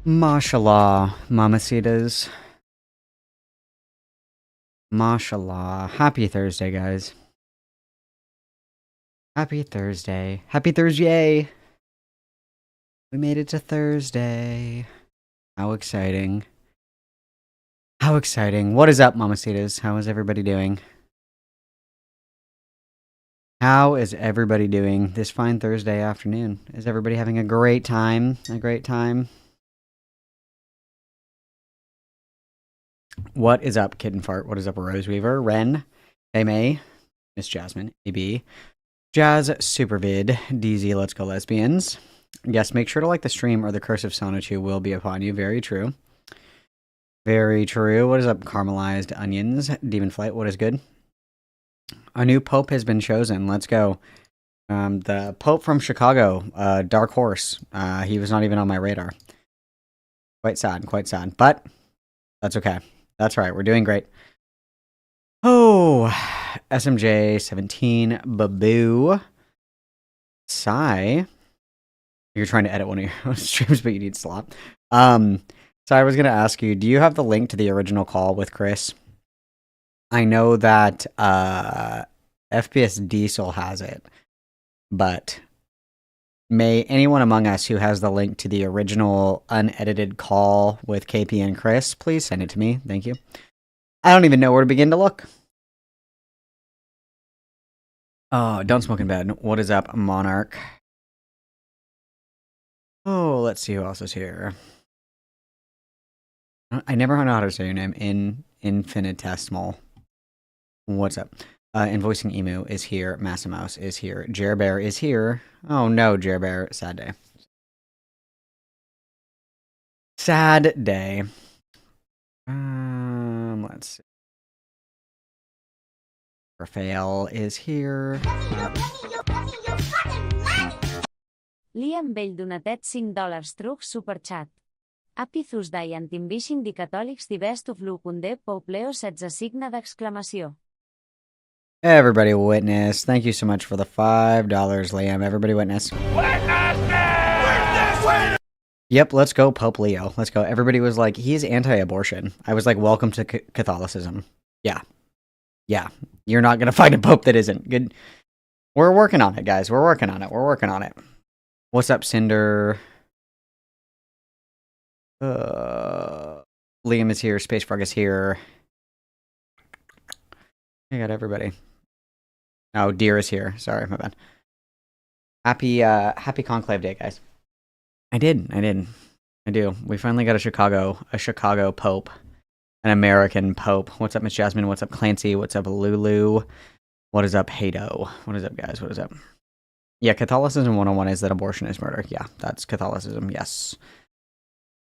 Mashallah, mamacitas. Mashallah. Happy Thursday, guys. Happy Thursday. Happy Thursday. We made it to Thursday. How exciting. How exciting. What is up, mamacitas? How is everybody doing? How is everybody doing this fine Thursday afternoon? Is everybody having a great time? A great time? What is up, Kid and Fart? What is up, Rose Weaver? Ren? Hey May? Miss Jasmine? AB? Jazz Supervid? DZ Let's Go Lesbians? Yes, make sure to like the stream or the curse of Sonochu will be upon you. Very true. Very true. What is up, Caramelized Onions? Demon Flight, what is good? A new Pope has been chosen. Let's go. The Pope from Chicago, Dark Horse. He was not even on my radar. Quite sad, but that's okay. That's right, we're doing great. Oh, SMJ 17, Baboo, Sai. You're trying to edit one of your streams, but you need slop. So I was gonna ask you, do you have the link to the original call with Chris? I know that FPS Diesel has it, but may anyone among us who has the link to the original unedited call with KP and Chris, please send it to me. Thank you. I don't even know where to begin to look. Oh, don't smoke in bed. What is up, Monarch? Oh, let's see who else is here. I never know how to say your name. Infinitesimal. What's up? Invoicing Emu is here. Massamouse is here. Jerbear is here. Oh no, Jerbear. Sad day. Sad day. Let's see. Raphael is here. Liam Bell donatet $5 trucs superchat. Happy Thursday and Invishing the Catholics the best of luck unde Popleo setze signe d'exclamació. Everybody witness. Thank you so much for the $5, Liam. Everybody witness. Witness! Yep, let's go, Pope Leo. Let's go. Everybody was like, he's anti-abortion. I was like, welcome to Catholicism. Yeah. Yeah. You're not going to find a pope that isn't. Good. We're working on it, guys. We're working on it. What's up, Cinder? Liam is here. Space Frog is here. I got everybody. Oh, Deer is here. Sorry, my bad. Happy Conclave Day, guys. I do. We finally got a Chicago Pope. An American Pope. What's up, Miss Jasmine? What's up, Clancy? What's up, Lulu? What is up, Hato? What is up, guys? What is up? Yeah, Catholicism 101 is that abortion is murder. Yeah, that's Catholicism, yes.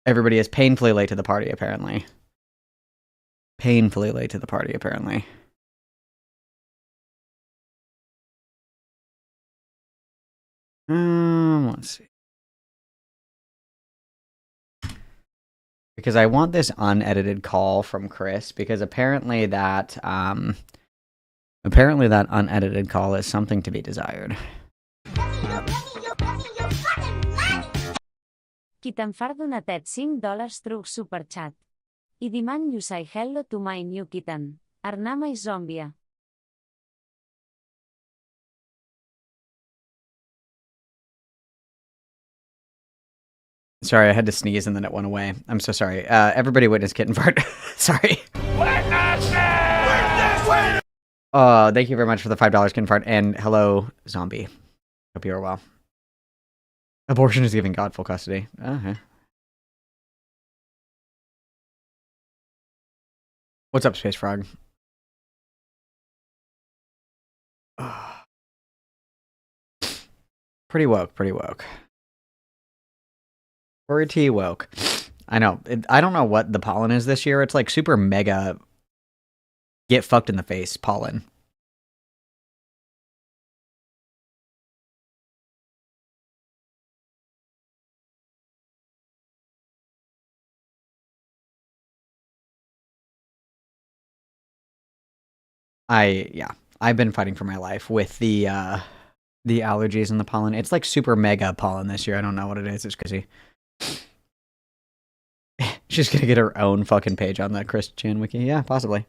Everybody is painfully late to the party, apparently. Let's see. Because I want this unedited call from Chris, because apparently that unedited call is something to be desired. Kitanfar donatet $5 trucs superchat. I diman you say hello to my new kitten. Arnama is zombia. Sorry, I had to sneeze and then it went away. I'm so sorry. Everybody witness kitten fart. Sorry. Witness! Thank you very much for the $5 kitten fart. And hello, zombie. Hope you are well. Abortion is giving God full custody. Okay. What's up, Space Frog? Pretty woke. Pretty woke. I know. I don't know what the pollen is this year. It's like super mega get fucked in the face pollen. I've been fighting for my life with the allergies and the pollen. It's like super mega pollen this year. I don't know what it is. It's crazy. She's gonna get her own fucking page on the Chris Chan wiki. Yeah, possibly.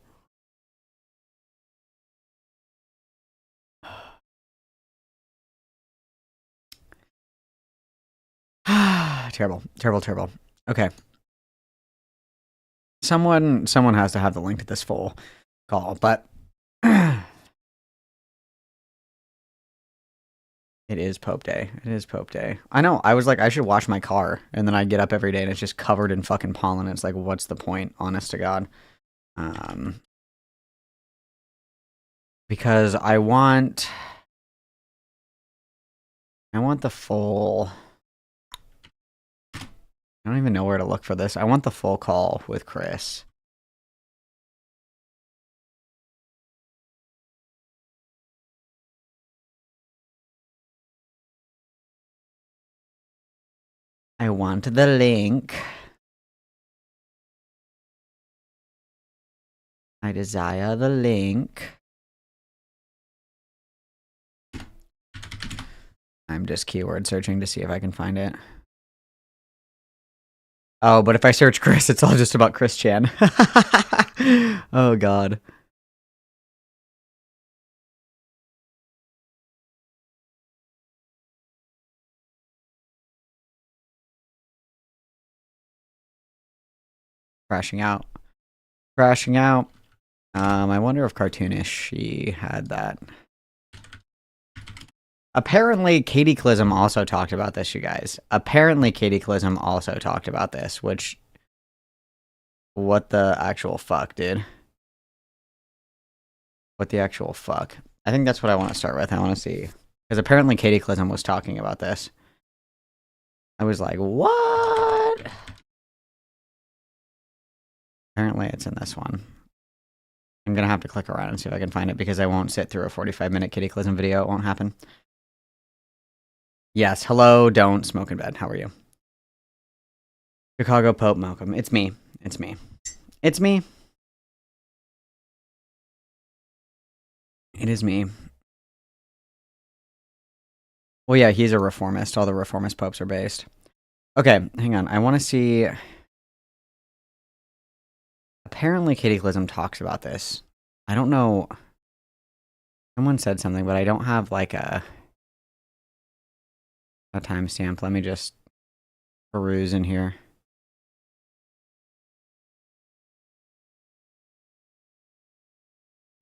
Terrible, terrible, terrible. Okay. Someone has to have the link to this full call, but it is Pope Day. It is Pope Day. I know. I was like, I should wash my car, and then I get up every day and it's just covered in fucking pollen. It's like, what's the point? Honest to God. Because I want the full. I don't even know where to look for this. I want the full call with Chris. I want the link. I desire the link. I'm just keyword searching to see if I can find it. Oh, but if I search Chris, it's all just about Chris Chan. Oh, God. Crashing out. Crashing out. I wonder if Cartoonish, she had that. Apparently, Katie Clism also talked about this, you guys. Apparently, Katie Clism also talked about this, which... What the actual fuck, dude? What the actual fuck? I think that's what I want to start with. I want to see. Because apparently Katie Clism was talking about this. I was like, what? Apparently it's in this one. I'm going to have to click around and see if I can find it because I won't sit through a 45-minute Katie Clism video. It won't happen. Yes, hello, don't smoke in bed. How are you? Chicago Pope Malcolm. It's me. It's me. It's me. It is me. Well, yeah, he's a reformist. All the reformist popes are based. Okay, hang on. I want to see... Apparently, Katie Clism talks about this. I don't know... Someone said something, but I don't have, like, a timestamp. Let me just peruse in here.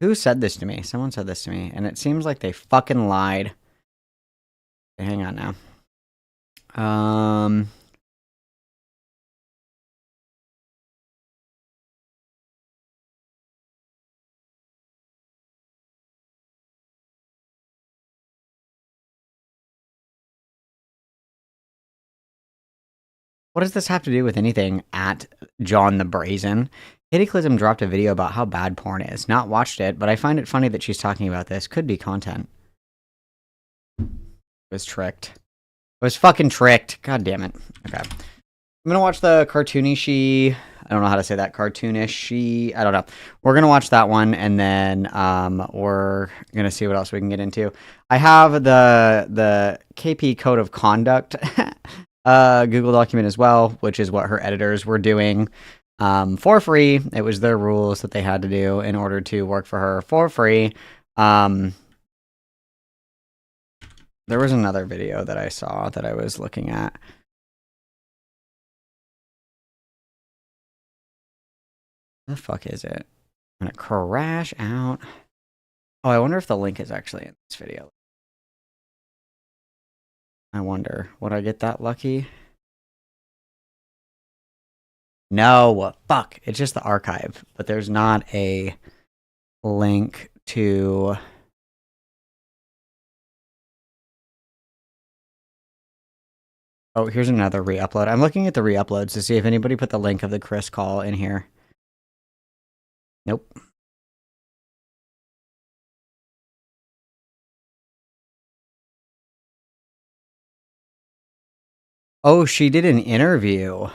Who said this to me? Someone said this to me, and it seems like they fucking lied. Okay, hang on now. What does this have to do with anything at John the Brazen? Katie Clism dropped a video about how bad porn is. Not watched it, but I find it funny that she's talking about this. Could be content. Was tricked. Was fucking tricked. God damn it. Okay. I'm gonna watch the cartoonish. I don't know how to say that. Cartoonish. I don't know. We're gonna watch that one, and then we're gonna see what else we can get into. I have the KP Code of Conduct Google document as well, which is what her editors were doing for free. It was their rules that they had to do in order to work for her for free. There was another video that I saw that I was looking at. The fuck is it? I'm gonna crash out. Oh, I wonder if the link is actually in this video. I wonder, would I get that lucky? No, fuck. It's just the archive, but there's not a link to... Oh, here's another re-upload. I'm looking at the re-uploads to see if anybody put the link of the Chris call in here. Nope. Oh, she did an interview.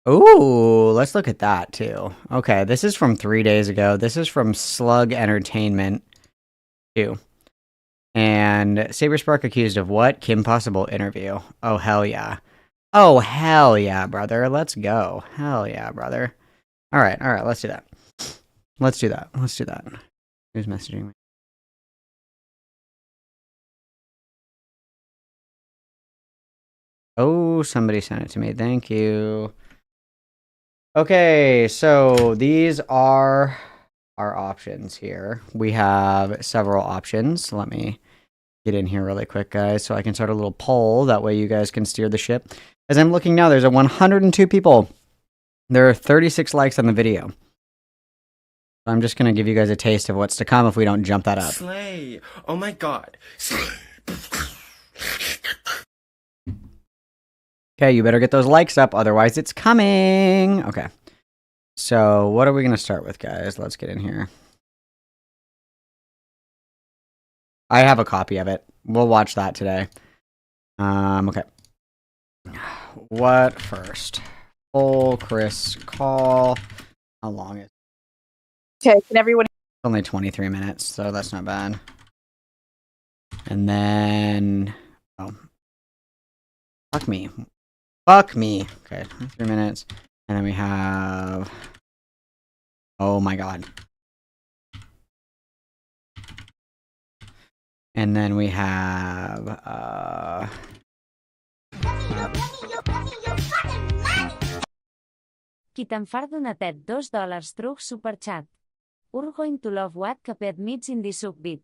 Ooh, let's look at that too. Okay, this is from 3 days ago. This is from Slug Entertainment too. And Saberspark accused of what? Kim Possible interview. Oh, hell yeah. Oh, hell yeah, brother. Let's go. Hell yeah, brother. All right, let's do that. Let's do that. Who's messaging me? Oh, somebody sent it to me. Thank you. Okay, so these are our options here. We have several options. Let me get in here really quick, guys, so I can start a little poll. That way you guys can steer the ship. As I'm looking now, there's 102 people. There are 36 likes on the video. I'm just going to give you guys a taste of what's to come if we don't jump that up. Slay. Oh my god. Okay, you better get those likes up, otherwise it's coming. Okay. So, what are we going to start with, guys? Let's get in here. I have a copy of it. We'll watch that today. Okay. What first? Full Chris call. How long is it? Okay, can everyone? It's only 23 minutes, so that's not bad. And then... Oh. Fuck me. Fuck me. Okay, 3 minutes. And then we have... Oh my god. And then we have... Qui te'n far donatet $2 truc superchat. We're going to love what capet meets in the subbit.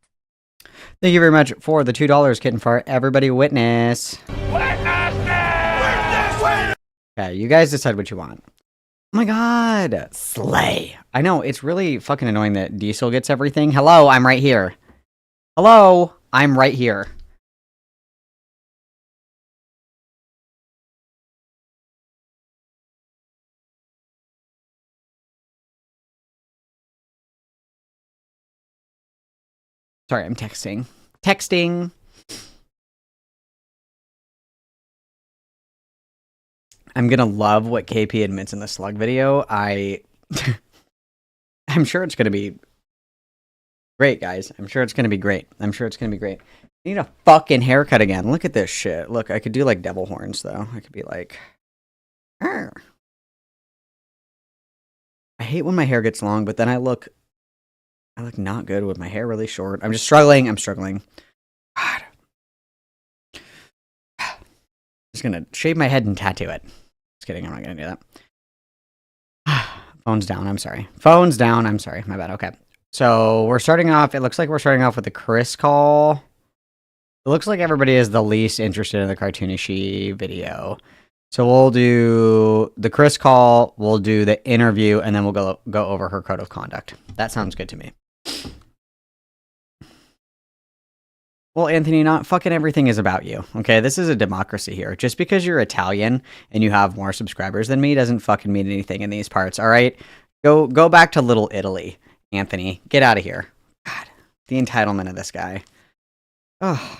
Thank you very much for the $2, Kitten Fart. Everybody witness. Okay, you guys decide what you want. Oh my god. Slay. I know, it's really fucking annoying that Diesel gets everything. Hello, I'm right here. Hello, I'm right here. Sorry, I'm texting. Texting. I'm gonna love what KP admits in the slug video. I'm sure it's gonna be great, guys. I'm sure it's gonna be great. I need a fucking haircut again. Look at this shit. Look, I could do like devil horns though. I could be like, Arr. I hate when my hair gets long, but then I look not good with my hair really short. I'm just struggling. God. Just gonna shave my head and tattoo it. Just kidding, I'm not gonna do that. Phone's down, I'm sorry. My bad, okay. So we're starting off, it looks like we're starting off with the Chris call. It looks like everybody is the least interested in the cartoonish video. So we'll do the Chris call, we'll do the interview, and then we'll go over her code of conduct. That sounds good to me. Well, Anthony, not fucking everything is about you, okay? This is a democracy here. Just because you're Italian and you have more subscribers than me doesn't fucking mean anything in these parts, all right? Go back to Little Italy, Anthony. Get out of here. God, the entitlement of this guy. Ugh.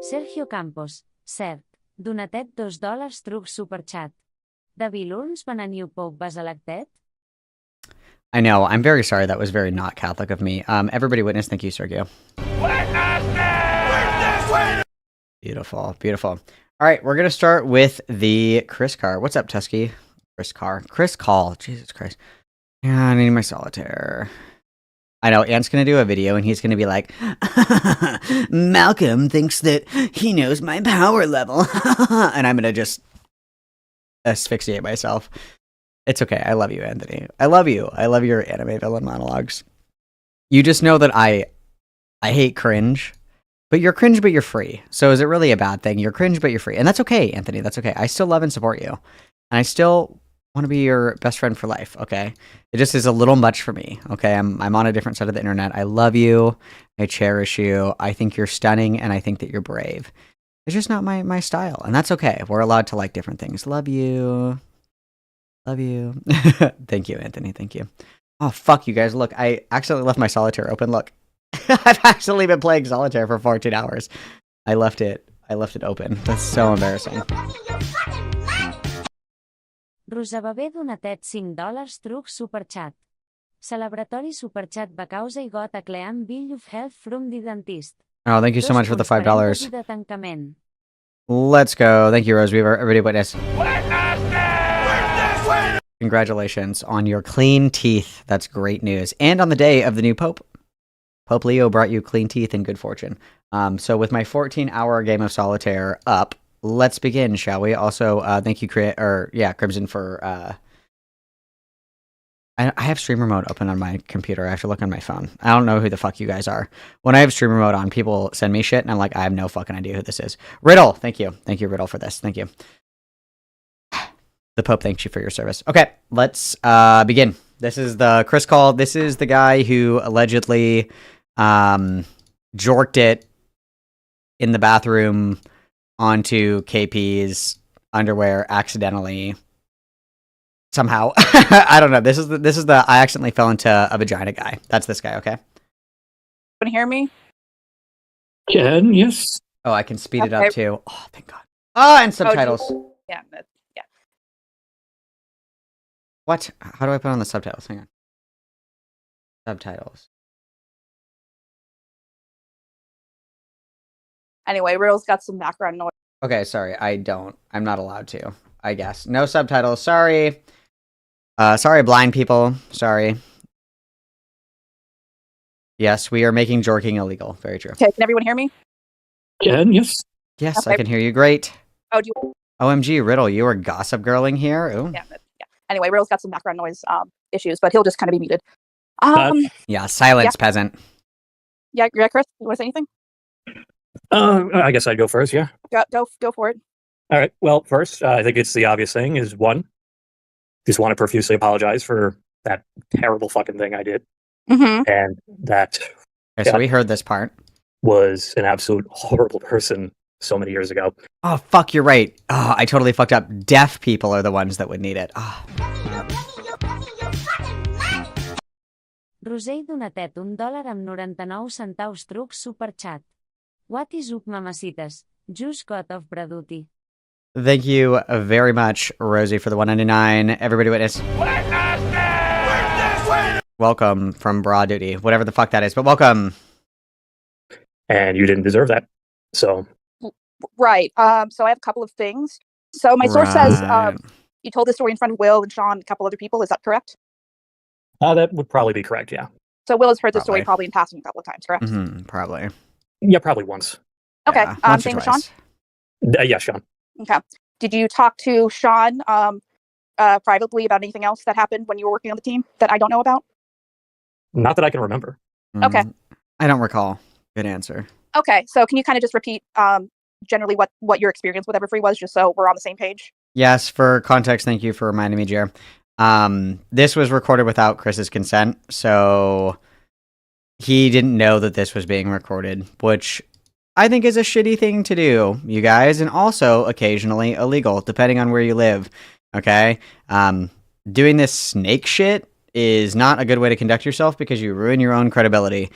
Sergio Campos, cert. Donatet $2 truc superchat. De Vilurns van a New Pope Basalactet? I know. I'm very sorry. That was very not Catholic of me. Everybody witness. Thank you, Sergio. Beautiful. Beautiful. All right. We're going to start with the Chris car. What's up, Tusky? Chris call. Jesus Christ. Yeah, I need my solitaire. I know. Ant's going to do a video and he's going to be like, Malcolm thinks that he knows my power level. And I'm going to just asphyxiate myself. It's okay. I love you, Anthony. I love you. I love your anime villain monologues. You just know that I hate cringe. But you're cringe, but you're free. So is it really a bad thing? You're cringe, but you're free. And that's okay, Anthony. That's okay. I still love and support you. And I still want to be your best friend for life, okay? It just is a little much for me, okay? I'm on a different side of the internet. I love you. I cherish you. I think you're stunning, and I think that you're brave. It's just not my style. And that's okay. We're allowed to like different things. Love you. Love you. Thank you, Anthony. Thank you. Oh, fuck you guys. Look, I accidentally left my solitaire open. Look. I've actually been playing solitaire for 14 hours. I left it open. That's so embarrassing. Rosababé donatet $5 truc superchat. Celebratori superchat va causa I got a clean bill of health from the dentist. Oh, thank you so much for the $5. de tancament. Let's go. Thank you, Rose Weaver. Everybody witness. Congratulations on your clean teeth. That's great news. And on the day of the new Pope. Pope Leo brought you clean teeth and good fortune. So with my 14-hour game of solitaire up, let's begin, shall we? Also, thank you, Crimson, for... I have streamer mode open on my computer. I have to look on my phone. I don't know who the fuck you guys are. When I have streamer mode on, people send me shit, and I'm like, I have no fucking idea who this is. Riddle, thank you. Thank you, Riddle, for this. Thank you. The Pope thanks you for your service. Okay, let's begin. This is the Chris call. This is the guy who allegedly jorked it in the bathroom onto KP's underwear accidentally. Somehow. I don't know. This is the I accidentally fell into a vagina guy. That's this guy, okay? Can you hear me? Can, yes. Oh, I can speed it up too. Oh, thank God. Oh, and subtitles. Yeah. What? How do I put on the subtitles? Hang on. Subtitles. Anyway, Riddle's got some background noise. Okay, sorry. I'm not allowed to, I guess. No subtitles. Sorry. Sorry, blind people. Sorry. Yes, we are making jorking illegal. Very true. Okay, can everyone hear me? Can, yes. Yes, Okay. I can hear you great. Oh, do you? OMG, Riddle, you were gossip girling here? Ooh. Yeah. Anyway, Riddle's got some background noise issues, but he'll just kind of be muted. Yeah, silence, peasant. Yeah, Chris, you want to say anything? I guess I'd go first, yeah. Go for it. All right. Well, first, I think it's the obvious thing is one, just want to profusely apologize for that terrible fucking thing I did. Mm-hmm. And that Okay, so we heard this part. was an absolute horrible person so many years ago. Oh, fuck, you're right. Oh, I totally fucked up. Deaf people are the ones that would need it. Oh. Rosell Donatet $1 amb 99 centaus truc superchat. What is up, mamacites? Just got off Braduti. Thank you very much, Rosie, for the 199. Everybody witness. Welcome from Broad Duty. Whatever the fuck that is, but welcome. And you didn't deserve that. So, Right. So I have a couple of things. So my source says Right. you told this story in front of Will and Sean and a couple other people. Is that correct? that would probably be correct, yeah. So Will has heard the story Probably. probably in passing a couple of times, correct? Probably. Yeah, probably once. Okay. Yeah, once or Same with Sean? twice. Yeah, Sean. Okay. Did you talk to Sean privately about anything else that happened when you were working on the team that I don't know about? Not that I can remember. Okay. I don't recall. Good answer. Okay. So can you kind of just repeat generally what your experience with Everfree was, just so we're on the same page? Yes, for context, thank you for reminding me, Jer. This was recorded without Chris's consent, so he didn't know that this was being recorded, which I think is a shitty thing to do, you guys, and also occasionally illegal, depending on where you live. Okay? Doing this snake shit is not a good way to conduct yourself because you ruin your own credibility.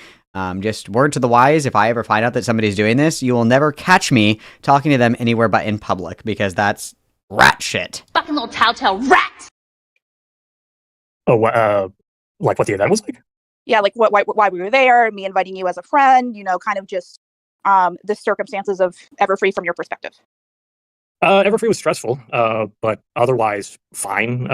Just word to the wise, if I ever find out that somebody's doing this, you will never catch me talking to them anywhere but in public, because that's rat shit. Fucking little telltale rat! Oh, like what the event was like? Yeah, like why we were there, me inviting you as a friend, kind of just the circumstances of Everfree from your perspective. Everfree was stressful, but otherwise fine.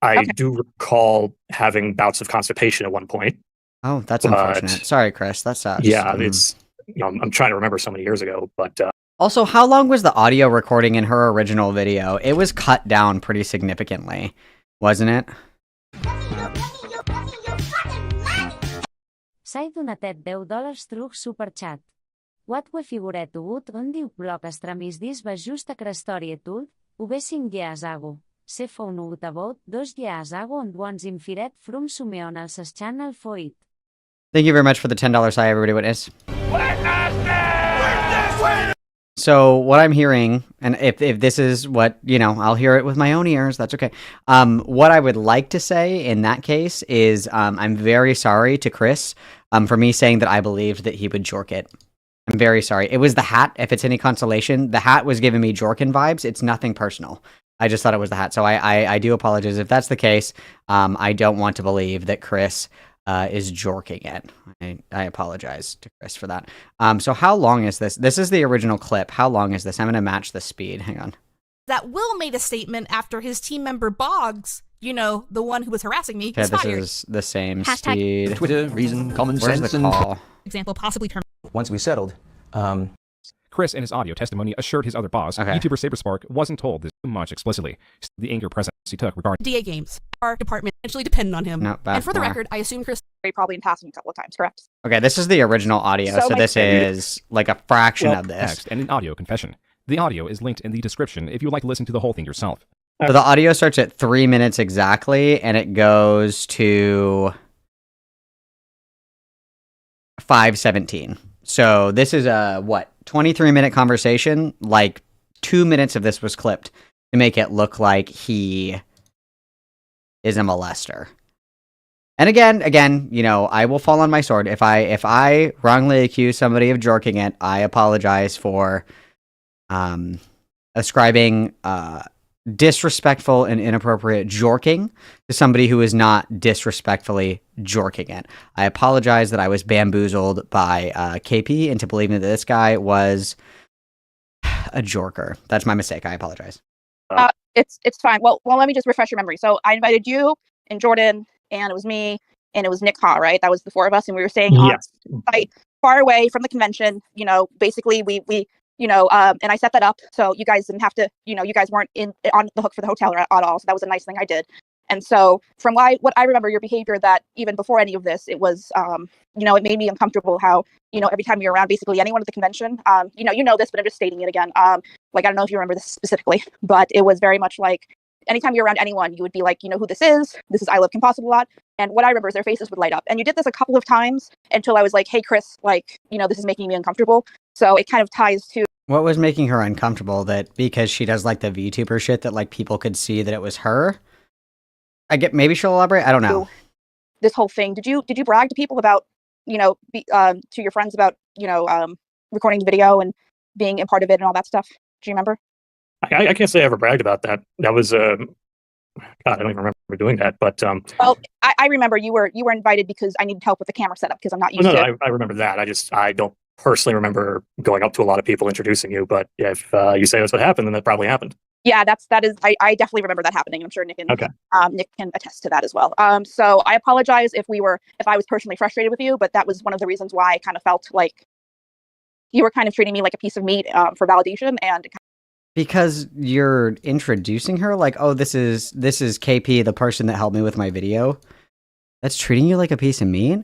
I do recall having bouts of constipation at one point. Oh, that's unfortunate. Sorry, Chris. That sucks. Yeah, it's I'm trying to remember so many years ago, but Also, how long was the audio recording in her original video? It was cut down pretty significantly, wasn't it? S'ha donatet $10 truc superchat. What we figuret ugut on diu bloc extremis dis va just a crestòria tud, ho ve 5 years ago. Se fou nugut about 2 years ago and once infiret from sumeon al ses channel foit. Thank you very much for the $10 hi, everybody witness. So what I'm hearing, and if this is what, I'll hear it with my own ears, that's okay. What I would like to say in that case is I'm very sorry to Chris for me saying that I believed that he would jork it. I'm very sorry. It was the hat, if it's any consolation. The hat was giving me Jorkin vibes. It's nothing personal. I just thought it was the hat. So I do apologize if that's the case. I don't want to believe that Chris is jorking it. I apologize to Chris for that. So how long is this? This is the original clip. How long is this? I'm going to match the speed. Hang on. That Will made a statement after his team member Boggs, you know, the one who was harassing me, Okay, was this fired. is the same Hashtag speed. Twitter, reason, common Where's sense, the and call? Example, possibly term. once we settled, Chris, in his audio testimony, assured his other boss, Okay. YouTuber Saberspark, wasn't told this too much explicitly. The anger presence he took regarding DAGames. Our department actually depended on him. No, back And for the more. record, I assume Chris Probably in passing a couple of times, correct? Okay, this is the original audio, So so my- this is like a fraction of this. text and an audio confession. The audio is linked in the description if you would like to listen to the whole thing yourself. So the audio starts at 3 minutes exactly, and it goes to 5:17. So this is a 23-minute conversation. Like 2 minutes of this was clipped to make it look like he is a molester. And again, you know, I will fall on my sword if I wrongly accuse somebody of jorking it. I apologize for ascribing disrespectful and inappropriate jorking to somebody who is not disrespectfully jorking it. I apologize that I was bamboozled by KP into believing that this guy was a jorker. That's my mistake. I apologize. It's fine. Well, let me just refresh your memory. So I invited you and Jordan, and it was me, and it was Nick Ha, right? That was the four of us, and we were staying on site far away from the convention. You know, basically we and I set that up so you guys didn't have to, you know, you guys weren't on the hook for the hotel at all. So that was a nice thing I did. And so from what I remember your behavior, that even before any of this, it was, you know, it made me uncomfortable how, you know, every time you're around basically anyone at the convention, you know this, but I'm just stating it again. Like, I don't know if you remember this specifically, but it was very much like anytime you're around anyone, you would be like, you know who this is? This is I Love Kim Possible a lot. And what I remember is their faces would light up. And you did this a couple of times until I was like, hey, Chris, like, you know, this is making me uncomfortable. So it kind of ties to What was making her uncomfortable? That because she does like the VTuber shit that like people could see that it was her? I get, maybe she'll elaborate. I don't know. this whole thing. Did you brag to people about, you know, to your friends about, you know, recording the video and being a part of it and all that stuff? Do you remember? I can't say I ever bragged about that. That was God, I don't even remember doing that. But Well, I remember you were invited because I needed help with the camera setup because I'm not used to it. I remember that. I don't personally remember going up to a lot of people introducing you. But if you say that's what happened, then that probably happened. Yeah, that is. I definitely remember that happening. I'm sure Nick and Nick can attest to that as well. So I apologize if I was personally frustrated with you, but that was one of the reasons why I kind of felt like you were kind of treating me like a piece of meat for validation. And because you're introducing her like, oh, this is KP, the person that helped me with my video. That's treating you like a piece of meat?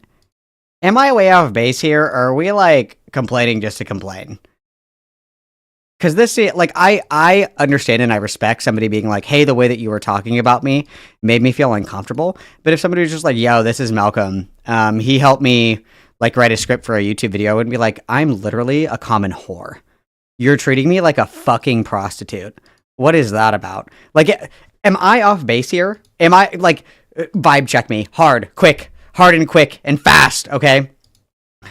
Am I way off base here, or are we like complaining just to complain? Because this, like, I understand and I respect somebody being like, hey, the way that you were talking about me made me feel uncomfortable. But if somebody was just like, yo, this is Malcolm, he helped me like write a script for a YouTube video, I would be like, I'm literally a common whore. You're treating me like a fucking prostitute. What is that about? Like, am I off base here? Am I like, vibe check me hard and quick and fast, okay?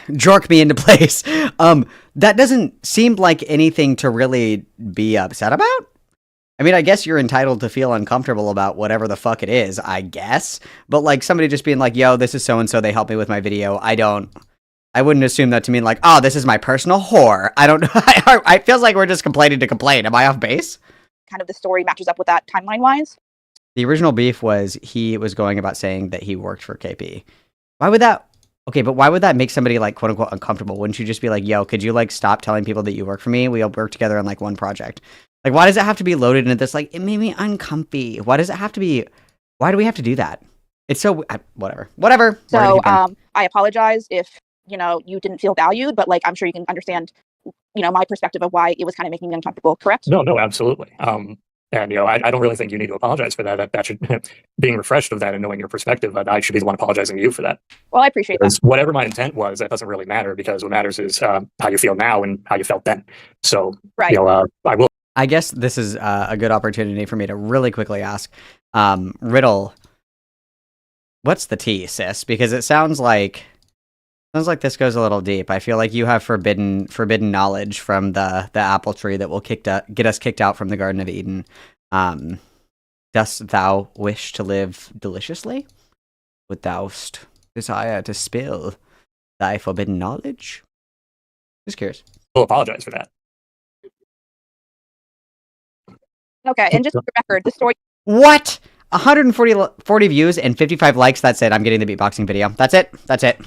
Jork me into place. That doesn't seem like anything to really be upset about. I mean, I guess you're entitled to feel uncomfortable about whatever the fuck it is, I guess. But like somebody just being like, yo, this is so-and-so, they helped me with my video. I wouldn't assume that to mean like, oh, this is my personal whore. I don't know. It feels like we're just complaining to complain. Am I off base? kind of the story matches up with that timeline-wise. The original beef was he was going about saying that he worked for KP. Why would that... Okay, but why would that make somebody, like, quote-unquote uncomfortable? Wouldn't you just be like, yo, could you, like, stop telling people that you work for me? We all work together on, like, one project. Like, why does it have to be loaded into this, like, it made me uncomfy? Why does it have to be... Why do we have to do that? It's so... whatever. Whatever. So, I apologize if, you know, you didn't feel valued, but, like, I'm sure you can understand, you know, my perspective of why it was kind of making me uncomfortable, correct? No, absolutely. And, you know, I don't really think you need to apologize for that. That should, being refreshed of that and knowing your perspective, I should be the one apologizing to you for that. Well, I appreciate that. Whatever my intent was, that doesn't really matter, because what matters is how you feel now and how you felt then. So, right. You know, I will. I guess this is a good opportunity for me to really quickly ask, Riddle, what's the tea, sis? Because it sounds like this goes a little deep. I feel like you have forbidden knowledge from the apple tree that will get us kicked out from the Garden of Eden. Dost thou wish to live deliciously? Would thou'st desire to spill thy forbidden knowledge? Just curious. We'll apologize for that. Okay, and just for the record, the story. What? 140 views and 55 likes. That's it. I'm getting the beatboxing video. That's it. That's it.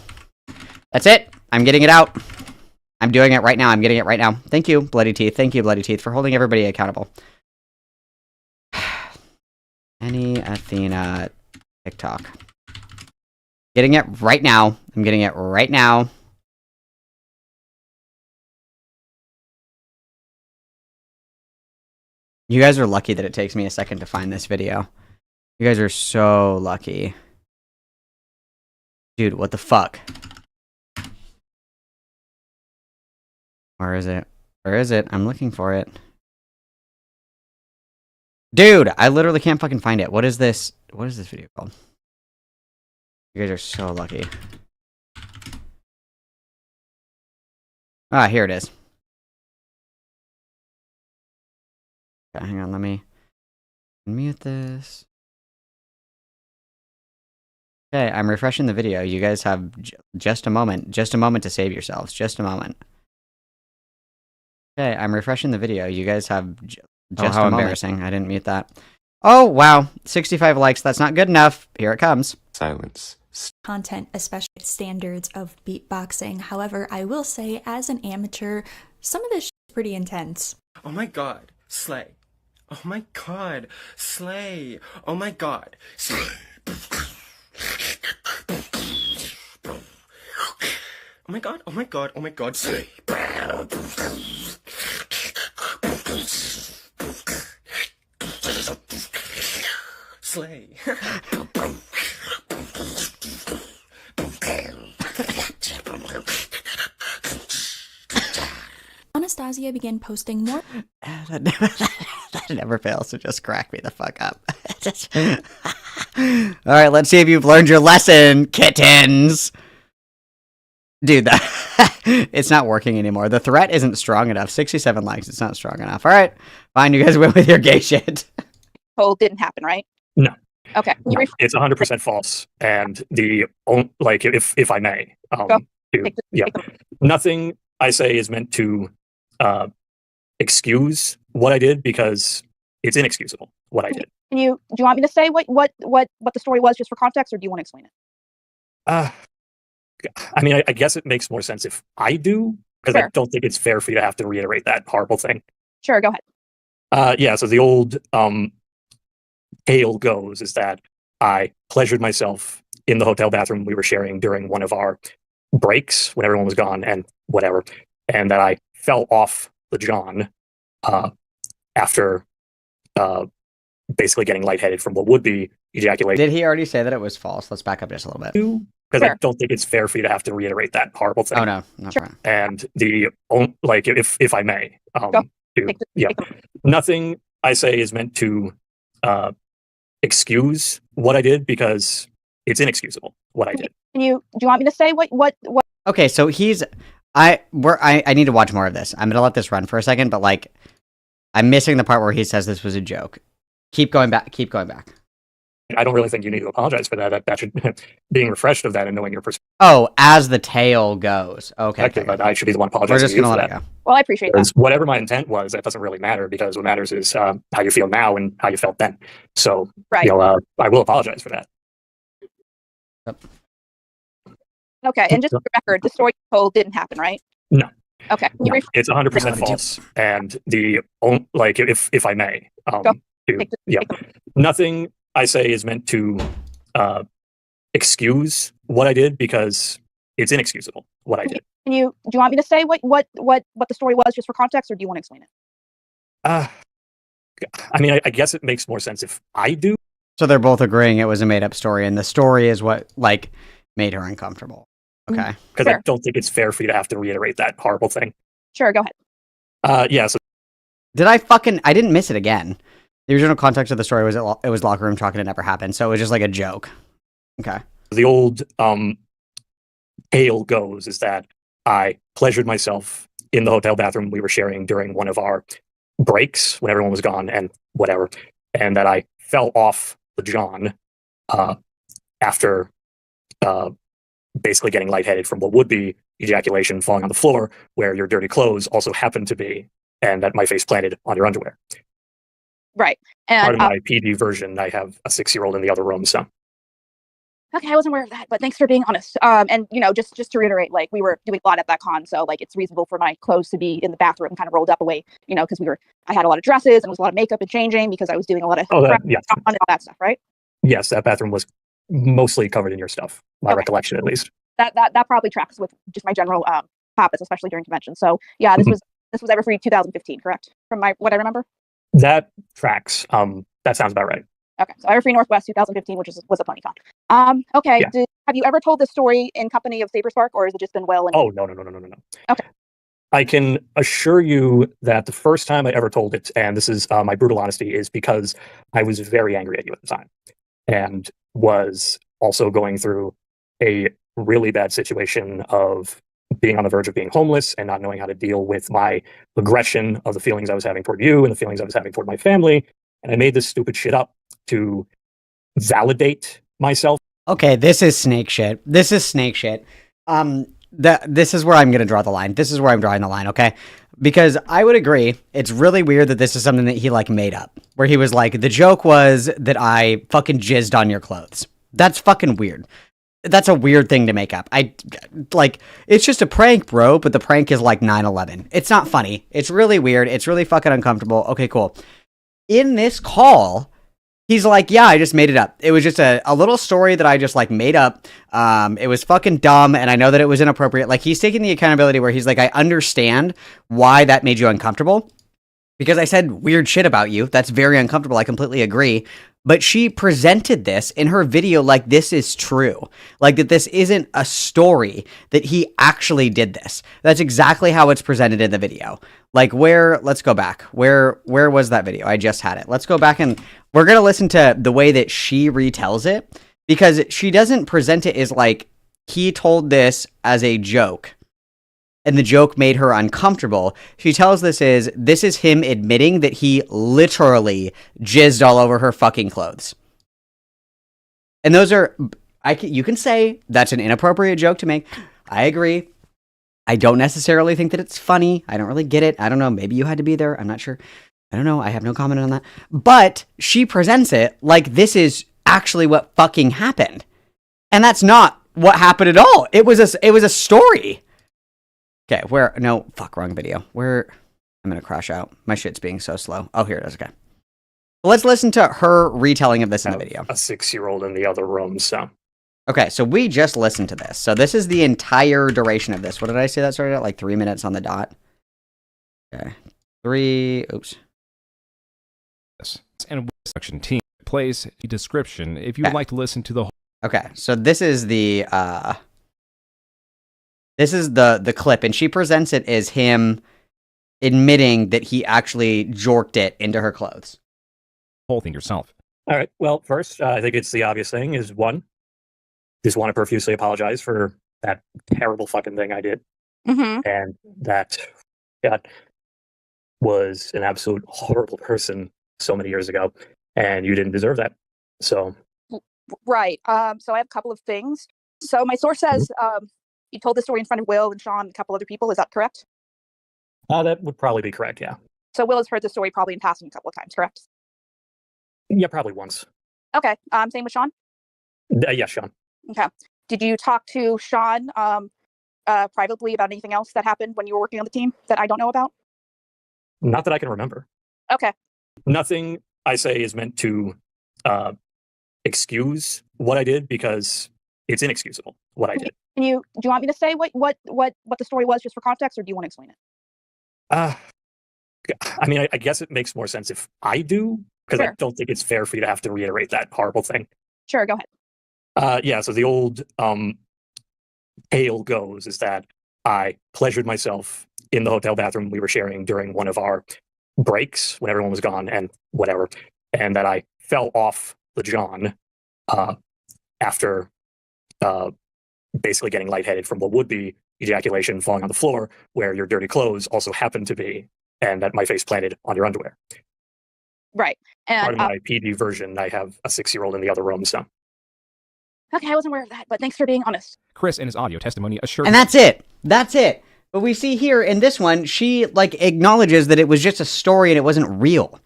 That's it. I'm getting it out. I'm doing it right now. I'm getting it right now. Thank you, Bloody Teeth. Thank you, Bloody Teeth, for holding everybody accountable. Any Athena TikTok. Getting it right now. I'm getting it right now. You guys are lucky that it takes me a second to find this video. You guys are so lucky. Dude, what the fuck? Where is it? Where is it? I'm looking for it. Dude, I literally can't fucking find it. What is this? What is this video called? You guys are so lucky. Ah, here it is. Okay, hang on, let me mute this. Okay, I'm refreshing the video. You guys have just a moment to save yourselves. Just a moment. Okay, I'm refreshing the video. You guys have just how embarrassing. I didn't mute that. Oh, wow. 65 likes. That's not good enough. Here it comes. Silence. Content, especially standards of beatboxing. However, I will say, as an amateur, some of this is pretty intense. Oh my god, slay. Oh my god, slay. Oh my god, slay. Oh my god, oh my god, oh my god, slay. Slay. Anastasia began posting more. That never fails to just crack me the fuck up. Alright, let's see if you've learned your lesson, kittens! Dude, it's not working anymore. The threat isn't strong enough. 67 likes, it's not strong enough. Alright, fine, you guys went with your gay shit. Oh, didn't happen, right? No. Okay. No, it's 100% false. And like, if I may, nothing I say is meant to excuse what I did, because it's inexcusable what I did. Do you want me to say what the story was just for context, or do you want to explain it? I mean, I guess it makes more sense if I do, because Sure. I don't think it's fair for you to have to reiterate that horrible thing. Sure, go ahead. Yeah, so the old tale goes is that I pleasured myself in the hotel bathroom we were sharing during one of our breaks when everyone was gone and whatever, and that I fell off the john after basically getting lightheaded from what would be ejaculation. Did he already say that it was false? Let's back up just a little bit. Because Sure. I don't think it's fair for you to have to reiterate that horrible thing. Oh, no. No Sure. problem. And like, if I may, Take the- nothing I say is meant to excuse what I did, because it's inexcusable what I did. do you want me to say what Okay, so I need to watch more of this. I'm gonna let this run for a second, but like, I'm missing the part where he says this was a joke. Keep going back. Keep going back. I don't really think you need to apologize for that. That should being refreshed of that and knowing your perspective. Oh, as the tale goes. Okay. But I should be the one We're apologizing. just to you gonna for let that. it go. well, I appreciate that. Because whatever my intent was, that doesn't really matter, because what matters is how you feel now and how you felt then. So, Right. I will apologize for that. Okay, and just for the record, the story you told didn't happen, right? No. Okay. No, it's 100% false. And like, if I may, Take the- nothing I say is meant to excuse what I did, because it's inexcusable what I did. do you want me to say what the story was just for context, or do you want to explain it? I mean, I guess it makes more sense if I do. So they're both agreeing it was a made up story, and the story is what like made her uncomfortable. Okay. Because Sure. I don't think it's fair for you to have to reiterate that horrible thing. Sure, go ahead. Yeah, so I didn't miss it again. The original context of the story was it was locker room talk and it never happened, so it was just like a joke. Okay. the old tale goes is that I pleasured myself in the hotel bathroom we were sharing during one of our breaks when everyone was gone and whatever, and that I fell off the john after basically getting lightheaded from what would be ejaculation falling on the floor where your dirty clothes also happen to be, and that my face planted on your underwear. Right. Part And of my PD version, I have a 6-year-old in the other room, so. okay, I wasn't aware of that, but thanks for being honest. And just to reiterate, like we were doing a lot at that con, so like it's reasonable for my clothes to be in the bathroom, kind of rolled up away, because I had a lot of dresses and it was a lot of makeup and changing because I was doing a lot of Yes. and all that stuff, right? Yes, that bathroom was mostly covered in your stuff. My Okay. recollection, at least. That probably tracks with just my general habits, especially during convention. So yeah, this was Everfree 2015, correct? From what I remember. That tracks. That sounds about right. Okay, so Everfree Northwest 2015, which was a PonyCon. Okay, Yeah. have you ever told this story in company of Saberspark, or has it just been Will? And Oh, no. Okay. I can assure you that the first time I ever told it, and this is my brutal honesty, is because I was very angry at you at the time and was also going through a really bad situation of being on the verge of being homeless and not knowing how to deal with my aggression of the feelings I was having toward you and the feelings I was having toward my family. And I made this stupid shit up to validate myself. Okay, this is snake shit. This is where I'm going to draw the line. This is where I'm drawing the line, okay? Because I would agree, it's really weird that this is something that he, like, made up. Where he was like, the joke was that I fucking jizzed on your clothes. That's fucking weird. That's a weird thing to make up. It's just a prank, bro, but the prank is like 9/11. It's not funny. It's really weird. It's really fucking uncomfortable. Okay, cool. In this call, he's like, yeah, I just made it up. It was just a little story that I just, like, made up. It was fucking dumb, and I know that it was inappropriate. Like, he's taking the accountability where he's like, I understand why that made you uncomfortable. Because I said weird shit about you. That's very uncomfortable. I completely agree. But she presented this in her video like this is true. Like that this isn't a story, that he actually did this. That's exactly how it's presented in the video. Like let's go back. Where was that video? I just had it. Let's go back and we're going to listen to the way that she retells it. Because she doesn't present it as like, he told this as a joke. And the joke made her uncomfortable. She tells this is him admitting that he literally jizzed all over her fucking clothes. And those are, you can say that's an inappropriate joke to make. I agree. I don't necessarily think that it's funny. I don't really get it. I don't know. Maybe you had to be there. I'm not sure. I don't know. I have no comment on that. But she presents it like this is actually what fucking happened. And that's not what happened at all. It was a story. Okay, wrong video. I'm gonna crash out. My shit's being so slow. Oh, here it is, okay. Let's listen to her retelling of this in the video. A 6-year-old in the other room, so. Okay, so we just listened to this. So this is the entire duration of this. What did I say that started at? Like 3 minutes on the dot? Okay. Oops. Yes. And section team plays a description if you would like to listen to the whole. Okay, so this is the clip, and she presents it as him admitting that he actually jorked it into her clothes. Whole thing yourself. All right. Well, first, I think it's the obvious thing is just want to profusely apologize for that terrible fucking thing I did. Mm-hmm. And that was an absolute horrible person so many years ago, and you didn't deserve that. So. Right. So I have a couple of things. So my source says, you told the story in front of Will and Sean and a couple other people. Is that correct? That would probably be correct, yeah. So Will has heard the story probably in passing a couple of times, correct? Yeah, probably once. Okay. Same with Sean? Yes, Sean. Okay. Did you talk to Sean privately about anything else that happened when you were working on the team that I don't know about? Not that I can remember. Okay. Nothing I say is meant to excuse what I did, because it's inexcusable what I did. Do you want me to say what the story was just for context, or do you want to explain it? I mean, I guess it makes more sense if I do, because Sure. I don't think it's fair for you to have to reiterate that horrible thing. Sure, go ahead. Yeah, so the old tale goes is that I pleasured myself in the hotel bathroom we were sharing during one of our breaks when everyone was gone and whatever, and that I fell off the John after basically getting lightheaded from what would be ejaculation falling on the floor where your dirty clothes also happen to be, and that my face planted on your underwear. Right. And Part of my PD version, I have a 6-year-old in the other room, so. Okay, I wasn't aware of that, but thanks for being honest. Chris, in his audio testimony, assured And that's it. That's it. But we see here in this one, she like acknowledges that it was just a story and it wasn't real.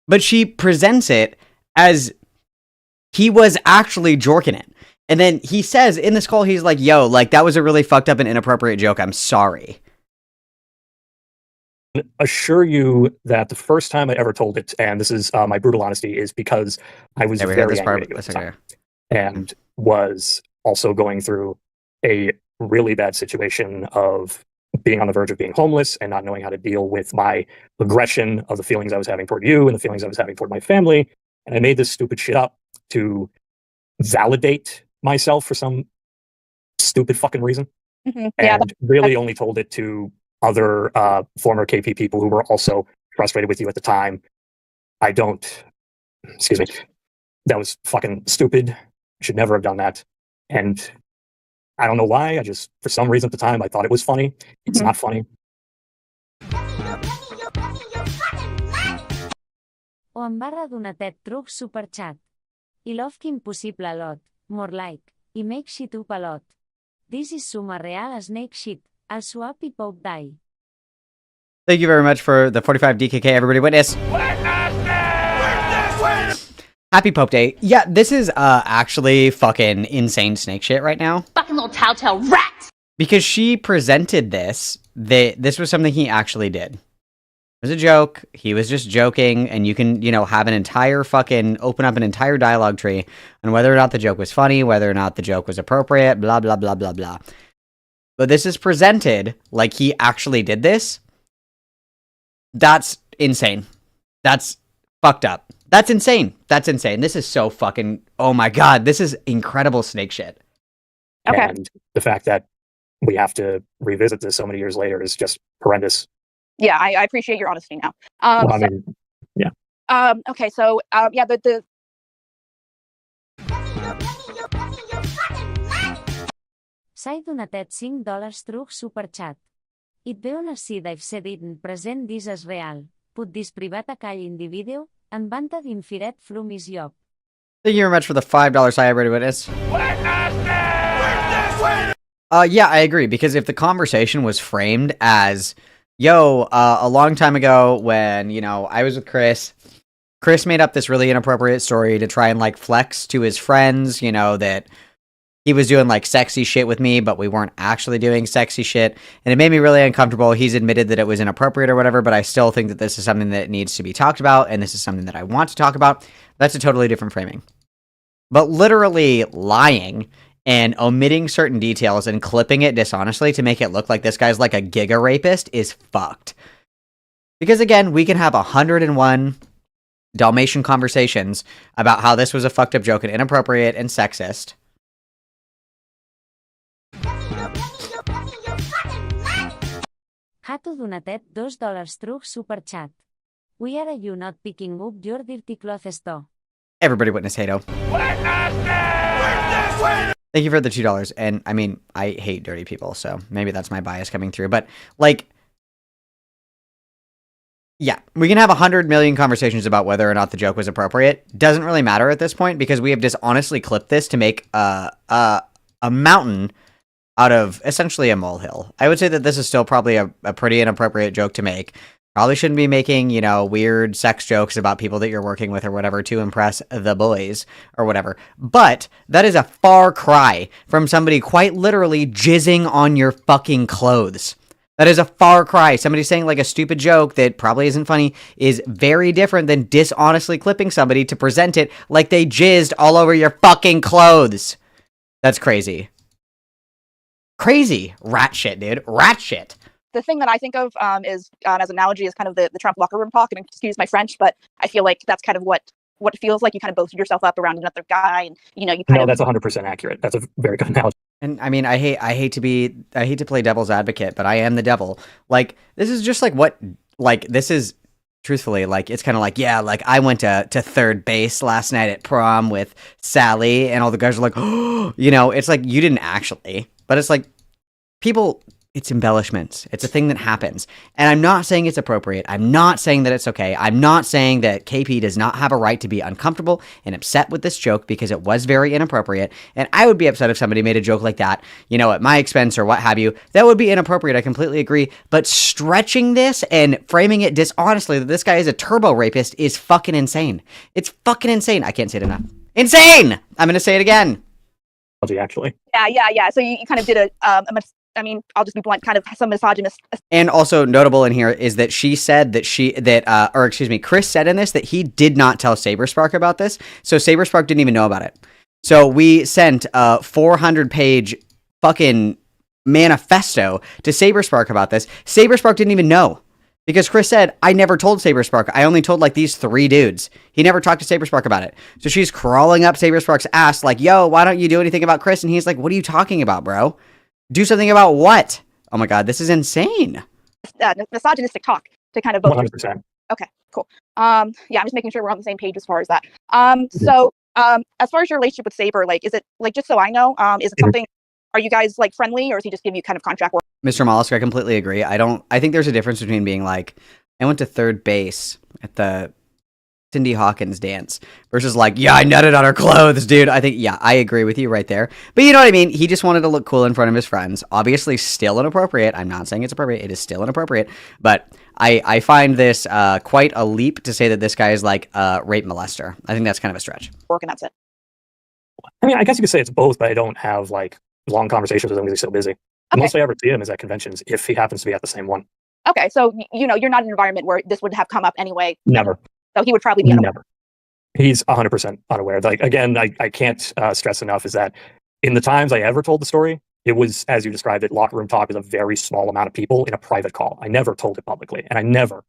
But she presents it as he was actually jorking it. And then he says in this call, he's like, yo, like that was a really fucked up and inappropriate joke. I'm sorry. Assure you that the first time I ever told it, and this is my brutal honesty, is because I was very angry at you at the time, and was also going through a really bad situation of being on the verge of being homeless and not knowing how to deal with my aggression of the feelings I was having toward you and the feelings I was having toward my family. And I made this stupid shit up to validate myself for some stupid fucking reason. And really only told it to other former KP people who were also frustrated with you at the time. Excuse me, that was fucking stupid. I should never have done that. And I don't know why. For some reason at the time, I thought it was funny. It's not funny. O em barra donatet truc superchat. I love que impossible a lot, more like, I make shit up a lot. This is suma real snake shit, al swap I pope die. Thank you very much for the 45 DKK, everybody. Witness! Happy Pope Day. Yeah, this is actually fucking insane snake shit right now. Fucking little telltale rat! Because she presented this was something he actually did. It was a joke. He was just joking, and you can, have an entire open up an entire dialogue tree on whether or not the joke was funny, whether or not the joke was appropriate, blah, blah, blah, blah, blah. But this is presented like he actually did this. That's insane. That's fucked up. That's insane. That's insane. This is so fucking, oh my God, this is incredible snake shit. Okay. And the fact that we have to revisit this so many years later is just horrendous. Yeah, I appreciate your honesty now. Okay, so the S'ha donatet $5 truc superchat. It veu una sida if said it present this as real. Put this privat a call in the video, and banta d'infiret from his job. Thank you very much for the $5 hybrid witness. Yeah, I agree, because if the conversation was framed as, yo, a long time ago when, I was with Chris made up this really inappropriate story to try and, flex to his friends, that he was doing, sexy shit with me, but we weren't actually doing sexy shit, and it made me really uncomfortable. He's admitted that it was inappropriate or whatever, but I still think that this is something that needs to be talked about, and this is something that I want to talk about. That's a totally different framing. But literally lying and omitting certain details and clipping it dishonestly to make it look like this guy's like a giga rapist is fucked. Because again, we can have 101 Dalmatian conversations about how this was a fucked up joke and inappropriate and sexist. Hato donatet $2 truc superchat. We are you not picking up your dirty clothes store. Everybody witness Hato. Thank you for the $2. And I mean, I hate dirty people, so maybe that's my bias coming through. But yeah, we can have 100 million conversations about whether or not the joke was appropriate. Doesn't really matter at this point because we have dishonestly clipped this to make a mountain out of essentially a molehill. I would say that this is still probably a pretty inappropriate joke to make. Probably shouldn't be making, weird sex jokes about people that you're working with or whatever to impress the boys or whatever. But that is a far cry from somebody quite literally jizzing on your fucking clothes. That is a far cry. Somebody saying a stupid joke that probably isn't funny is very different than dishonestly clipping somebody to present it like they jizzed all over your fucking clothes. That's crazy. Crazy. Rat shit, dude. Rat shit. The thing that I think of is, as an analogy, is kind of the Trump locker room talk, and excuse my French, but I feel like that's kind of what it feels like. You kind of boasted yourself up around another guy, and you kind of... that's 100% accurate. That's a very good analogy. And I mean, I hate to play devil's advocate, but I am the devil. This is just this is truthfully, it's kind of yeah, I went to third base last night at prom with Sally, and all the guys are like, oh, it's you didn't actually, but it's people It's embellishments. It's a thing that happens. And I'm not saying it's appropriate. I'm not saying that it's okay. I'm not saying that KP does not have a right to be uncomfortable and upset with this joke because it was very inappropriate. And I would be upset if somebody made a joke like that, at my expense or what have you. That would be inappropriate. I completely agree. But stretching this and framing it dishonestly that this guy is a turbo rapist is fucking insane. It's fucking insane. I can't say it enough. Insane! I'm going to say it again. Actually. Yeah. So you kind of did I'll just be blunt, kind of some misogynist. And also notable in here is that she said that Chris said in this that he did not tell Saberspark about this. So Saberspark didn't even know about it. So we sent a 400-page fucking manifesto to Saberspark about this. Saberspark didn't even know. Because Chris said, I never told Saberspark. I only told like these 3 dudes. He never talked to Saberspark about it. So she's crawling up Saberspark's ass like, yo, why don't you do anything about Chris? And he's like, what are you talking about, bro? Do something about what? Oh my God, this is insane. Misogynistic talk to kind of 100%. Okay, cool. I'm just making sure we're on the same page as far as that. So as far as your relationship with Saber, like, is it like, just so I know, is it something, are you guys like friendly, or is he just giving you kind of contract work? Mr. Mollusk, I completely agree. I think there's a difference between being like, I went to third base at the Cindy Hawkins dance versus like, yeah, I nutted on her clothes, dude. I think, yeah, I agree with you right there. But you know what I mean? He just wanted to look cool in front of his friends. Obviously still inappropriate. I'm not saying it's appropriate. It is still inappropriate. But I find this quite a leap to say that this guy is like a rape molester. I think that's kind of a stretch. Work, and that's it. I mean, I guess you could say it's both, but I don't have like long conversations with him because he's so busy. The most I ever see him is at conventions if he happens to be at the same one. Okay, so you're not in an environment where this would have come up anyway. Never. So he would probably be unaware. Never. He's 100% unaware. Like, again, I can't stress enough is that in the times I ever told the story, it was, as you described it, locker room talk with a very small amount of people in a private call. I never told it publicly, and I never,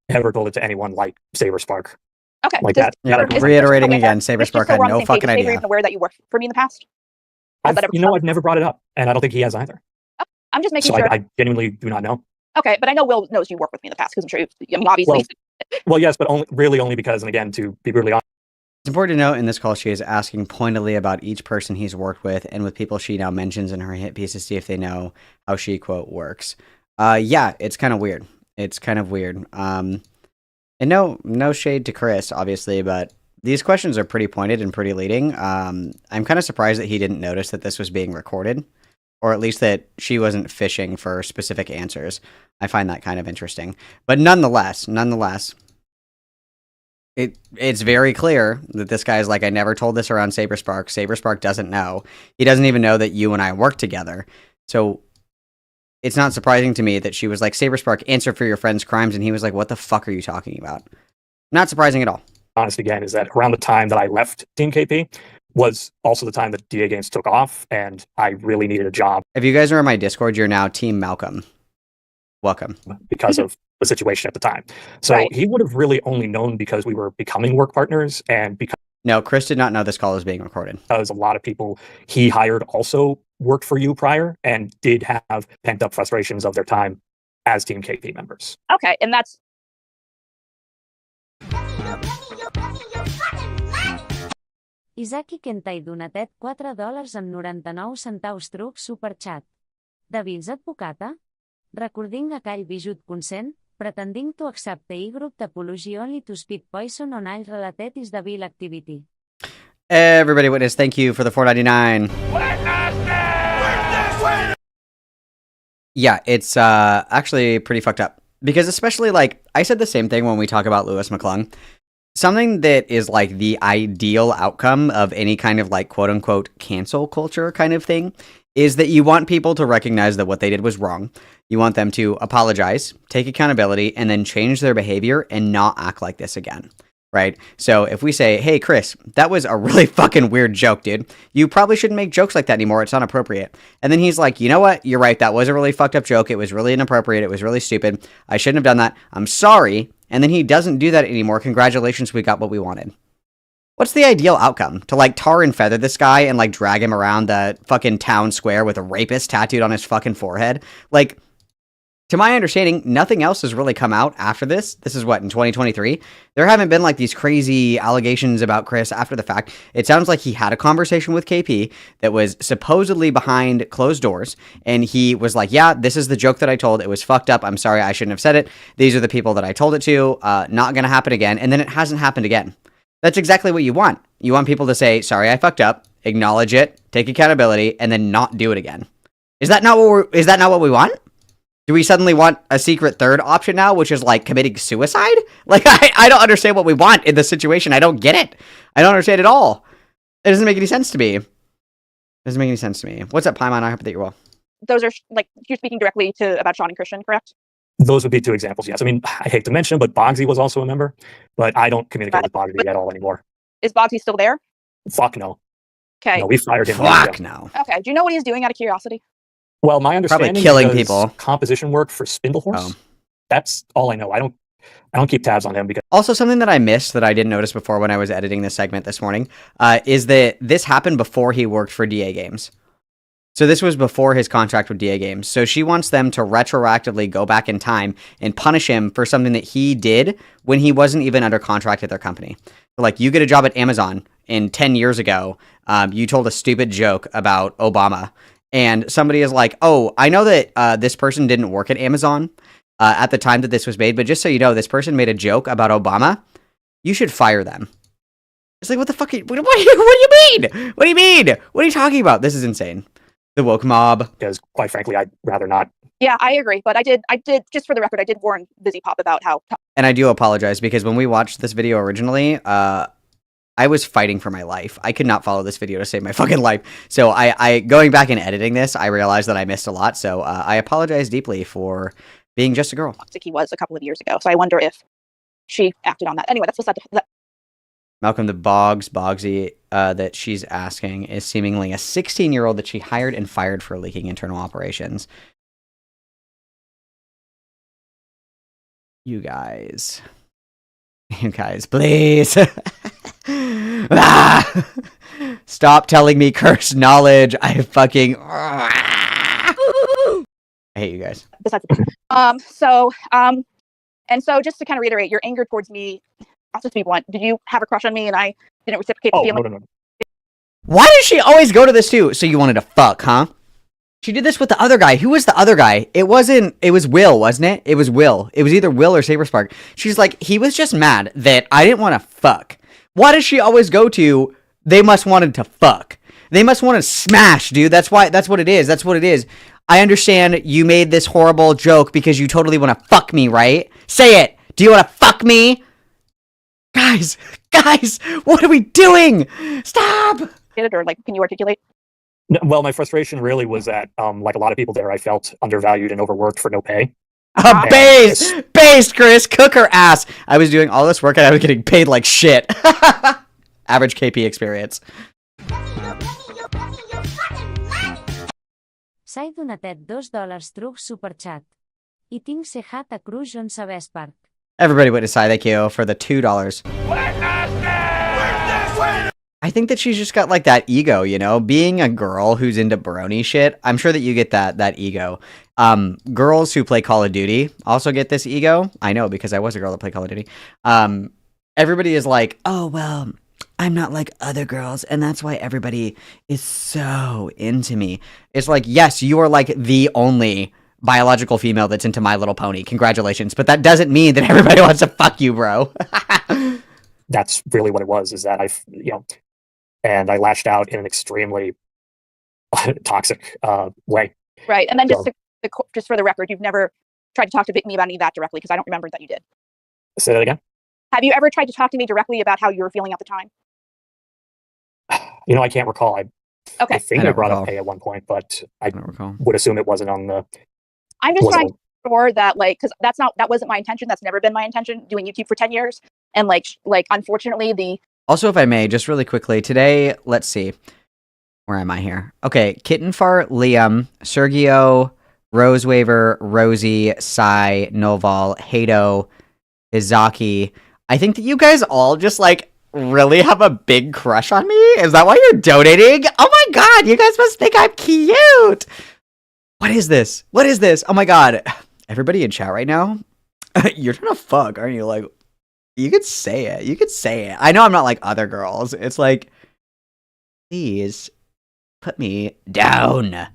ever told it to anyone like Saberspark. Okay. Like that. Yeah, reiterating again, Saberspark had no fucking idea. Were you even aware that you worked for me in the past? I've never brought it up, and I don't think he has either. Oh, I'm just making sure. I genuinely do not know. Okay, but I know Will knows you worked with me in the past, because I'm sure obviously. Well, yes, but only because, and again, to be brutally honest. It's important to note in this call she is asking pointedly about each person he's worked with and with people she now mentions in her hit piece to see if they know how she, quote, works. Yeah, it's kind of weird. It's kind of weird. And no shade to Chris, obviously, but these questions are pretty pointed and pretty leading. I'm kind of surprised that he didn't notice that this was being recorded, or at least that she wasn't fishing for specific answers. I find that kind of interesting. But nonetheless, it's very clear that this guy's like, I never told this around Saberspark. Saberspark doesn't know. He doesn't even know that you and I work together. So it's not surprising to me that she was like, Saberspark, answer for your friend's crimes. And he was like, what the fuck are you talking about? Not surprising at all. Honest again, is that around the time that I left Team KP was also the time that DAGames took off, and I really needed a job. If you guys are in my Discord, you're now Team Malcolm. Welcome. Because of the situation at the time. So he would have really only known because we were becoming work partners, and because... No, Chris did not know this call was being recorded. Because a lot of people he hired also worked for you prior and did have pent-up frustrations of their time as Team KP members. Okay, and that's... Isaki Kentai donatet $4.99 truc superchat. Davins advocata? Recording a call bijut consent, pretending to accept a group apology only to speak poison on all related is the bill activity. Everybody witness, thank you for the $4.99. Yeah, it's actually pretty fucked up. Because especially, like, I said the same thing when we talk about Lewis McClung. Something that is like the ideal outcome of any kind of like quote unquote cancel culture kind of thing is that you want people to recognize that what they did was wrong. You want them to apologize, take accountability, and then change their behavior and not act like this again. Right? So if we say, hey, Chris, that was a really fucking weird joke, dude. You probably shouldn't make jokes like that anymore. It's inappropriate. And then he's like, you know what? You're right. That was a really fucked up joke. It was really inappropriate. It was really stupid. I shouldn't have done that. I'm sorry. And then he doesn't do that anymore. Congratulations, we got what we wanted. What's the ideal outcome? To like tar and feather this guy and like drag him around the fucking town square with a rapist tattooed on his fucking forehead? Like, to my understanding, nothing else has really come out after this. This is what, in 2023? There haven't been like these crazy allegations about Chris after the fact. It sounds like he had a conversation with KP that was supposedly behind closed doors. And he was like, yeah, this is the joke that I told. It was fucked up. I'm sorry. I shouldn't have said it. These are the people that I told it to. Not going to happen again. And then it hasn't happened again. That's exactly what you want. You want people to say, sorry, I fucked up, acknowledge it, take accountability, and then not do it again. Is that not what we want? Do we suddenly want a secret third option now, which is like committing suicide? Like, I don't understand what we want in this situation. I don't get it. I don't understand at all. It doesn't make any sense to me. It doesn't make any sense to me. What's up, Paimon? I hope that you're well. Those are like, you're speaking directly about Sean and Christian, correct? Those would be two examples, yes. I mean, I hate to mention, but Bogsy was also a member, but I don't communicate with Bogsy at all anymore. Is Bogsy still there? Fuck no. Okay. No, we fired him. Fuck no. Okay. Do you know what he's doing out of curiosity? Well, my understanding Probably killing is people. Composition work for Spindlehorse. Oh. That's all I know. I don't keep tabs on him because Also, something that I missed that I didn't notice before when I was editing this segment this morning is that this happened before he worked for DAGames. So this was before his contract with DAGames. So she wants them to retroactively go back in time and punish him for something that he did when he wasn't even under contract at their company. So like, you get a job at Amazon, and 10 years ago, you told a stupid joke about Obama. And somebody is like, oh, I know that this person didn't work at Amazon at the time that this was made, but just so you know, this person made a joke about Obama. You should fire them. It's like, what the fuck? What do you mean? What do you mean? What are you talking about? This is insane. The woke mob. because, quite frankly, I'd rather not. Yeah, I agree. But I did, just for the record, I did warn Busy Pop about how. And I do apologize because when we watched this video originally, I was fighting for my life. I could not follow this video to save my fucking life. So I going back and editing this, I realized that I missed a lot. So I apologize deeply for being just a girl. Toxic he was a couple of years ago. So I wonder if she acted on that. Anyway, that's what's that. Malcolm, the Bogsy that she's asking is seemingly a 16-year-old that she hired and fired for leaking internal operations. You guys, please. Stop telling me cursed knowledge. I fucking I hate you guys. Besides, and so just to kind of reiterate, your anger towards me. I'll just be blunt. Did you have a crush on me and I didn't reciprocate the feeling? No. Why does she always go to this too? So you wanted to fuck, huh? She did this with the other guy. Who was the other guy? It was Will, wasn't it? It was Will. It was either Will or Saberspark. She's like, he was just mad that I didn't want to fuck. Why does she always go to, they must wanted to fuck? They must want to smash, dude. That's what it is. That's what it is. I understand you made this horrible joke because you totally want to fuck me, right? Say it. Do you want to fuck me? Guys, what are we doing? Stop! Or like, can you articulate? No, well, my frustration really was that, like a lot of people there, I felt undervalued and overworked for no pay. Based, Chris. Cook her ass. I was doing all this work and I was getting paid like shit. Average KP experience. S'ha donatet $2 truc superchat. I tinc sejat a cruix on Saberspark. Everybody witness side, thank you for the $2. I think that she's just got like that ego, you know, being a girl who's into brony shit. I'm sure that you get that ego. Girls who play Call of Duty also get this ego. I know because I was a girl that played Call of Duty. Everybody is like, oh, well, I'm not like other girls. And that's why everybody is so into me. It's like, yes, you are like the only biological female that's into My Little Pony. Congratulations. But that doesn't mean that everybody wants to fuck you, bro. That's really what it was, is that and I lashed out in an extremely toxic way. Right. And then just for the record, you've never tried to talk to me about any of that directly, because I don't remember that you did. Say that again? Have you ever tried to talk to me directly about how you were feeling at the time? I can't recall. I think I brought up pay at one point, but I would assume it wasn't on the... I'm just trying to sure that, like, because that wasn't my intention. That's never been my intention, doing YouTube for 10 years. And like unfortunately, Also, if I may, just really quickly, today, let's see. Where am I here? Okay, Kittenfart, Liam, Sergio, Rosewaver, Rosie, Sai, Noval, Hato, Izaki. I think that you guys all just, like, really have a big crush on me? Is that why you're donating? Oh my god, you guys must think I'm cute! What is this? Oh my god. everybody in chat right now, you're trying to fuck, aren't you? Like, you could say it. You could say it. I know I'm not like other girls. It's like, please put me down.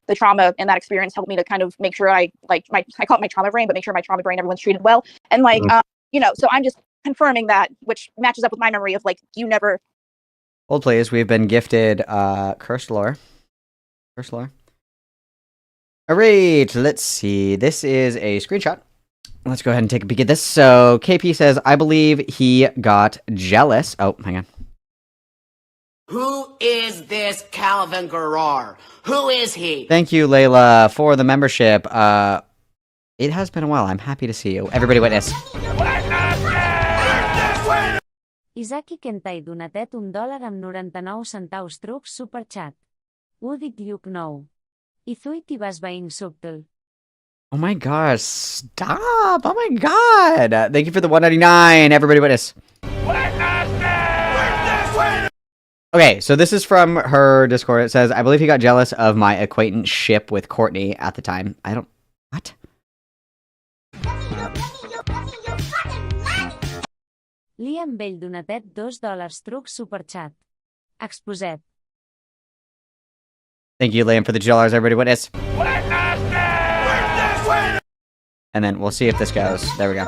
The trauma and that experience helped me to kind of make sure I call it my trauma brain, but make sure my trauma brain, everyone's treated well. And like, so I'm just confirming that, which matches up with my memory of like, you never. Hold please. We've been gifted cursed lore. Cursed lore. All right, let's see. This is a screenshot. Let's go ahead and take a peek at this. So KP says, I believe he got jealous. Oh, hang on. Who is this Calvin Garrar? Who is he? Thank you, Layla, for the membership. It has been a while. I'm happy to see you. Everybody witness. Isaki Kentai donatet $1 amb 99 centaus trucs superchat. Ho dic Lluc nou. I tu hi vas veient subtil. Oh my gosh, stop. Oh my god. Thank you for the 199. Everybody witness. Okay, so this is from her Discord. It says, I believe he got jealous of my acquaintanceship with Courtney at the time. I don't... What? Liam Bell donatet $2 trucs superchat. Exposet. Thank you, Liam, for the $2. Everybody witness. And then we'll see if this goes. There we go.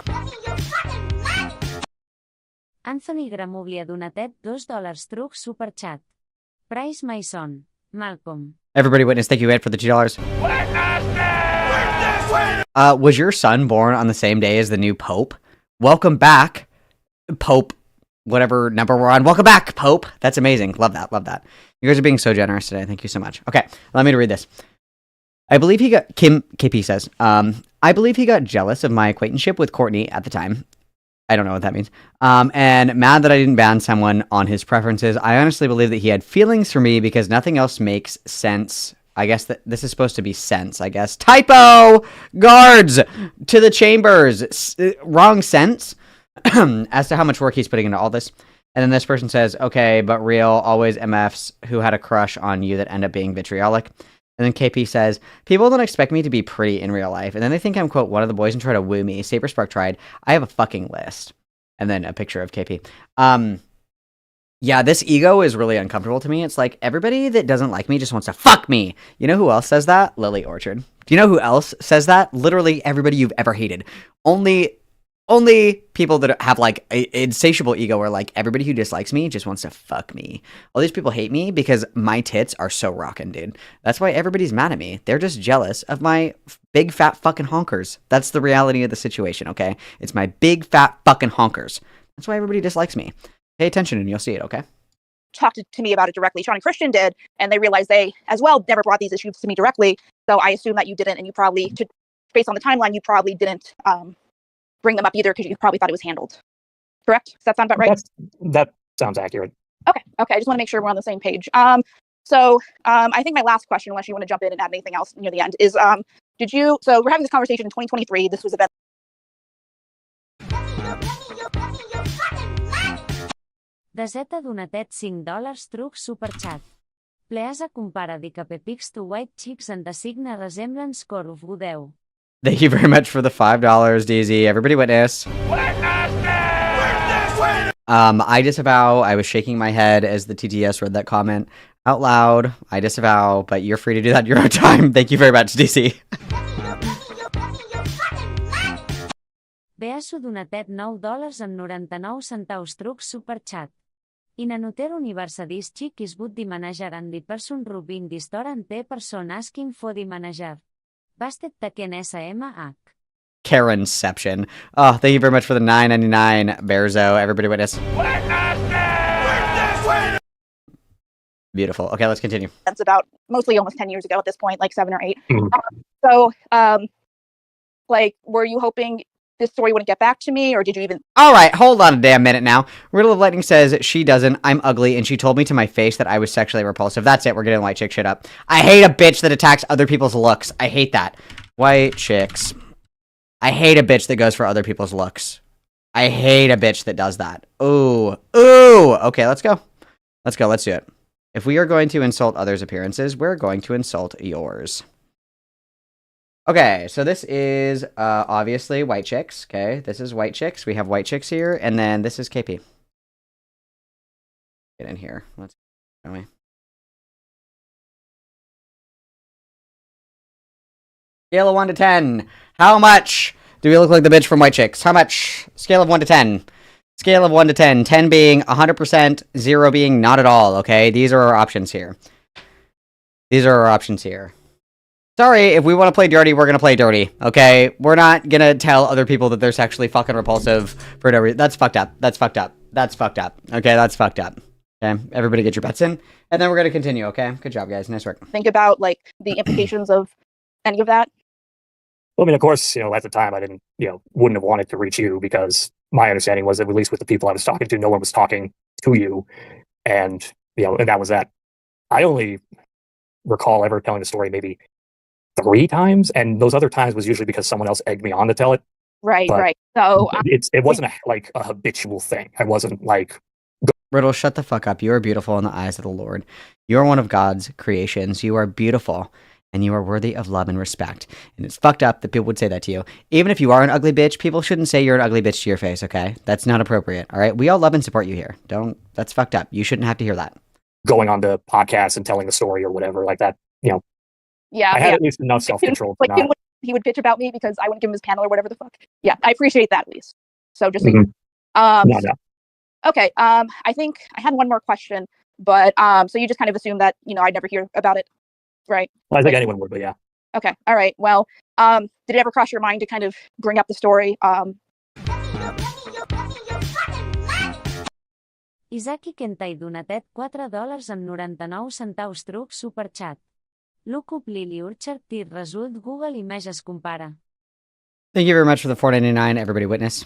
Anthony Gramuglia donatet $2 trucs superchat. Price my son, Malcolm. Everybody witness. Thank you, Ed, for the $2. Was your son born on the same day as the new Pope? Welcome back, Pope, whatever number we're on. Welcome back, Pope. That's amazing. Love that. Love that. You guys are being so generous today. Thank you so much. Okay, allow me to read this. I believe he got... KP says, I believe he got jealous of my acquaintanceship with Courtney at the time. I don't know what that means. And mad that I didn't ban someone on his preferences. I honestly believe that he had feelings for me because nothing else makes sense. I guess that this is supposed to be sense, I guess. Typo! Guards! To the chambers! Wrong sense? As to how much work he's putting into all this. And then this person says, okay, but real, always MFs who had a crush on you that end up being vitriolic. And then KP says, people don't expect me to be pretty in real life. And then they think I'm, quote, one of the boys and try to woo me. Saberspark tried. I have a fucking list. And then a picture of KP. Yeah, this ego is really uncomfortable to me. It's like, everybody that doesn't like me just wants to fuck me. You know who else says that? Lily Orchard. Do you know who else says that? Literally everybody you've ever hated. Only people that have, like, an insatiable ego are like, everybody who dislikes me just wants to fuck me. All these people hate me because my tits are so rockin', dude. That's why everybody's mad at me. They're just jealous of my big, fat fucking honkers. That's the reality of the situation, okay? It's my big, fat fucking honkers. That's why everybody dislikes me. Pay attention and you'll see it, okay? Talked to me about it directly. Sean and Christian did, and they realized they, as well, never brought these issues to me directly. So I assume that you didn't, and you probably, based on the timeline, you probably didn't bring them up either because you probably thought it was handled. Correct? Does that sound about right? That sounds accurate. Okay. I just want to make sure we're on the same page. So I think my last question, unless you want to jump in and add anything else near the end, is so we're having this conversation in 2023. This was event. Deseta donatet $5 trucs superchat. Pleasa compara di que pepics to white chicks and the signa resemblance cor of Godeu. Thank you very much for the $5, DZ. Everybody witness. I disavow. I was shaking my head as the TTS read that comment out loud. I disavow, but you're free to do that at your own time. Thank you very much, DC. Beaso donatet $9 amb 99 centaus trucs superchat. In another universe this chick is would the manager and the person rubbing the store and the person asking for the manager. Bastet taken SMH. Karenception. Oh, thank you very much for the $9.99, Bearzo. Everybody witness. Beautiful. Okay, let's continue. That's about mostly almost 10 years ago at this point, like 7 or 8. Were you hoping this story wouldn't get back to me, or did you even... All right, hold on a damn minute now. Riddle of Lightning says, she doesn't. I'm ugly, and she told me to my face that I was sexually repulsive. That's it. We're getting white chick shit up. I hate a bitch that attacks other people's looks. I hate that. White chicks. I hate a bitch that goes for other people's looks. I hate a bitch that does that. Ooh. Ooh. Okay, let's go. Let's go. Let's do it. If we are going to insult others' appearances, we're going to insult yours. Okay, so this is obviously white chicks. Okay, this is white chicks. We have white chicks here, and then this is KP. Get in here. Let's shall we? Scale of 1 to 10. How much do we look like the bitch from White Chicks? How much? Scale of 1 to 10. Scale of 1 to 10. 10 being 100%, 0 being not at all, okay? These are our options here. These are our options here. Sorry, if we want to play dirty, we're going to play dirty, okay? We're not going to tell other people that they're sexually fucking repulsive for no reason. That's fucked up. That's fucked up. That's fucked up. Okay, that's fucked up. Okay, everybody get your bets in. And then we're going to continue, okay? Good job, guys. Nice work. Think about, like, the implications of any of that. Well, I mean, of course, at the time I didn't, wouldn't have wanted to reach you because my understanding was that at least with the people I was talking to, no one was talking to you. And, and that was that. I only recall ever telling the story maybe 3 times. And those other times was usually because someone else egged me on to tell it. Right, But right. So, it wasn't a habitual thing. I wasn't like, Riddle, shut the fuck up. You are beautiful in the eyes of the Lord. You are one of God's creations. You are beautiful, and you are worthy of love and respect. And it's fucked up that people would say that to you. Even if you are an ugly bitch, people shouldn't say you're an ugly bitch to your face, okay? That's not appropriate, all right? We all love and support you here. That's fucked up. You shouldn't have to hear that. going on to podcasts and telling the story or whatever like that. yeah, I had at least enough self-control to like not. he would bitch about me because I wouldn't give him his panel or whatever the fuck. Yeah, I appreciate that at least. So just so you No. Okay. I think I had one more question, but so you just kind of assumed that I'd never hear about it, right? Well, I think anyone would, but yeah. Okay. All right. Well, did it ever cross your mind to kind of bring up the story? Isaki Kentai donatet $4.99 truc superchat. Lucup Lili Urchard tir result Google Images compara. Thank you very much for the $4.99, everybody witness.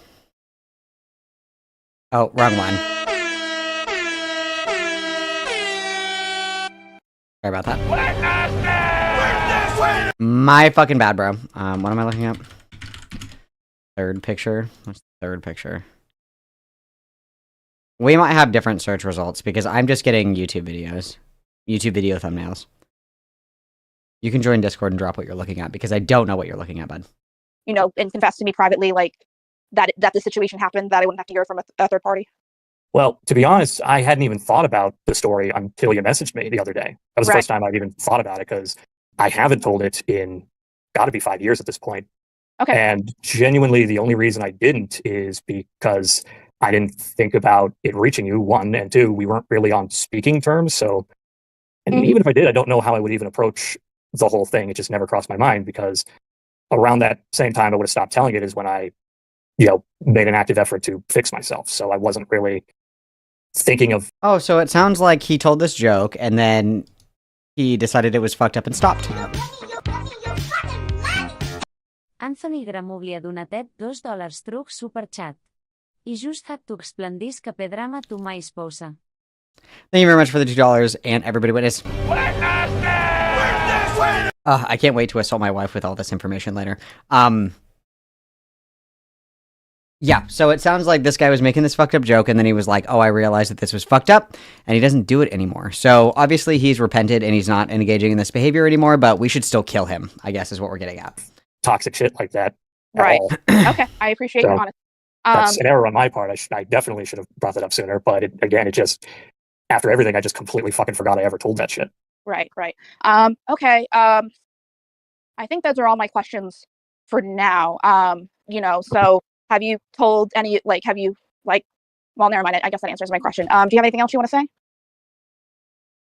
Oh, wrong one. Sorry about that. My fucking bad, bro. What am I looking at? Third picture? What's the third picture? We might have different search results because I'm just getting YouTube videos. YouTube video thumbnails. You can join Discord and drop what you're looking at because I don't know what you're looking at, bud. And confess to me privately, like, that the situation happened, that I wouldn't have to hear from a third party. Well, to be honest, I hadn't even thought about the story until you messaged me the other day. That was the first time I've even thought about it because I haven't told it in got to be 5 years at this point. Okay. And genuinely, the only reason I didn't is because I didn't think about it reaching you, 1, and 2, we weren't really on speaking terms. So, and even if I did, I don't know how I would even approach the whole thing. It just never crossed my mind because around that same time I would have stopped telling it is when I, made an active effort to fix myself. So I wasn't really thinking of. Oh, so it sounds like he told this joke and then he decided it was fucked up and stopped. Anthony Gramuglia donatet $2 truc superchat. I just had to explain que pedrama to my esposa. Thank you very much for the $2 and everybody witness. I can't wait to assault my wife with all this information later. Yeah, so it sounds like this guy was making this fucked up joke and then he was like, oh, I realized that this was fucked up and he doesn't do it anymore. So obviously he's repented and he's not engaging in this behavior anymore, but we should still kill him, I guess is what we're getting at. Toxic shit like that. Right. Okay. I appreciate your honesty. That's an error on my part. I definitely should have brought that up sooner. But it just, after everything, I just completely fucking forgot I ever told that shit. Right. Okay. I think those are all my questions for now. So have you told any, well, never mind. I guess that answers my question. Do you have anything else you want to say?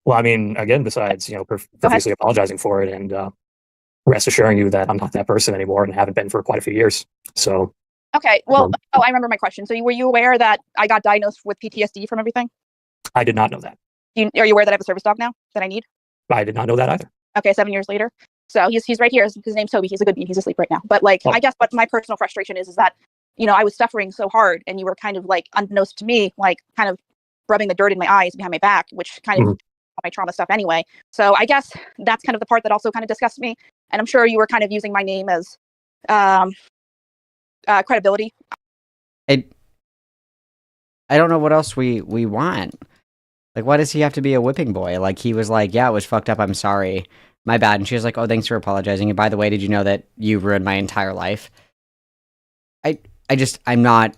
Well, I mean, again, besides, profusely apologizing for it and rest assuring you that I'm not that person anymore and haven't been for quite a few years. So. Okay. Well, I remember my question. So were you aware that I got diagnosed with PTSD from everything? I did not know that. Are you aware that I have a service dog now that I need? I did not know that either. Okay, 7 years later. So he's right here. His name's Toby. He's a good bean. He's asleep right now. But I guess what my personal frustration is that, I was suffering so hard and you were kind of unbeknownst to me, kind of rubbing the dirt in my eyes behind my back, which kind of my trauma stuff anyway. So I guess that's kind of the part that also kind of disgusts me. And I'm sure you were kind of using my name as credibility. I don't know what else we want. Why does he have to be a whipping boy? He was like, yeah, it was fucked up, I'm sorry. my bad. And she was like, oh, thanks for apologizing. And by the way, did you know that you ruined my entire life? I'm not.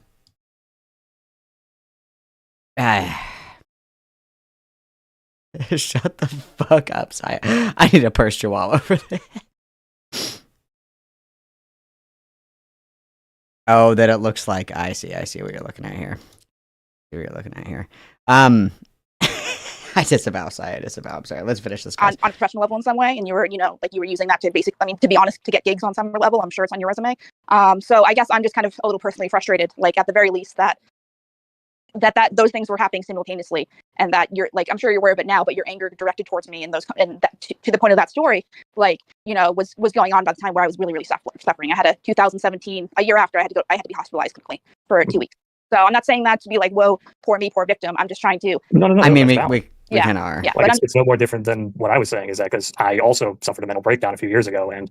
Shut the fuck up, Saya. I need a purse chihuahua for this. Oh, that it looks like. I see what you're looking at here. I disavow, Saya. I'm sorry. Let's finish this. On professional level in some way, and you were using that to basically, I mean, to be honest, to get gigs on some level. I'm sure it's on your resume. So I guess I'm just kind of a little personally frustrated, like at the very least that those things were happening simultaneously, and that you're like, I'm sure you're aware of it now, but your anger directed towards me and to the point of that story, like, was going on by the time where I was really, really suffering. I had a 2017, a year after I had to be hospitalized quickly for 2 weeks. So I'm not saying that to be like, whoa, poor me, poor victim. I'm just trying to. No. I mean, we kind of are. Yeah, like it's no more different than what I was saying. Is that because I also suffered a mental breakdown a few years ago and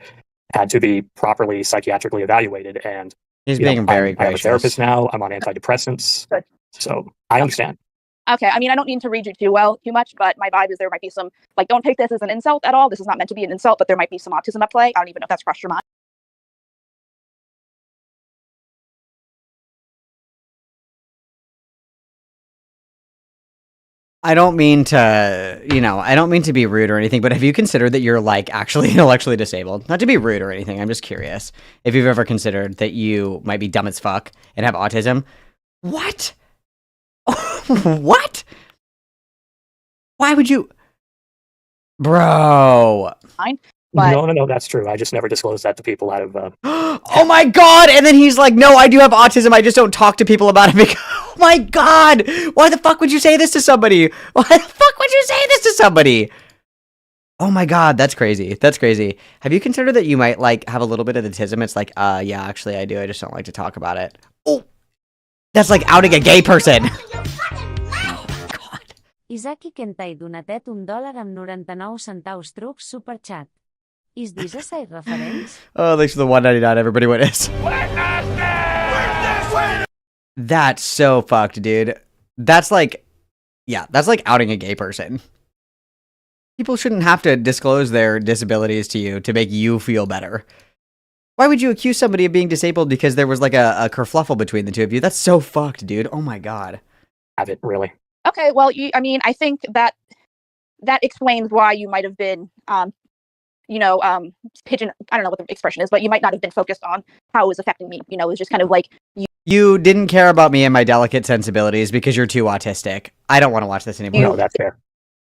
had to be properly psychiatrically evaluated. And he's being very gracious. I'm a therapist now. I'm on antidepressants. Good. So I understand. Okay, I mean, I don't mean to read you too much, but my vibe is there might be some, like, don't take this as an insult at all. This is not meant to be an insult, but there might be some autism at play. I don't even know if that's crossed your mind. I don't mean to be rude or anything, but have you considered that you're like actually intellectually disabled? Not to be rude or anything. I'm just curious if you've ever considered that you might be dumb as fuck and have autism. What? What? Why would you? Bro. Fine. But... No, that's true. I just never disclosed that to people out of... Oh my god! And then he's like, no, I do have autism, I just don't talk to people about it because... Oh my god! Why the fuck would you say this to somebody? Why the fuck would you say this to somebody? Oh my god, that's crazy. That's crazy. Have you considered that you might, like, have a little bit of autism? It's like, yeah, actually I do, I just don't like to talk about it. Oh! That's like outing a gay person! Isaki Kentai donatet $1 amb 99 centaus trucs superchat. Is this a site reference? Oh, thanks for the $1.99, everybody witness. That's so fucked, dude. That's like outing a gay person. People shouldn't have to disclose their disabilities to you to make you feel better. Why would you accuse somebody of being disabled because there was like a kerfluffle between the two of you? That's so fucked, dude. Oh my god. Have it, really. Okay, well, I think that explains why you might have been, pigeon, I don't know what the expression is, but you might not have been focused on how it was affecting me. It was just kind of like... You didn't care about me and my delicate sensibilities because you're too autistic. I don't want to watch this anymore. No, that's fair.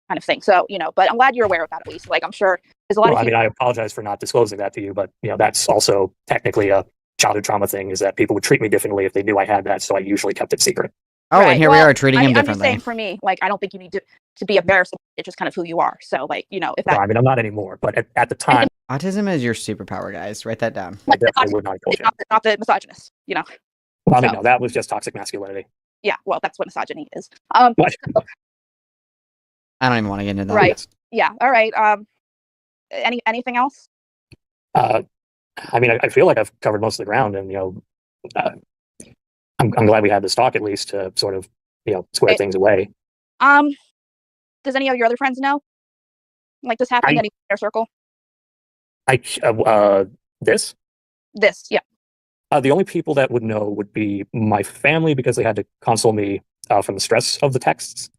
Kind of thing. So, but I'm glad you're aware of that at least. Like, I'm sure there's a lot of people... I apologize for not disclosing that to you, but, that's also technically a childhood trauma thing, is that people would treat me differently if they knew I had that, so I usually kept it secret. Oh, right. And here we are treating him differently. I'm just saying, for me, like, I don't think you need to be embarrassed. It's just kind of who you are. So, like, if that... No, I'm not anymore, but at the time... Autism is your superpower, guys. Write that down. I definitely would not have told you. Not the misogynist, Well, I mean, no, that was just toxic masculinity. Yeah, well, that's what misogyny is. I don't even want to get into that. Right. Yeah. All right. Anything else? I mean, I feel like I've covered most of the ground, and I'm glad we had this talk at least to sort of square things away. Does any of your other friends know? Like this happening in their circle? This? This, yeah. The only people that would know would be my family, because they had to console me from the stress of the texts.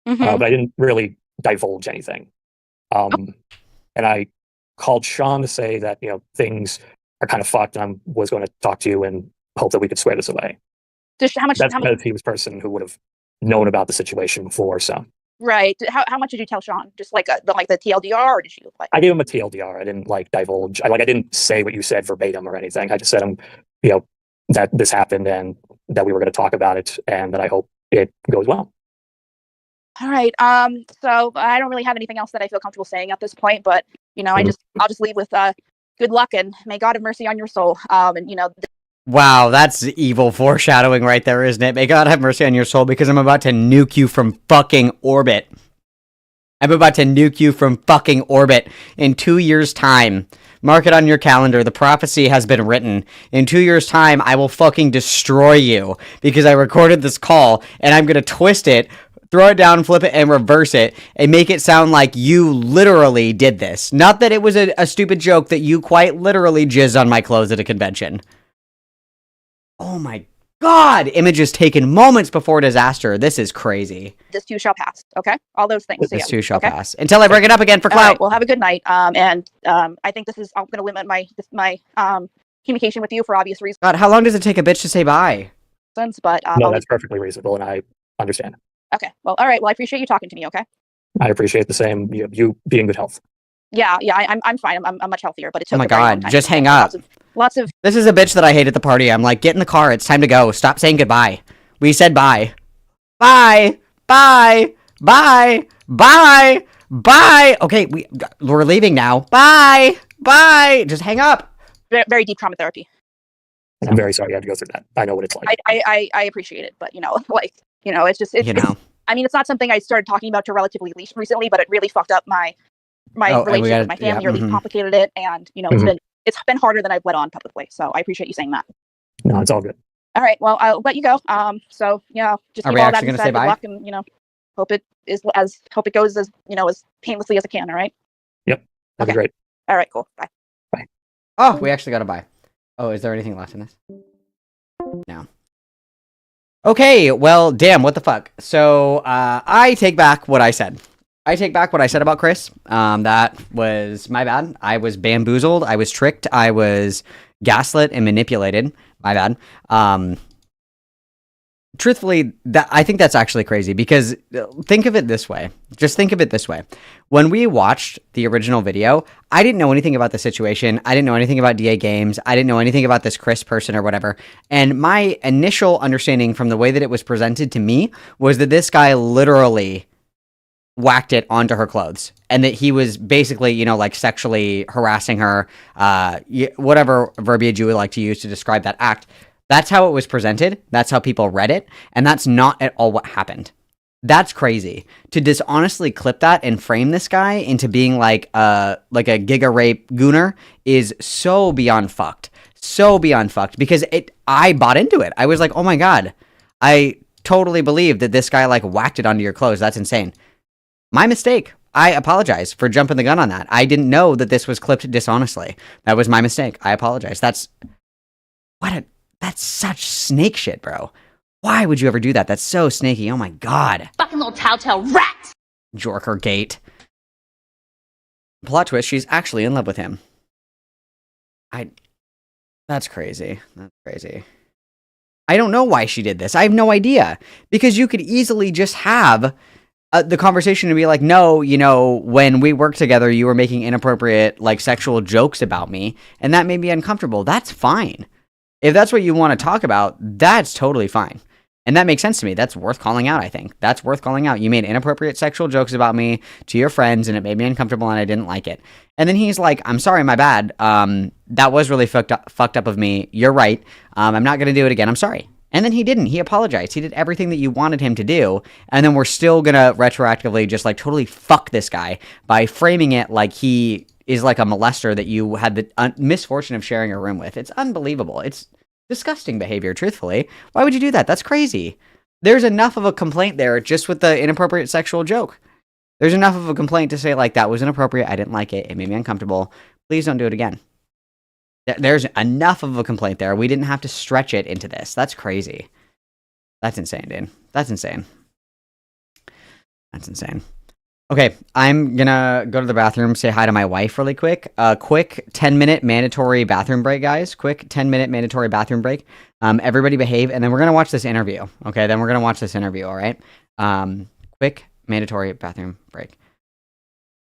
Mm-hmm. But I didn't really divulge anything. And I called Sean to say that, things are kind of fucked, and I was going to talk to you and hope that we could square this away. That's because he was a person who would have known about the situation before, so. Right. How much did you tell Sean? Just like the TLDR, or did you like? I gave him a TLDR. I didn't divulge. I didn't say what you said verbatim or anything. I just said that this happened and that we were going to talk about it and that I hope it goes well. All right. So I don't really have anything else that I feel comfortable saying at this point, but I'll just leave with good luck and may God have mercy on your soul. Wow, that's evil foreshadowing right there, isn't it? May God have mercy on your soul, because I'm about to nuke you from fucking orbit. I'm about to nuke you from fucking orbit in 2 years' time. Mark it on your calendar. The prophecy has been written. In 2 years' time, I will fucking destroy you because I recorded this call and I'm going to twist it throw it down, flip it, and reverse it, and make it sound like you literally did this. Not that it was a stupid joke, that you quite literally jizzed on my clothes at a convention. Oh my God, images taken moments before disaster. This is crazy. This too shall pass. Okay, all those things. This too shall pass until I bring it up again for clout. All right, well, have a good night. And I think this is. I'm going to limit my communication with you for obvious reasons. God, how long does it take a bitch to say bye? But No, that's perfectly reasonable, and I understand. Okay. Well, all right. Well, I appreciate you talking to me. Okay. I appreciate the same. You being in good health. Yeah. I'm fine. I'm much healthier, but it took. Oh my a very long God, time. just hang up. Lots of. This is a bitch that I hate at the party. I'm like, get in the car. It's time to go. Stop saying goodbye. We said bye. Bye. Bye. Bye. Bye. Bye. Okay, we're leaving now. Bye. Bye. Just hang up. Very, very deep trauma therapy. I'm very sorry you had to go through that. I know what it's like. I appreciate it, but it's just I mean, it's not something I started talking about to relatively recently, but it really fucked up my relationship with my family. Really complicated it, and it's been harder than I've let on publicly. So I appreciate you saying that. No, it's all good. All right, well, I'll let you go. So just are keep we all actually that going to say bye? luck, and hope it goes as as painlessly as it can. All right. Yep. That'd be great. All right. Cool. Bye. Bye. Oh, we actually got to bye. Oh, is there anything left in this? No. Okay, well, damn, what the fuck? So, I take back what I said. I take back what I said about Chris. That was my bad. I was bamboozled. I was tricked. I was gaslit and manipulated. My bad. Truthfully, I think that's actually crazy, because think of it this way. Just think of it this way. When we watched the original video, I didn't know anything about the situation. I didn't know anything about DAGames. I didn't know anything about this Chris person or whatever. And my initial understanding from the way that it was presented to me was that this guy literally whacked it onto her clothes, and that he was basically, like sexually harassing her, whatever verbiage you would like to use to describe that act. That's how it was presented. That's how people read it. And that's not at all what happened. That's crazy. To dishonestly clip that and frame this guy into being like a giga rape gooner is so beyond fucked. So beyond fucked. Because I bought into it. I was like, oh my God. I totally believe that this guy whacked it onto your clothes. That's insane. My mistake. I apologize for jumping the gun on that. I didn't know that this was clipped dishonestly. That was my mistake. I apologize. That's such snake shit, bro. Why would you ever do that? That's so snaky. Oh my God. Fucking little tattletale rat! Jorker gate. Plot twist, she's actually in love with him. That's crazy. That's crazy. I don't know why she did this. I have no idea. Because you could easily just have the conversation and be like, no, when we worked together, you were making inappropriate, sexual jokes about me, and that made me uncomfortable. That's fine. If that's what you want to talk about, that's totally fine. And that makes sense to me. That's worth calling out, I think. That's worth calling out. You made inappropriate sexual jokes about me to your friends, and it made me uncomfortable, and I didn't like it. And then he's like, I'm sorry, my bad. That was really fucked up of me. You're right. I'm not going to do it again. I'm sorry. And then he didn't. He apologized. He did everything that you wanted him to do. And then we're still going to retroactively just totally fuck this guy by framing it like he is like a molester that you had the misfortune of sharing a room with. It's unbelievable. It's disgusting behavior, truthfully. Why would you do that? That's crazy. There's enough of a complaint there just with the inappropriate sexual joke. There's enough of a complaint to say, that was inappropriate. I didn't like it. It made me uncomfortable. Please don't do it again. There's enough of a complaint there. We didn't have to stretch it into this. That's crazy. That's insane, dude. That's insane. That's insane. Okay, I'm gonna go to the bathroom, say hi to my wife really quick. Quick 10-minute mandatory bathroom break, guys. Quick 10-minute mandatory bathroom break. Everybody behave, and then we're gonna watch this interview. Okay, then we're gonna watch this interview, all right? Quick mandatory bathroom break.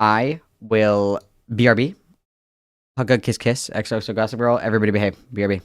I will BRB. Hug, hug, kiss, kiss. XOXO Gossip Girl. Everybody behave. BRB.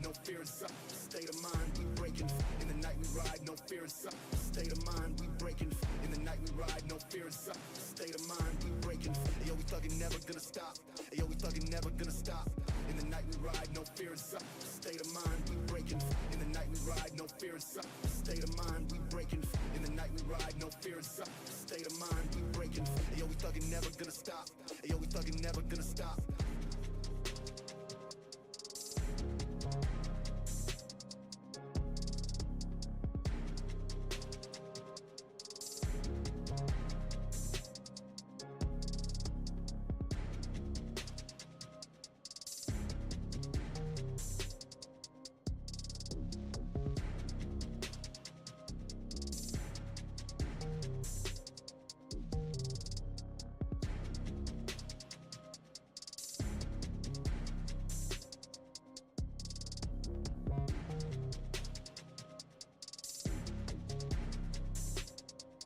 no fear is up. State of mind, we breaking. In the night we ride, no fear is up. State of mind, we breaking. In the night we ride, no fear is up. State of mind, we breaking. Yo, we thuggin', never gonna stop. Yo, we thuggin', never gonna stop. In the night we ride, no fear is up. State of mind, we breaking. In the night we ride, no fear is up. State of mind, we breaking. In the night we ride, no fear is up. State of mind, we breaking. Yo, we thuggin', never gonna stop. Yo, we thuggin', never gonna stop.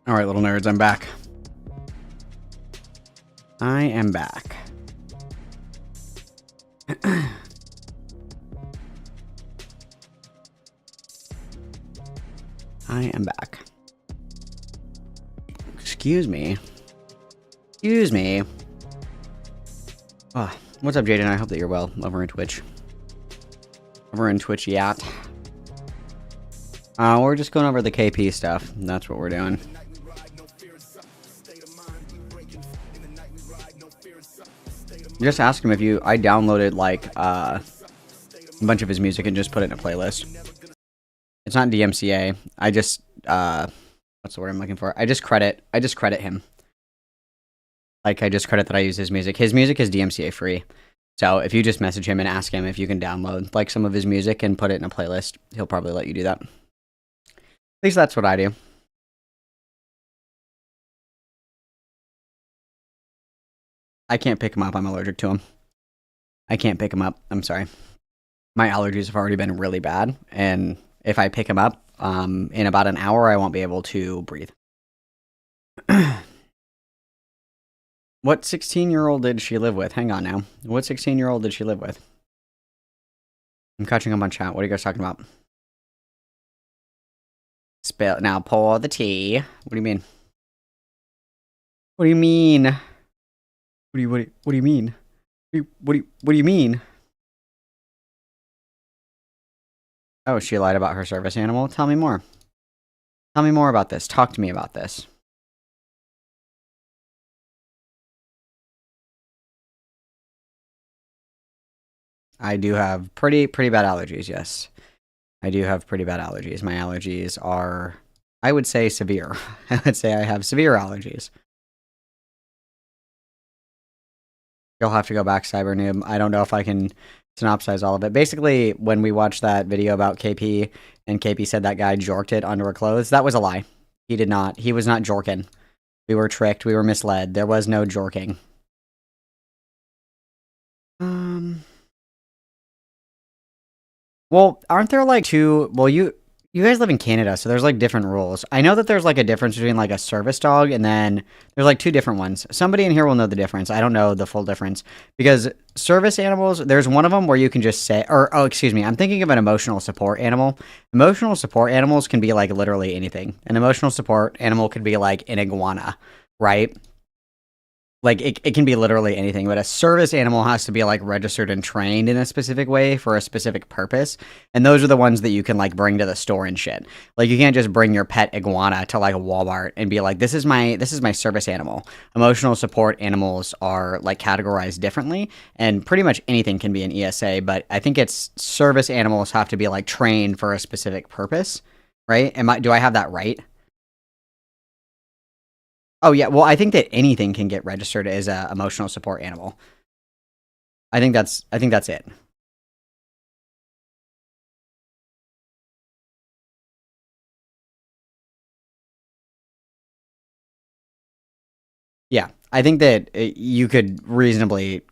All right, little nerds, I'm back. I am back. I am back. Excuse me. Excuse me. Oh, what's up, Jaden? I hope that you're well over in Twitch. Over in Twitch, yacht. We're just going over the KP stuff. That's what we're doing. Just ask him if you... I downloaded, like, a bunch of his music and just put it in a playlist. It's not DMCA. I just, what's the word I'm looking for? I just credit him. Like, I just credit that I use his music. His music is DMCA free. So, if you just message him and ask him if you can download, like, some of his music and put it in a playlist, he'll probably let you do that. At least that's what I do. I can't pick him up. I'm allergic to him. I can't pick him up. I'm sorry. My allergies have already been really bad. And if I pick him up, in about an hour, I won't be able to breathe. What 16-year-old did she live with? Hang on now. What 16-year-old did she live with? I'm catching up on chat. What are you guys talking about? Spill. Now pour the tea. What do you mean? What do you mean? What do you mean? What do you mean? Oh, she lied about her service animal? Tell me more. Tell me more about this. Talk to me about this. I do have pretty bad allergies, yes. I do have pretty bad allergies. My allergies are, I would say, severe. I would say I have severe allergies. You'll have to go back, Cyber Noob. I don't know if I can synopsize all of it. Basically, when we watched that video about KP, and KP said that guy jorked it under her clothes, that was a lie. He did not. He was not jorking. We were tricked. We were misled. There was no jorking. Well, aren't there like two? Well, you guys live in Canada, so there's like different rules. I know that there's like a difference between like a service dog and then there's like two different ones. Somebody in here will know the difference. I don't know the full difference because service animals, there's one of them where you can just say, or oh, excuse me, I'm thinking of an emotional support animal. Emotional support animals can be like literally anything. An emotional support animal could be like an iguana, right? Like it can be literally anything, but a service animal has to be like registered and trained in a specific way for a specific purpose. And those are the ones that you can like bring to the store and shit. Like you can't just bring your pet iguana to like a Walmart and be like, this is my service animal. Emotional support animals are like categorized differently, and pretty much anything can be an ESA, but I think it's service animals have to be like trained for a specific purpose, right? Do I have that right? Oh yeah, well I think that anything can get registered as a emotional support animal. I think that's it. Yeah, I think that you could reasonably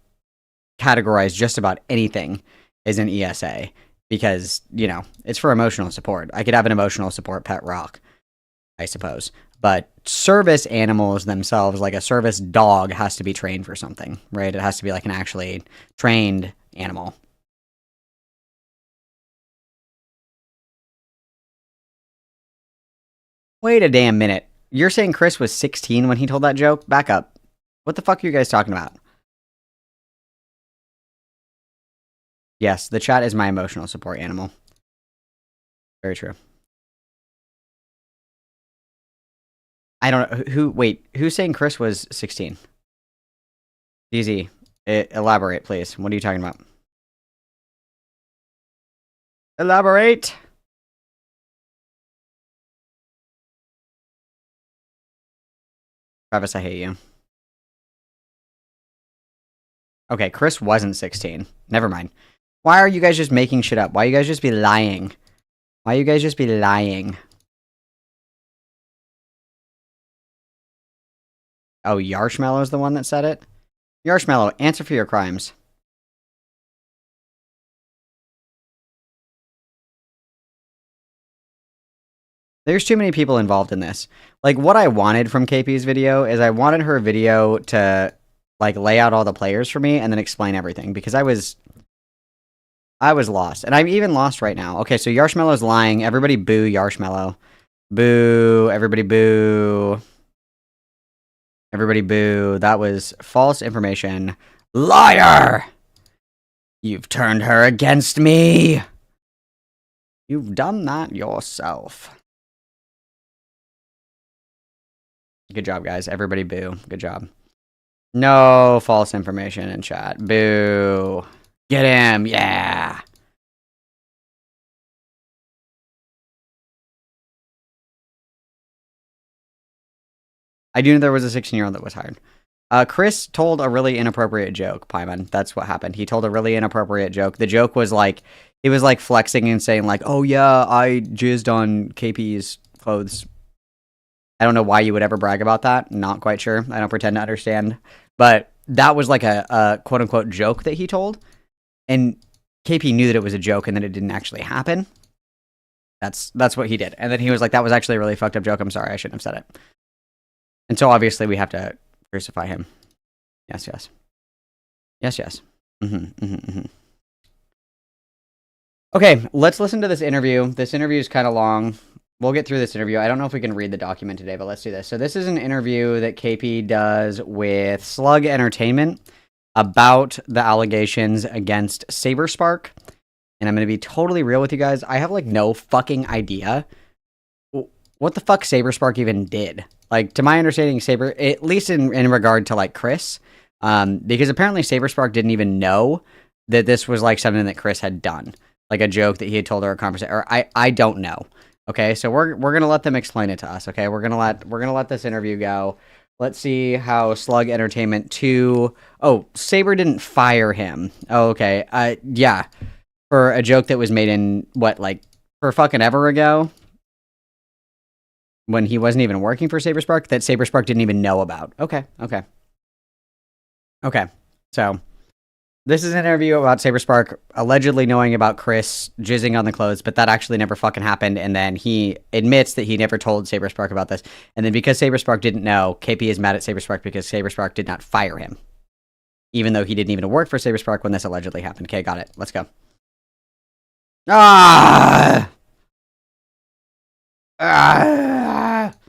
categorize just about anything as an ESA because, you know, it's for emotional support. I could have an emotional support pet rock, I suppose. But service animals themselves, like a service dog, has to be trained for something, right? It has to be like an actually trained animal. Wait a damn minute. You're saying Chris was 16 when he told that joke? Back up. What the fuck are you guys talking about? Yes, the chat is my emotional support animal. Very true. I don't know. Who's saying Chris was 16? DZ, elaborate, please. What are you talking about? Elaborate! Travis, I hate you. Okay, Chris wasn't 16. Never mind. Why are you guys just making shit up? Why you guys just be lying? Why you guys just be lying? Oh, Yarshmallow's the one that said it? Yarshmallow, answer for your crimes. There's too many people involved in this. Like, what I wanted from KP's video is I wanted her video to, like, lay out all the players for me and then explain everything. Because I was lost. And I'm even lost right now. Okay, so Yarshmallow's lying. Everybody boo Yarshmallow. Boo. Everybody boo. Everybody boo. That was false information. Liar! You've turned her against me! You've done that yourself. Good job, guys. Everybody boo. Good job. No false information in chat. Boo. Get him. Yeah. I do know there was a 16-year-old that was hired. Chris told a really inappropriate joke, Paimon. That's what happened. He told a really inappropriate joke. The joke was like, he was like flexing and saying like, oh yeah, I jizzed on KP's clothes. I don't know why you would ever brag about that. Not quite sure. I don't pretend to understand. But that was like a quote-unquote joke that he told. And KP knew that it was a joke and that it didn't actually happen. That's what he did. And then he was like, that was actually a really fucked up joke. I'm sorry. I shouldn't have said it. And so obviously we have to crucify him. Yes, yes. Yes, yes. Okay, let's listen to this interview. This interview is kind of long. We'll get through this interview. I don't know if we can read the document today, but let's do this. So this is an interview that KP does with Slug Entertainment about the allegations against Saberspark. And I'm going to be totally real with you guys. I have like no fucking idea what the fuck Saberspark even did. Like, to my understanding, at least in regard to like Chris, because apparently Saberspark didn't even know that this was like something that Chris had done. Like a joke that he had told her a conversation, or I don't know. Okay, so we're gonna let them explain it to us. Okay, we're gonna let this interview go. Let's see how Slug Entertainment 2. Oh, Saber didn't fire him. Oh, okay. Yeah, for a joke that was made in what, like, for fucking ever ago, when he wasn't even working for Saberspark, that Saberspark didn't even know about. Okay. So This is an interview about Saberspark allegedly knowing about Chris jizzing on the clothes, but that actually never fucking happened. And then he admits that he never told Saberspark about this. And then because Saberspark didn't know, KP is mad at Saberspark because Saberspark did not fire him. Even though he didn't even work for Saberspark when this allegedly happened. Okay, got it. Let's go.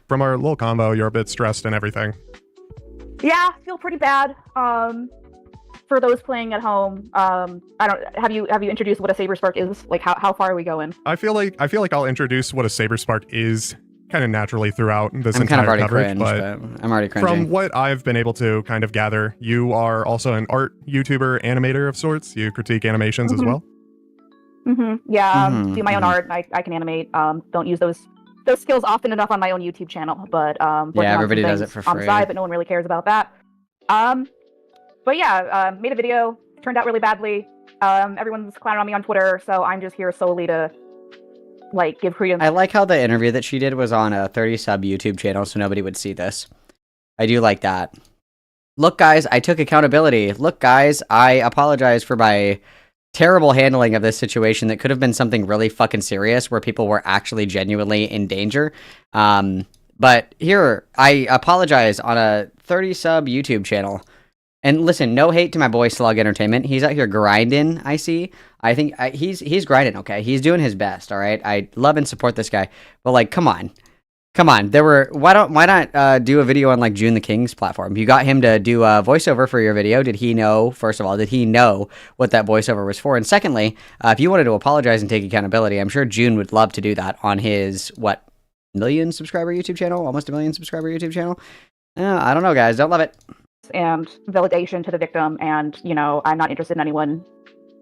From our little combo, you're a bit stressed and everything. Yeah, feel pretty bad. For those playing at home, have you introduced what a Saberspark is? Like, how far are we going? I feel like I'll introduce what a Saberspark is kind of naturally throughout this I'm entire kind of already coverage, cringe, but I'm already cringing. from what I've been able to kind of gather, you are also an art YouTuber, animator of sorts. You critique animations as well. Yeah, do my own art. I can animate. Don't use those skills often enough on my own YouTube channel, but yeah, everybody does it for free on the side, but no one really cares about that. But yeah, made a video, turned out really badly. Everyone's clowning on me on Twitter, so I'm just here solely to like give credence. I like how the interview that she did was on a 30 sub YouTube channel, so nobody would see this. I do like that. Look, guys, I took accountability. Look, guys, I apologize for my terrible handling of this situation that could have been something really fucking serious where people were actually genuinely in danger. But here, I apologize on a 30 sub YouTube channel. And listen, no hate to my boy Slug Entertainment. He's out here grinding, I see. I think he's grinding, okay? He's doing his best, all right? I love and support this guy. But, like, come on. Come on. Why not do a video on, like, June the King's platform? You got him to do a voiceover for your video. Did he know, first of all, did he know what that voiceover was for? And secondly, if you wanted to apologize and take accountability, I'm sure June would love to do that on his, million subscriber YouTube channel? Almost a million subscriber YouTube channel? I don't know, guys. Don't love it. And validation to the victim, and I'm not interested in anyone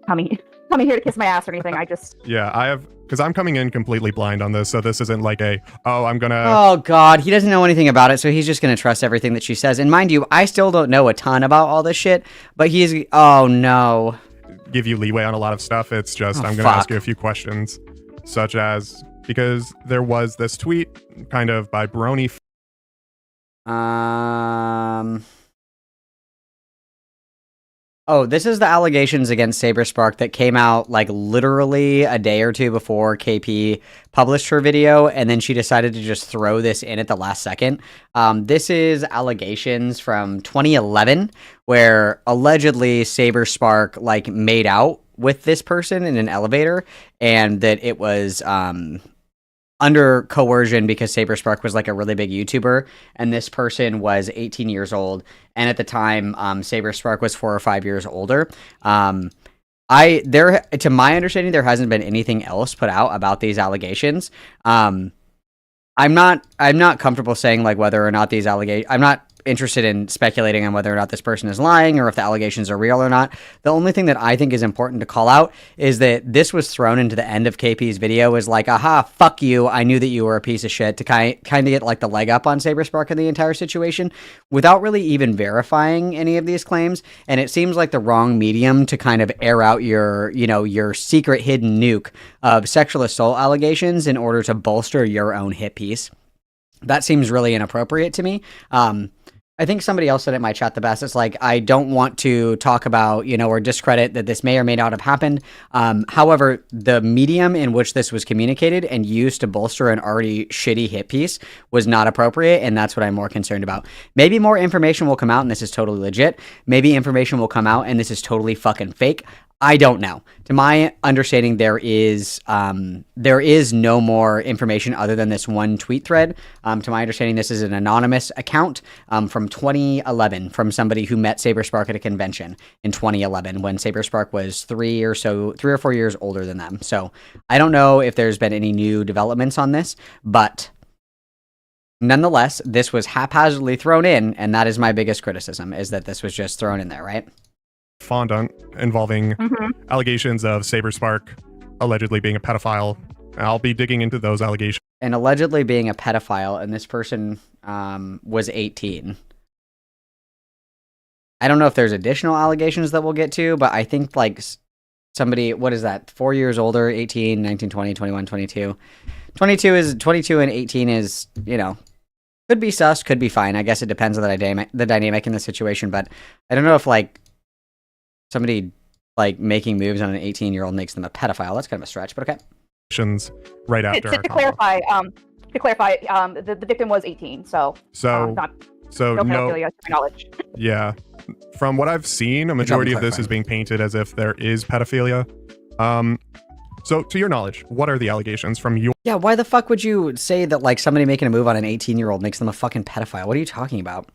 coming here to kiss my ass or anything. I just because I'm coming in completely blind on this, so this isn't like oh god, he doesn't know anything about it, so he's just gonna trust everything that she says. And mind you, I still don't know a ton about all this shit, but oh no, give you leeway on a lot of stuff. It's just I'm gonna ask you a few questions, such as, because there was this tweet kind of by Brony. Oh, this is the allegations against Saberspark that came out like literally a day or two before KP published her video, and then she decided to just throw this in at the last second. This is allegations from 2011, where allegedly Saberspark like made out with this person in an elevator, and that it was under coercion because Saberspark was like a really big YouTuber, and this person was 18 years old, and at the time, Saberspark was 4 or 5 years older. To my understanding, there hasn't been anything else put out about these allegations. I'm not comfortable saying like whether or not these allegations. I'm not interested in speculating on whether or not this person is lying or if the allegations are real or not. The only thing that I think is important to call out is that this was thrown into the end of KP's video as like, aha, fuck you, I knew that you were a piece of shit, to kind of get like the leg up on Saberspark in the entire situation without really even verifying any of these claims. And it seems like the wrong medium to kind of air out your secret hidden nuke of sexual assault allegations in order to bolster your own hit piece. That seems really inappropriate to me. I think somebody else said it in my chat the best. It's like, I don't want to talk about, or discredit that this may or may not have happened. However, the medium in which this was communicated and used to bolster an already shitty hit piece was not appropriate, and that's what I'm more concerned about. Maybe more information will come out and this is totally legit. Maybe information will come out and this is totally fucking fake. I don't know. To my understanding, there is no more information other than this one tweet thread. To my understanding, this is an anonymous account from 2011 from somebody who met Saberspark at a convention in 2011 when Saberspark was 3 or 4 years older than them. So I don't know if there's been any new developments on this, but nonetheless, this was haphazardly thrown in, and that is my biggest criticism, is that this was just thrown in there, right? Fondant involving allegations of Saberspark allegedly being a pedophile. I'll be digging into those allegations. And allegedly being a pedophile, and this person was 18. I don't know if there's additional allegations that we'll get to, but I think like somebody, what is that, 4 years older, 18, 19, 20, 21, 22. 22 and 18 is, could be sus, could be fine. I guess it depends on the dynamic in the situation, but I don't know if like somebody like making moves on an 18-year-old makes them a pedophile. That's kind of a stretch, but okay. Right after To clarify, the victim was 18, so no pedophilia to my knowledge. Yeah, from what I've seen, a majority of this is being painted as if there is pedophilia. So to your knowledge, what are the allegations from your? Yeah, why the fuck would you say that like somebody making a move on an 18-year-old makes them a fucking pedophile? What are you talking about?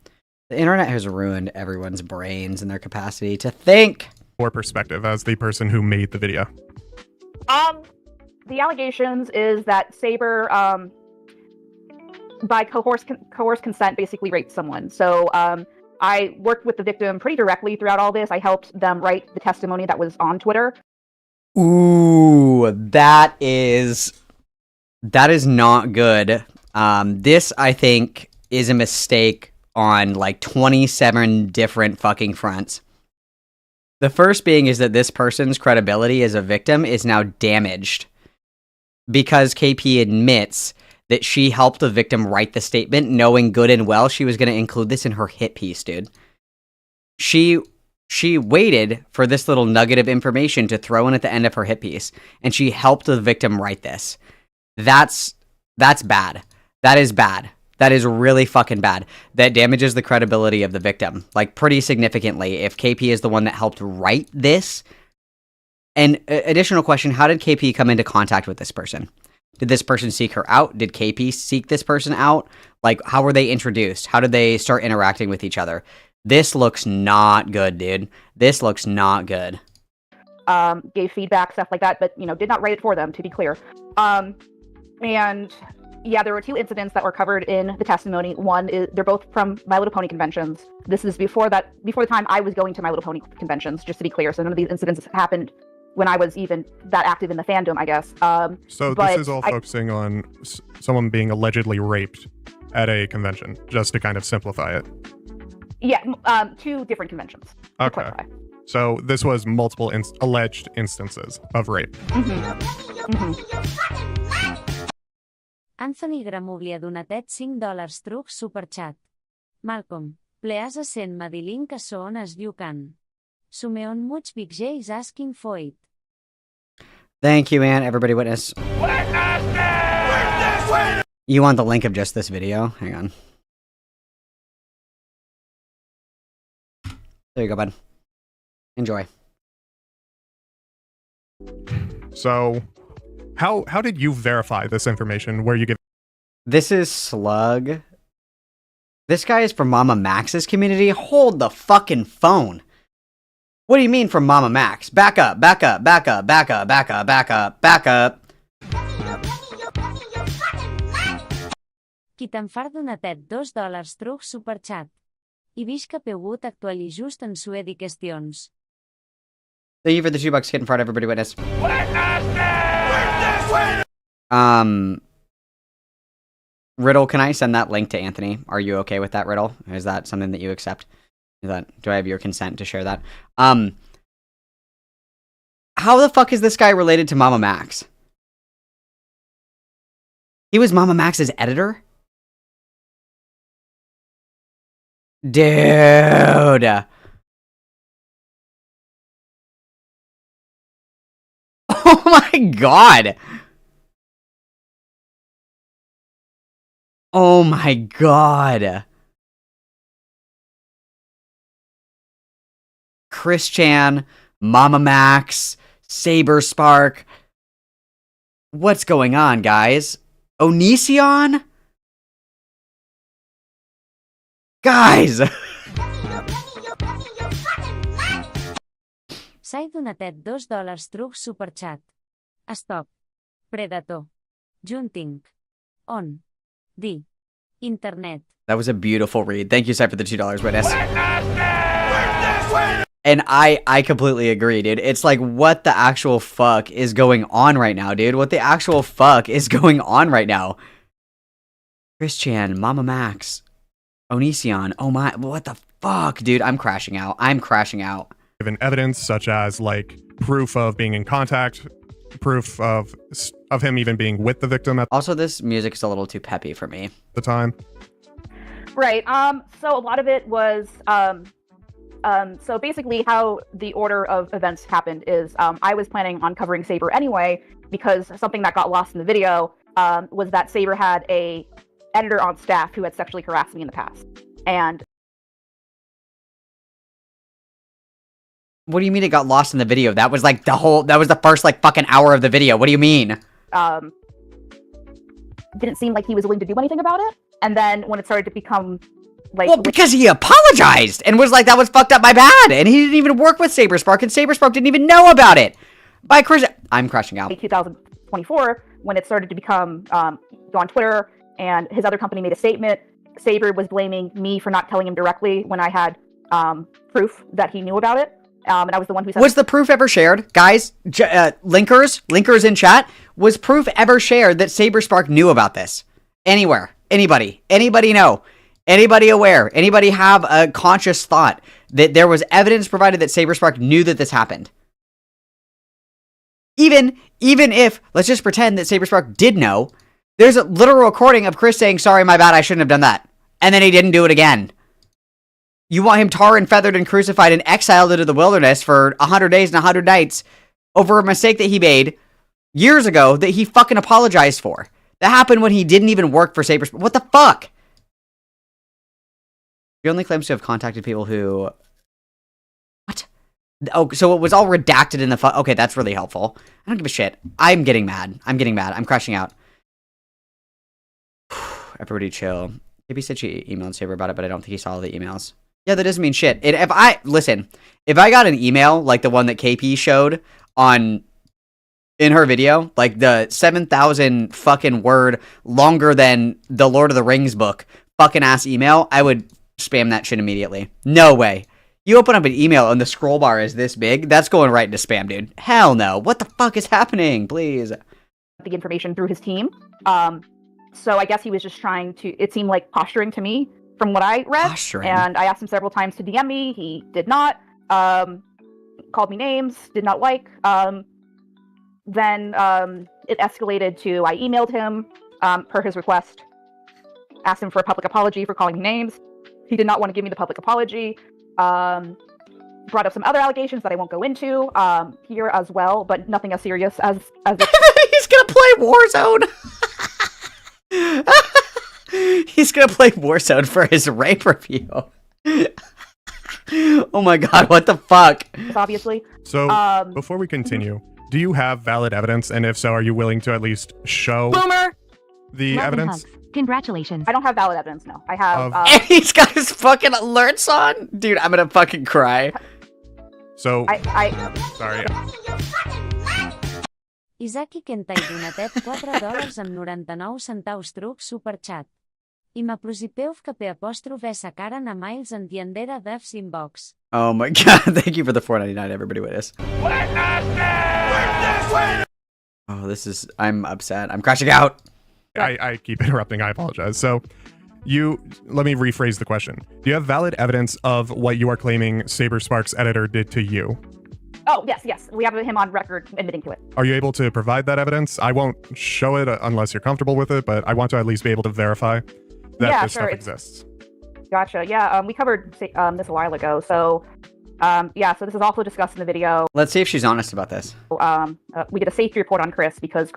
The internet has ruined everyone's brains and their capacity to think. Your perspective as the person who made the video. The allegations is that Saber, by coerced consent, basically raped someone. So I worked with the victim pretty directly throughout all this. I helped them write the testimony that was on Twitter. Ooh, that is not good. This, I think, is a mistake on like 27 different fucking fronts. The first being is that this person's credibility as a victim is now damaged because KP admits that she helped the victim write the statement, knowing good and well she was going to include this in her hit piece, dude. She waited for this little nugget of information to throw in at the end of her hit piece, and she helped the victim write this. That's bad. That is bad. That is really fucking bad. That damages the credibility of the victim, like, pretty significantly, if KP is the one that helped write this. And additional question, how did KP come into contact with this person? Did this person seek her out? Did KP seek this person out? Like, how were they introduced? How did they start interacting with each other? This looks not good, dude. This looks not good. Gave feedback, stuff like that, but, did not write it for them, to be clear. And yeah, there were 2 incidents that were covered in the testimony. One is, they're both from My Little Pony conventions. This is before the time I was going to My Little Pony conventions, just to be clear. So none of these incidents happened when I was even that active in the fandom, I guess. So this is all focusing on someone being allegedly raped at a convention, just to kind of simplify it. Yeah, 2 different conventions. Okay. So this was multiple alleged instances of rape. Anthony Gramugli ha donatet $5 truc superchat. Malcolm, please send me the link so on as you can. Sumeon much Big J is asking for it. Thank you, man. Everybody witness. You want the link of just this video? Hang on. There you go, bud. Enjoy. So, how did you verify this information? Where you give? This is Slug. This guy is from Mama Max's community. Hold the fucking phone. What do you mean from Mama Max? Back up, back up, back up, back up, back up, back up, back up. Qui te'n far donatet $2 truc superchat. I visca pegut actually just en suedi questions. Thank you for the $2 kid in front, everybody witness. Riddle, can I send that link to Anthony? Are you okay with that, Riddle? Is that something that you accept? Do I have your consent to share that? How the fuck is this guy related to Mama Max? He was Mama Max's editor? Dude. Oh my god. Oh my god. Chris Chan, Mama Max, Saberspark. What's going on, guys? Onision? Guys! S'ha donatet $2 truc superchat. Stop. Predator. Junting. On. The. Internet. That was a beautiful read. Thank you, Sai, for the $2 witness. And I completely agree, dude. It's like, what the actual fuck is going on right now, dude? What the actual fuck is going on right now? Chris Chan, Mama Max, Onision. Oh my, what the fuck, dude? I'm crashing out. I'm crashing out. Given evidence such as like proof of being in contact, proof of him even being with the victim at also, this music is a little too peppy for me. The time. Right. So a lot of it was So basically how the order of events happened is I was planning on covering Saber anyway, because something that got lost in the video was that Saber had a editor on staff who had sexually harassed me in the past. And what do you mean it got lost in the video? That was like that was the first like fucking hour of the video. What do you mean? Didn't seem like he was willing to do anything about it. And then when it started to become like... Well, because he apologized and was like, that was fucked up, my bad. And he didn't even work with Saberspark, and Saberspark didn't even know about it. By Chris... I'm crashing out. 2024, when it started to become go on Twitter, and his other company made a statement, Saber was blaming me for not telling him directly when I had proof that he knew about it. And I was the one who said... Was the proof ever shared? Guys, linkers in chat, was proof ever shared that Saberspark knew about this? Anywhere? Anybody? Anybody know? Anybody aware? Anybody have a conscious thought that there was evidence provided that Saberspark knew that this happened? Even if, let's just pretend that Saberspark did know, there's a literal recording of Chris saying, sorry, my bad, I shouldn't have done that. And then he didn't do it again. You want him tar and feathered and crucified and exiled into the wilderness for 100 days and 100 nights over a mistake that he made years ago that he fucking apologized for. That happened when he didn't even work for Saberspark. What the fuck? He only claims to have contacted people who... What? Oh, so it was all redacted in the... Okay, that's really helpful. I don't give a shit. I'm getting mad. I'm crashing out. Everybody chill. Maybe said she emailed Saber about it, but I don't think he saw the emails. Yeah, that doesn't mean shit. If I got an email like the one that KP showed in her video, like the 7,000 fucking word, longer than the Lord of the Rings book, fucking ass email, I would spam that shit immediately. No way. You open up an email and the scroll bar is this big, that's going right into spam, dude. Hell no. What the fuck is happening? Please. The information through his team. So I guess he was just trying to, it seemed like posturing to me from what I read. Posturing. And I asked him several times to DM me. He did not. Called me names, did not like. Then it escalated to, I emailed him per his request, asked him for a public apology for calling me names. He did not want to give me the public apology. Brought up some other allegations that I won't go into here as well, but nothing as serious as He's gonna play Warzone. He's gonna play Warzone for his rape review. Oh my god, what the fuck? Obviously. So, before we continue, do you have valid evidence? And if so, are you willing to at least show the evidence? Congratulations. I don't have valid evidence, no. I have... And he's got his fucking alerts on? Dude, I'm gonna fucking cry. So... Sorry. Isaki Kentai donatet $4 amb 99 centaus truc superchat. I m'aprosipeu que apostrophe essa cara na miles en tiendera devs inbox. Oh my god, thank you for the $4.99, everybody witness. Oh, this is... I'm upset. I'm crashing out. I keep interrupting. I apologize. So, let me rephrase the question. Do you have valid evidence of what you are claiming Saberspark's editor did to you? Oh, yes. We have him on record admitting to it. Are you able to provide that evidence? I won't show it unless you're comfortable with it, but I want to at least be able to verify that this stuff exists. Gotcha. Yeah, we covered this a while ago. So, so this is also discussed in the video. Let's see if she's honest about this. We did a safety report on Chris because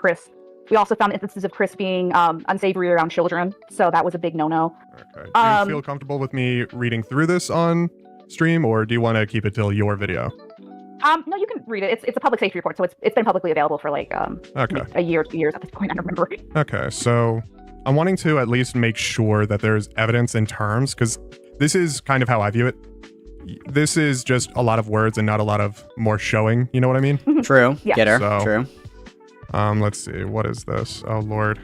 we also found instances of Chris being unsavory around children. So that was a big no-no. Okay. Do you feel comfortable with me reading through this on stream, or do you want to keep it till your video? No, you can read it. It's a public safety report, so it's been publicly available for like a year, 2 years at this point. I don't remember. Okay, so I'm wanting to at least make sure that there's evidence in terms, because this is kind of how I view it. This is just a lot of words and not a lot of more showing. You know what I mean? True. Yeah. Get her. So, True. Let's see. What is this? Oh Lord.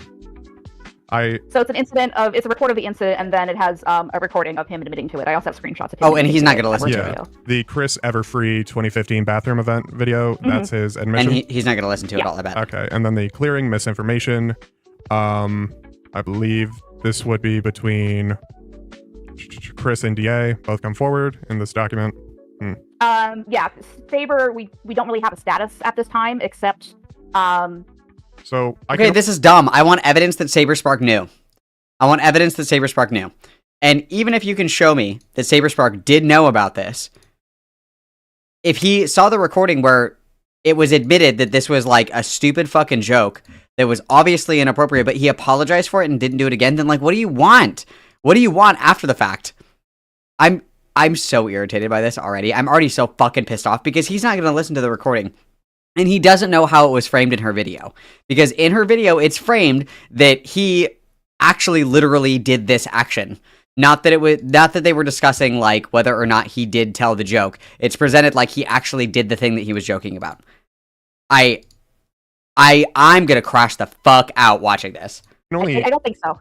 So it's it's a report of the incident, and then it has a recording of him admitting to it. I also have screenshots of him. Oh, and he's not going to listen to it. The Chris Everfree 2015 bathroom event video, that's his admission. And he's not going to listen to it all, I bet. Okay, and then the clearing misinformation. I believe this would be between Chris and DA. Both come forward in this document. Yeah, Saber, we don't really have a status at this time, except... So this is dumb. I want evidence that Saberspark knew. And even if you can show me that Saberspark did know about this, if he saw the recording where it was admitted that this was like a stupid fucking joke that was obviously inappropriate, but he apologized for it and didn't do it again, then like, what do you want? What do you want after the fact? I'm so irritated by this already. I'm already so fucking pissed off because he's not going to listen to the recording. And he doesn't know how it was framed in her video. Because in her video, it's framed that he actually literally did this action. Not that they were discussing like whether or not he did tell the joke. It's presented like he actually did the thing that he was joking about. I'm gonna crash the fuck out watching this. I don't think so.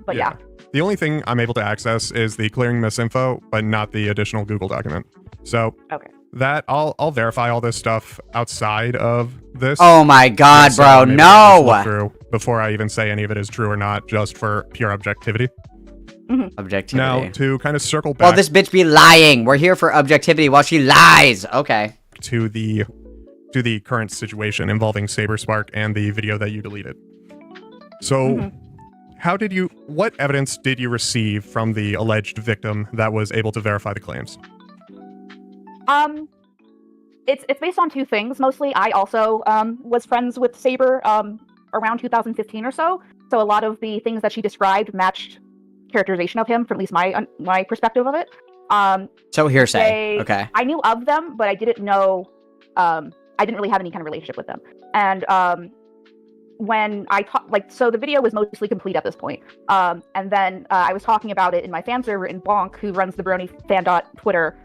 But yeah. The only thing I'm able to access is the clearing misinfo, but not the additional Google document. So that I'll verify all this stuff outside of this. Oh my god, bro, no! Through before I even say any of it is true or not, just for pure objectivity. Objectivity. Now, to kind of circle back. Well, this bitch be lying. We're here for objectivity while she lies. Okay. To the current situation involving Saberspark and the video that you deleted. So, what evidence did you receive from the alleged victim that was able to verify the claims? It's based on two things. Mostly, I also was friends with Saber around 2015 or so. So a lot of the things that she described matched characterization of him, from at least my perspective of it. So hearsay. Okay. I knew of them, but I didn't know. I didn't really have any kind of relationship with them. And when I so the video was mostly complete at this point. And then I was talking about it in my fan server, and Bonk, who runs the Brony Twitter,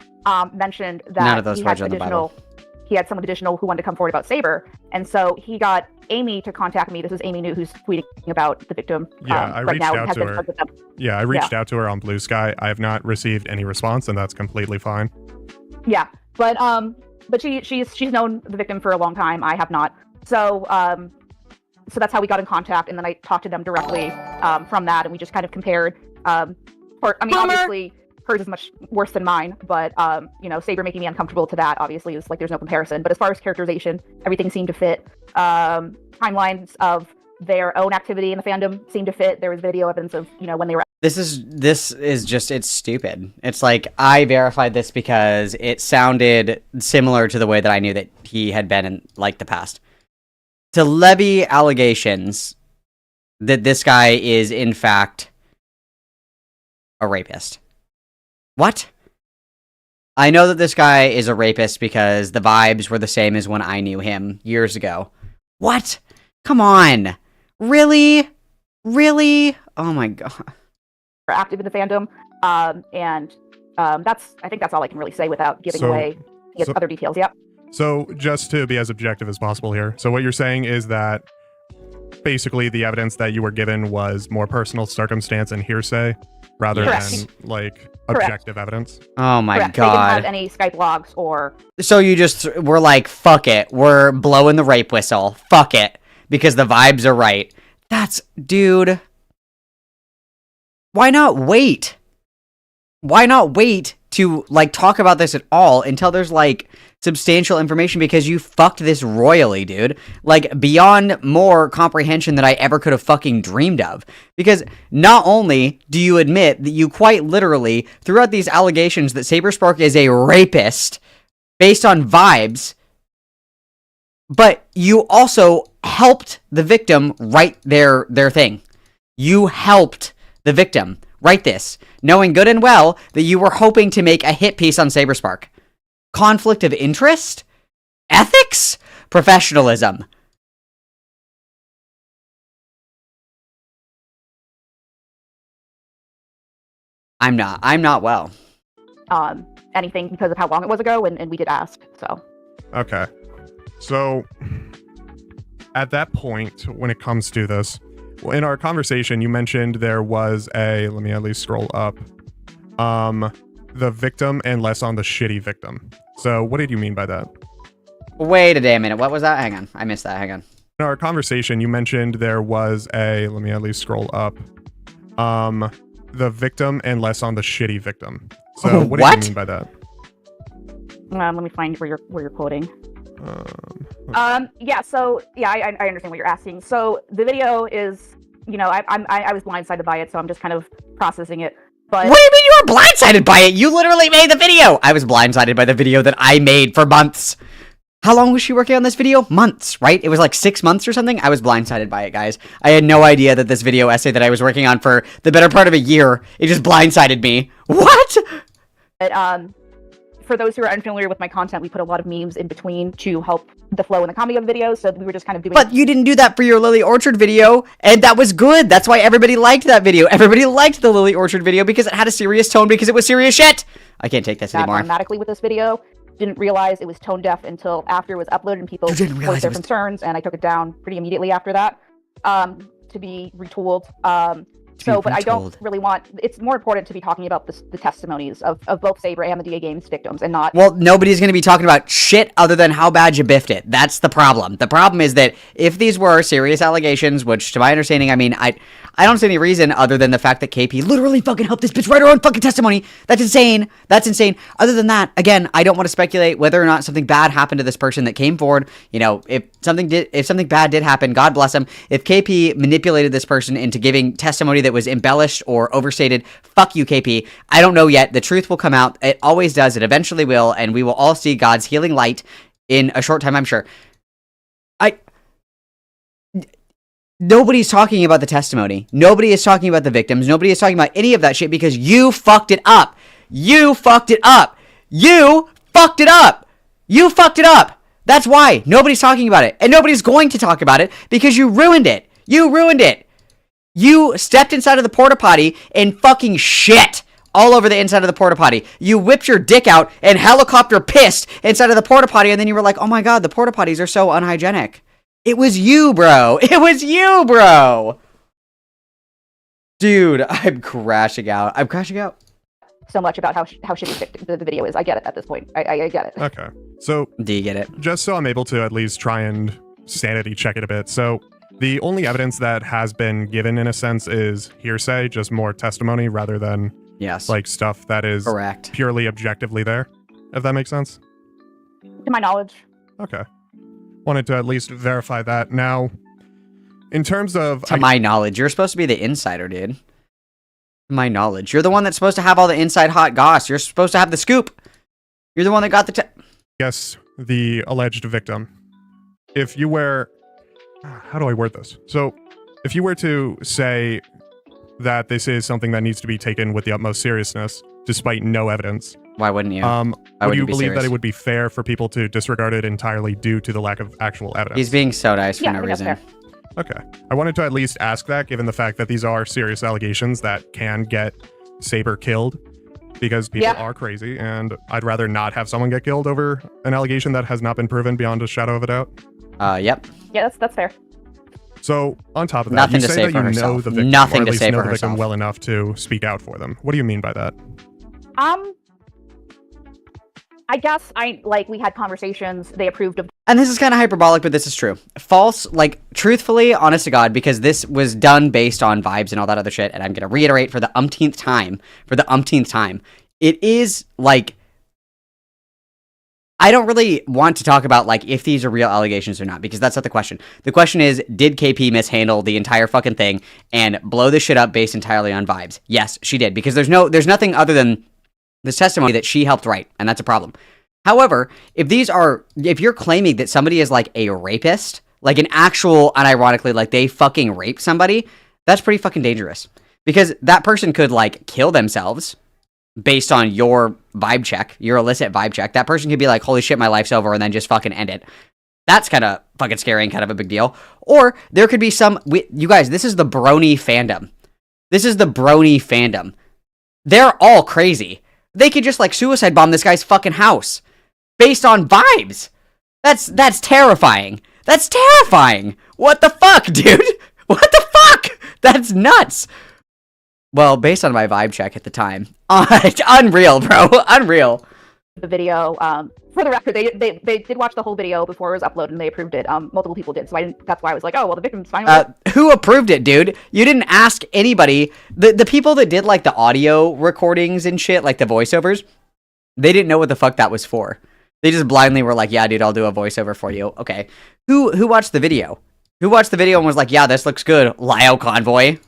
mentioned that none of those words are in the Bible. He had someone additional who wanted to come forward about Saber, and so he got Amy to contact me. This is Amy New, who's tweeting about the victim. Yeah, I reached out to her. Yeah, I reached out to her on Blue Sky. I have not received any response, and that's completely fine. Yeah, but she's known the victim for a long time. I have not. So so that's how we got in contact, and then I talked to them directly from that, and we just kind of compared. Obviously, hers is much worse than mine, but Saber making me uncomfortable to that obviously is like there's no comparison. But as far as characterization, everything seemed to fit. Timelines of their own activity in the fandom seemed to fit. There was video evidence of when they were. This is just, it's stupid. It's like, I verified this because it sounded similar to the way that I knew that he had been in like the past. To levy allegations that this guy is in fact a rapist. What? I know that this guy is a rapist because the vibes were the same as when I knew him years ago. What? Come on. Really? Really? Oh my god. Active in the fandom. And I think that's all I can really say without giving away other details. Yep. So just to be as objective as possible here. So what you're saying is that basically the evidence that you were given was more personal circumstance and hearsay rather than like objective evidence. Oh my god. They didn't have any Skype logs or. So you just were like, fuck it. We're blowing the rape whistle. Fuck it. Because the vibes are right. Dude. Why not wait? Why not wait to like talk about this at all until there's like substantial information, because you fucked this royally, dude. Like beyond more comprehension than I ever could have fucking dreamed of. Because not only do you admit that you quite literally threw out these allegations that Saberspark is a rapist based on vibes, but you also helped the victim write their thing. You helped the victim write this, knowing good and well that you were hoping to make a hit piece on Saberspark. Conflict of interest? Ethics? Professionalism. I'm not well. Anything because of how long it was ago, and we did ask, so. Okay. So, at that point, when it comes to this, in our conversation, you mentioned there was let me at least scroll up, the victim and less on the shitty victim. So what did you mean by that? Wait a damn minute. What was that? Hang on. I missed that. Hang on. In our conversation, you mentioned there was let me at least scroll up, the victim and less on the shitty victim. So what did you mean by that? Let me find where you're quoting. Yeah, so yeah, I understand what you're asking. So the video is, I was blindsided by it, so I'm just kind of processing it. But what do you mean you were blindsided by it? You literally made the video. I was blindsided by the video that I made for months. How long was she working on this video? Months, right? It was like 6 months or something. I was blindsided by it, guys. I had no idea that this video essay that I was working on for the better part of a year, it just blindsided me. What? But, for those who are unfamiliar with my content, we put a lot of memes in between to help the flow and the comedy of the videos, so we were just kind of doing... But you didn't do that for your Lily Orchard video, and that was good. That's why everybody liked that video. Everybody liked the Lily Orchard video because it had a serious tone, because it was serious shit. I can't take this anymore. Automatically with this video. Didn't realize it was tone deaf until after it was uploaded and people voiced their concerns, and I took it down pretty immediately after that to be retooled. But I don't really want... It's more important to be talking about the testimonies of both Saber and the DAGames victims, and not... Well, nobody's going to be talking about shit other than how bad you biffed it. That's the problem. The problem is that if these were serious allegations, which to my understanding, I mean, I don't see any reason other than the fact that KP literally fucking helped this bitch write her own fucking testimony. That's insane. That's insane. Other than that, again, I don't want to speculate whether or not something bad happened to this person that came forward. You know, if something bad did happen, God bless him. If KP manipulated this person into giving testimony that was embellished or overstated, fuck you, KP. I don't know yet. The truth will come out. It always does. It eventually will, and we will all see God's healing light in a short time, I'm sure. Nobody's talking about the testimony. Nobody is talking about the victims. Nobody is talking about any of that shit because you fucked it up. You fucked it up. You fucked it up. You fucked it up. That's why nobody's talking about it. And nobody's going to talk about it because you ruined it. You ruined it. You stepped inside of the porta potty and fucking shit all over the inside of the porta potty. You whipped your dick out and helicopter pissed inside of the porta potty, and then you were like, oh my god, the porta potties are so unhygienic. It was you, bro. It was you, bro. Dude, I'm crashing out. I'm crashing out. So much about how shitty the video is. I get it at this point. I get it. Okay. So... Do you get it? Just so I'm able to at least try and sanity check it a bit. So the only evidence that has been given, in a sense, is hearsay, just more testimony rather than like stuff that is correct, purely objectively there, if that makes sense. To my knowledge. Okay. Wanted to at least verify that. Now, in terms of... To my knowledge, you're supposed to be the insider, dude. To my knowledge. You're the one that's supposed to have all the inside hot goss. You're supposed to have the scoop. You're the one that got the... Yes, the alleged victim. If you were... How do I word this? So, if you were to say that this is something that needs to be taken with the utmost seriousness, despite no evidence... Why wouldn't you? Would you believe that it would be fair for people to disregard it entirely due to the lack of actual evidence? He's being so nice for no reason. Okay. I wanted to at least ask that, given the fact that these are serious allegations that can get Saber killed, because people are crazy, and I'd rather not have someone get killed over an allegation that has not been proven beyond a shadow of a doubt. Yep. Yeah, that's fair. So, on top of that, Nothing you to say say that for you herself. know the victim, Nothing or at to least say know for the victim herself. well enough to speak out for them. What do you mean by that? I guess we had conversations, they approved of... And this is kind of hyperbolic, but this is true. False, like, truthfully, honest to God, because this was done based on vibes and all that other shit, and I'm going to reiterate for the umpteenth time, it is, like, I don't really want to talk about, like, if these are real allegations or not, because that's not the question. The question is, did KP mishandle the entire fucking thing and blow this shit up based entirely on vibes? Yes, she did, because there's nothing other than this testimony that she helped write, and that's a problem. However, if you're claiming that somebody is like a rapist, like an actual, unironically, like they fucking raped somebody, that's pretty fucking dangerous. Because that person could like kill themselves based on your vibe check, your illicit vibe check. That person could be like, holy shit, my life's over, and then just fucking end it. That's kind of fucking scary and kind of a big deal. Or there could be you guys, this is the brony fandom. They're all crazy. They could just like suicide bomb this guy's fucking house based on vibes. That's terrifying. That's terrifying. What the fuck, dude? What the fuck? That's nuts. Well, based on my vibe check at the time, unreal, bro. Unreal. The video, for the record, they did watch the whole video before it was uploaded and they approved it. Multiple people did, so that's why I was like, oh, well, the victim's fine with it. Who approved it, dude? You didn't ask anybody. The people that did like the audio recordings and shit, like the voiceovers, they didn't know what the fuck that was for. They just blindly were like, yeah, dude, I'll do a voiceover for you. Okay. Who watched the video? Who watched the video and was like, yeah, this looks good. Lyle Convoy.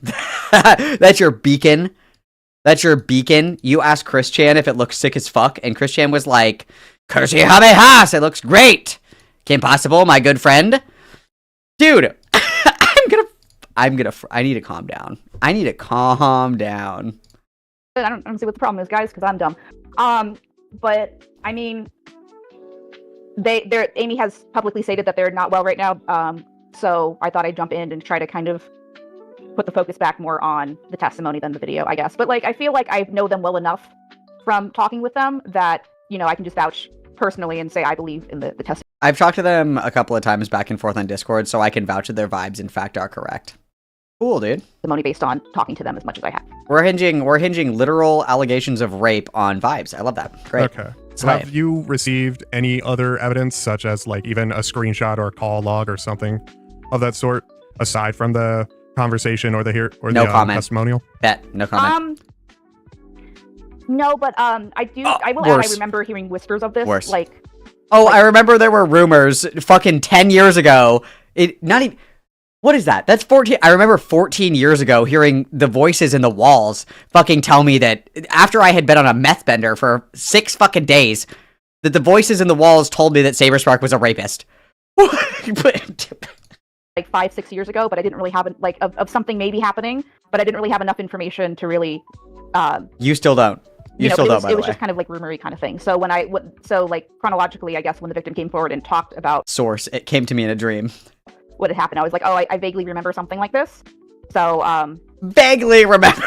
That's your beacon. That's your beacon. You asked Chris Chan if it looks sick as fuck, and Chris Chan was like, Kursi Habe Haas, it looks great. Kim Possible, my good friend. Dude, I need to calm down. I need to calm down. I don't see what the problem is, guys, because I'm dumb. But I mean, Amy has publicly stated that they're not well right now. So I thought I'd jump in and try to kind of put the focus back more on the testimony than the video, I guess. But like, I feel like I know them well enough from talking with them that, you know, I can just vouch personally and say I believe in the testimony. I've talked to them a couple of times back and forth on Discord, so I can vouch that their vibes, in fact, are correct. Cool, dude. Testimony based on talking to them as much as I have. We're hinging literal allegations of rape on vibes. I love that. Great. Okay. So have you received any other evidence, such as like even a screenshot or a call log or something of that sort, aside from the conversation or the testimonial? No comment. No, but I will add, I remember hearing whispers of this. Worse. Like, I remember there were rumors fucking 10 years ago. What is that? That's 14. I remember 14 years ago hearing the voices in the walls fucking tell me that after I had been on a meth bender for 6 fucking days, that the voices in the walls told me that Saberspark was a rapist. Like 5-6 years ago, but I didn't really have of something maybe happening, but I didn't really have enough information to really. You still don't. You still don't. It was just kind of like rumory kind of thing. So like chronologically, I guess when the victim came forward and talked about source, it came to me in a dream. What had happened, I was like, oh, I vaguely remember something like this. So vaguely remember.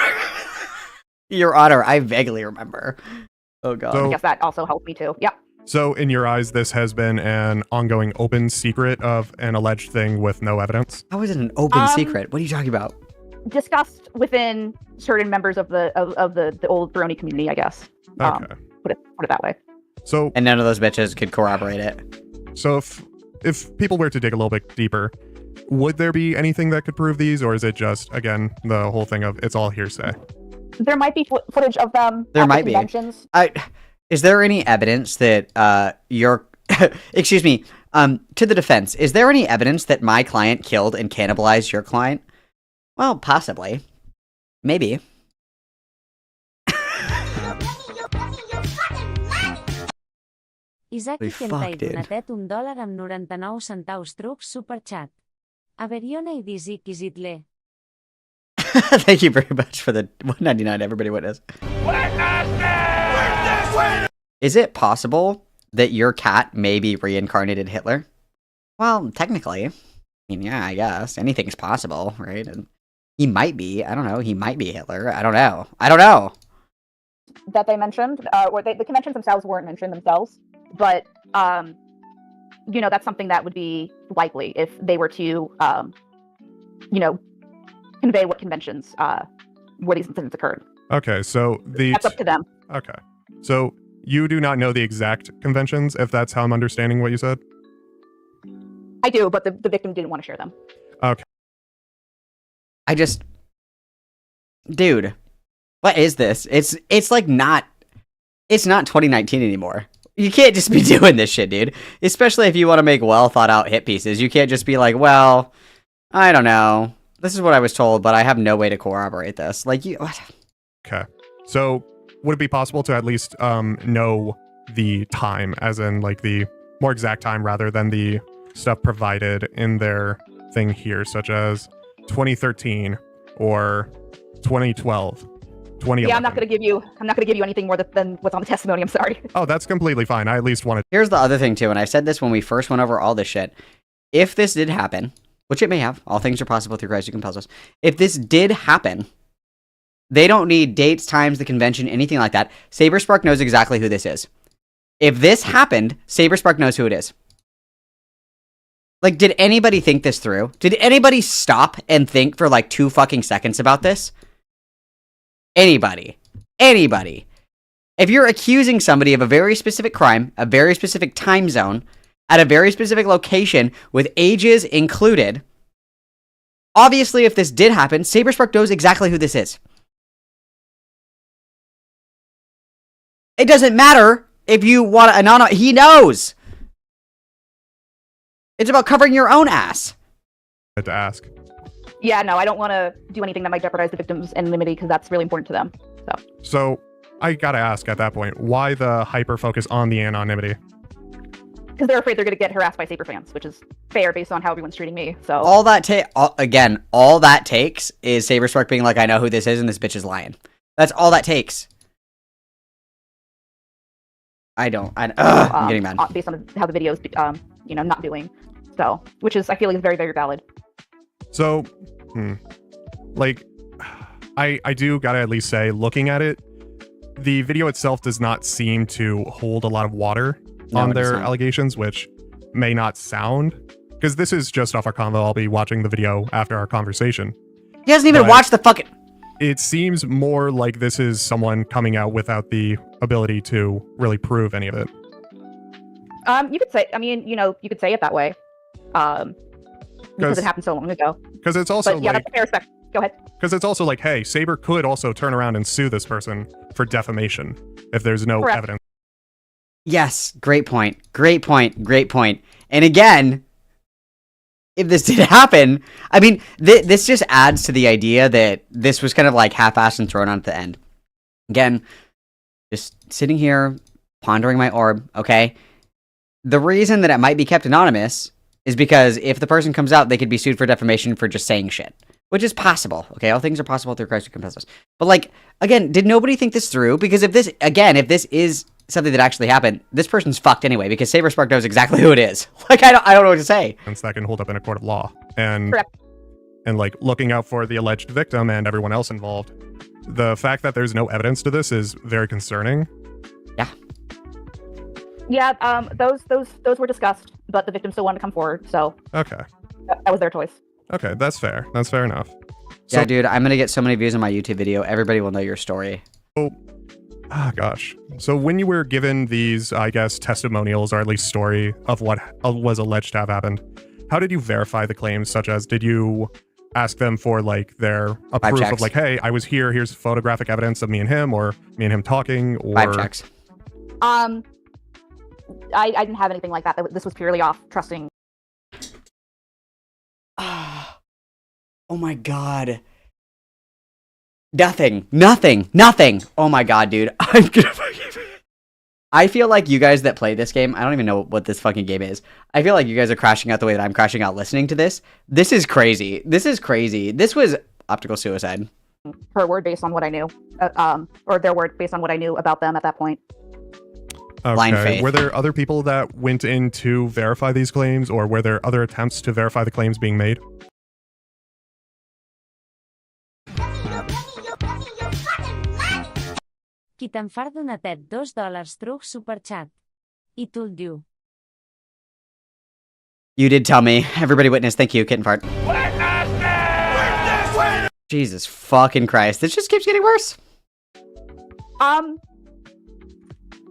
Your Honor, I vaguely remember. Oh god. So, I guess that also helped me too. Yep. So in your eyes, this has been an ongoing open secret of an alleged thing with no evidence? How is it an open secret? What are you talking about? Discussed within certain members of the old Brony community, I guess. Okay. Put it that way. So and none of those bitches could corroborate it. So if people were to dig a little bit deeper, would there be anything that could prove these, or is it just, again, the whole thing of it's all hearsay? There might be footage of them. There at might the conventions. be. Is there any evidence that your excuse me, to the defense, is there any evidence that my client killed and cannibalized your client? Well, possibly. Maybe. Isaac Kentai donatet $1 amb 99 centaus trucs superchat. Averiona I Dizik Isitle. Thank you very much for the $1.99, everybody witness. Is it possible that your cat may be reincarnated Hitler? Well, technically. I mean, yeah, I guess. Anything's possible, right? And he might be. I don't know. He might be Hitler. I don't know. That they mentioned, or the conventions themselves weren't mentioned themselves, but, that's something that would be likely if they were to, convey what conventions, where these incidents occurred. Okay, so that's up to them. Okay. So you do not know the exact conventions, if that's how I'm understanding what you said? I do, but the victim didn't want to share them. Okay. Dude, what is this? It's like not 2019 anymore. You can't just be doing this shit, dude. Especially if you want to make well thought out hit pieces. You can't just be like, well, I don't know. This is what I was told, but I have no way to corroborate this. Like, what? Okay. So would it be possible to at least know the time, as in like the more exact time rather than the stuff provided in their thing here, such as 2013 or 2012, 2011? Yeah, I'm not going to give you anything more than what's on the testimony. I'm sorry. Oh, that's completely fine. I at least wanted. Here's the other thing too, and I said this when we first went over all this shit. If this did happen, which it may have, all things are possible through Christ who compels us. If this did happen, they don't need dates, times, the convention, anything like that. Saberspark knows exactly who this is. If this happened, Saberspark knows who it is. Like, did anybody think this through? Did anybody stop and think for like 2 fucking seconds about this? Anybody. If you're accusing somebody of a very specific crime, a very specific time zone, at a very specific location, with ages included, obviously if this did happen, Saberspark knows exactly who this is. It doesn't matter if you want to, he knows. It's about covering your own ass. I had to ask. Yeah, no, I don't want to do anything that might jeopardize the victim's anonymity because that's really important to them. So I gotta ask at that point, why the hyper focus on the anonymity? Because they're afraid they're going to get harassed by Saber fans, which is fair based on how everyone's treating me. So all that takes is Saberspark being like, I know who this is, and this bitch is lying. That's all that takes. I'm getting mad. Based on how the video's, not doing. So, which is, I feel like is very, very valid. So, I do gotta at least say, looking at it, the video itself does not seem to hold a lot of water on their allegations, which may not sound, because this is just off our convo. I'll be watching the video after our conversation. He hasn't even watched the fucking... It seems more like this is someone coming out without the ability to really prove any of it. You could say, you could say it that way. Because it happened so long ago. Because it's also that's a fair respect. Go ahead. Because it's also like, hey, Saber could also turn around and sue this person for defamation if there's no evidence. Yes, great point. And again, if this did happen, I mean, this just adds to the idea that this was kind of like half-assed and thrown on at the end. Again, just sitting here, pondering my orb, okay? The reason that it might be kept anonymous is because if the person comes out, they could be sued for defamation for just saying shit. Which is possible, okay? All things are possible through Christ who compels us. But, like, again, did nobody think this through? Because if this is something that actually happened, this person's fucked anyway, because Saberspark knows exactly who it is. Like, I don't know what to say. That can hold up in a court of law. And like, looking out for the alleged victim and everyone else involved, the fact that there's no evidence to this is very concerning. Yeah, those were discussed, but the victim still wanted to come forward, so... Okay. That was their choice. Okay, that's fair. That's fair enough. Yeah, dude, I'm gonna get so many views on my YouTube video. Everybody will know your story. Gosh. So when you were given these, I guess, testimonials, or at least story of what was alleged to have happened, how did you verify the claims, such as, did you ask them for, like, a proof of, like, hey, I was here, here's photographic evidence of me and him, or me and him talking, or... 5 checks. I didn't have anything like that. This was purely off trusting. Oh my god. Nothing. Oh my god, dude. I'm gonna fucking... I feel like you guys that play this game, I don't even know what this fucking game is. I feel like you guys are crashing out the way that I'm crashing out listening to this. This is crazy. This was optical suicide. Her word based on what I knew. Or their word based on what I knew about them at that point. Blind faith. Were there other people that went in to verify these claims, or were there other attempts to verify the claims being made? Qui te'n fa donatet $2 truc superchat. I tu el diu. You did tell me. Everybody witness. Thank you, Kitten Fart. Jesus fucking Christ. This just keeps getting worse.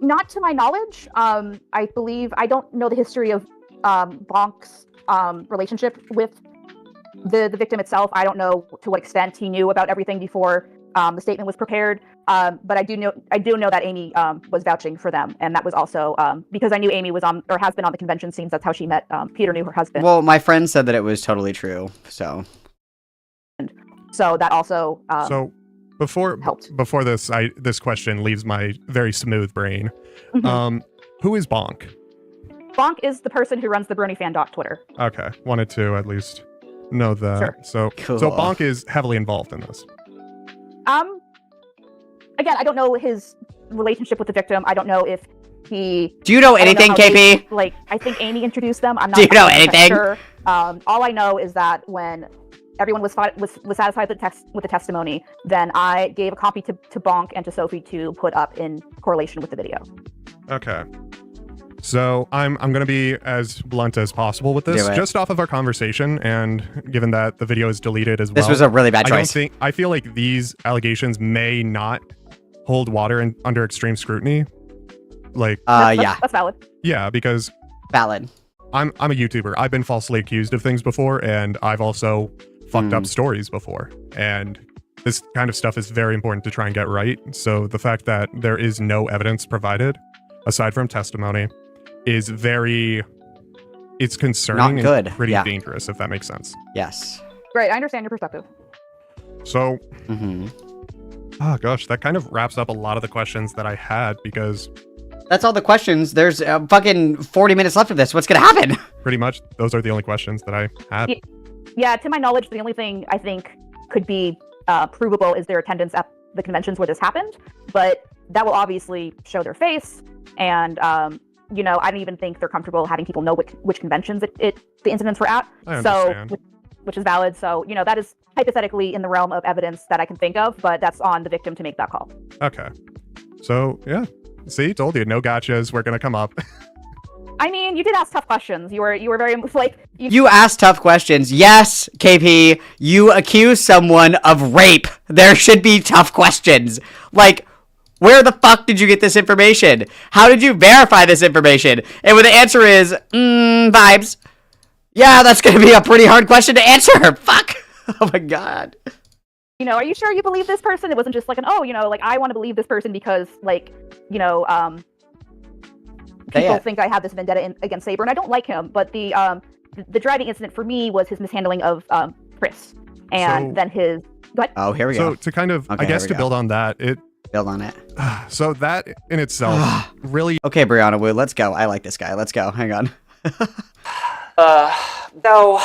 Not to my knowledge. I believe, I don't know the history of Bonk's relationship with the victim itself. I don't know to what extent he knew about everything before the statement was prepared. But I do know that Amy was vouching for them, and that was also because I knew Amy was on, or has been on the convention scenes. That's how she met. Peter knew her husband. Well, my friend said that it was totally true. So that also before this question leaves my very smooth brain. Who is Bonk? Bonk is the person who runs the BronyFan Twitter. Okay, wanted to at least know that. Sure. So Bonk is heavily involved in this. Again, I don't know his relationship with the victim. I don't know if he... Do you know anything, KP? I think Amy introduced them. I'm not. Do you know anything? Sure. All I know is that when everyone was satisfied with the testimony, then I gave a copy to Bonk and to Sophie to put up in correlation with the video. Okay. So I'm going to be as blunt as possible with this, just off of our conversation, and given that the video is deleted as well. This was a really bad choice. I feel like these allegations may not hold water under extreme scrutiny. That's valid. Yeah, because valid. I'm a YouTuber. I've been falsely accused of things before, and I've also fucked up stories before. And this kind of stuff is very important to try and get right. So the fact that there is no evidence provided, aside from testimony, is it's concerning. Not good. And pretty dangerous, if that makes sense. Yes. Great, I understand your perspective. So, Oh gosh, that kind of wraps up a lot of the questions that I had because That's all the questions. There's fucking 40 minutes left of this. What's gonna happen? pretty much those are the only questions that I had. Yeah, to my knowledge, the only thing I think could be provable is their attendance at the conventions where this happened, but that will obviously show their face, and you know, I don't even think they're comfortable having people know which conventions the incidents were at. I understand. So, which is valid. So, you know, that is hypothetically in the realm of evidence that I can think of, but that's on the victim to make that call. Okay. So, yeah. See, told you, no gotchas were going to come up. I mean, you did ask tough questions. You were very, like... You asked tough questions. Yes, KP, you accuse someone of rape. There should be tough questions. Like, where the fuck did you get this information? How did you verify this information? And when the answer is, vibes. Yeah, that's going to be a pretty hard question to answer. Fuck. Oh my god. You know, are you sure you believe this person? It wasn't just like you know, like, I want to believe this person because, like, you know, people think I have this vendetta against Saber, and I don't like him, but the driving incident for me was his mishandling of Chris, and then his... What? Oh, here we go. So to kind of, I guess to build on that, Build on it. So that in itself really... Okay, Brianna Wu, let's go. I like this guy. Let's go. Hang on. No.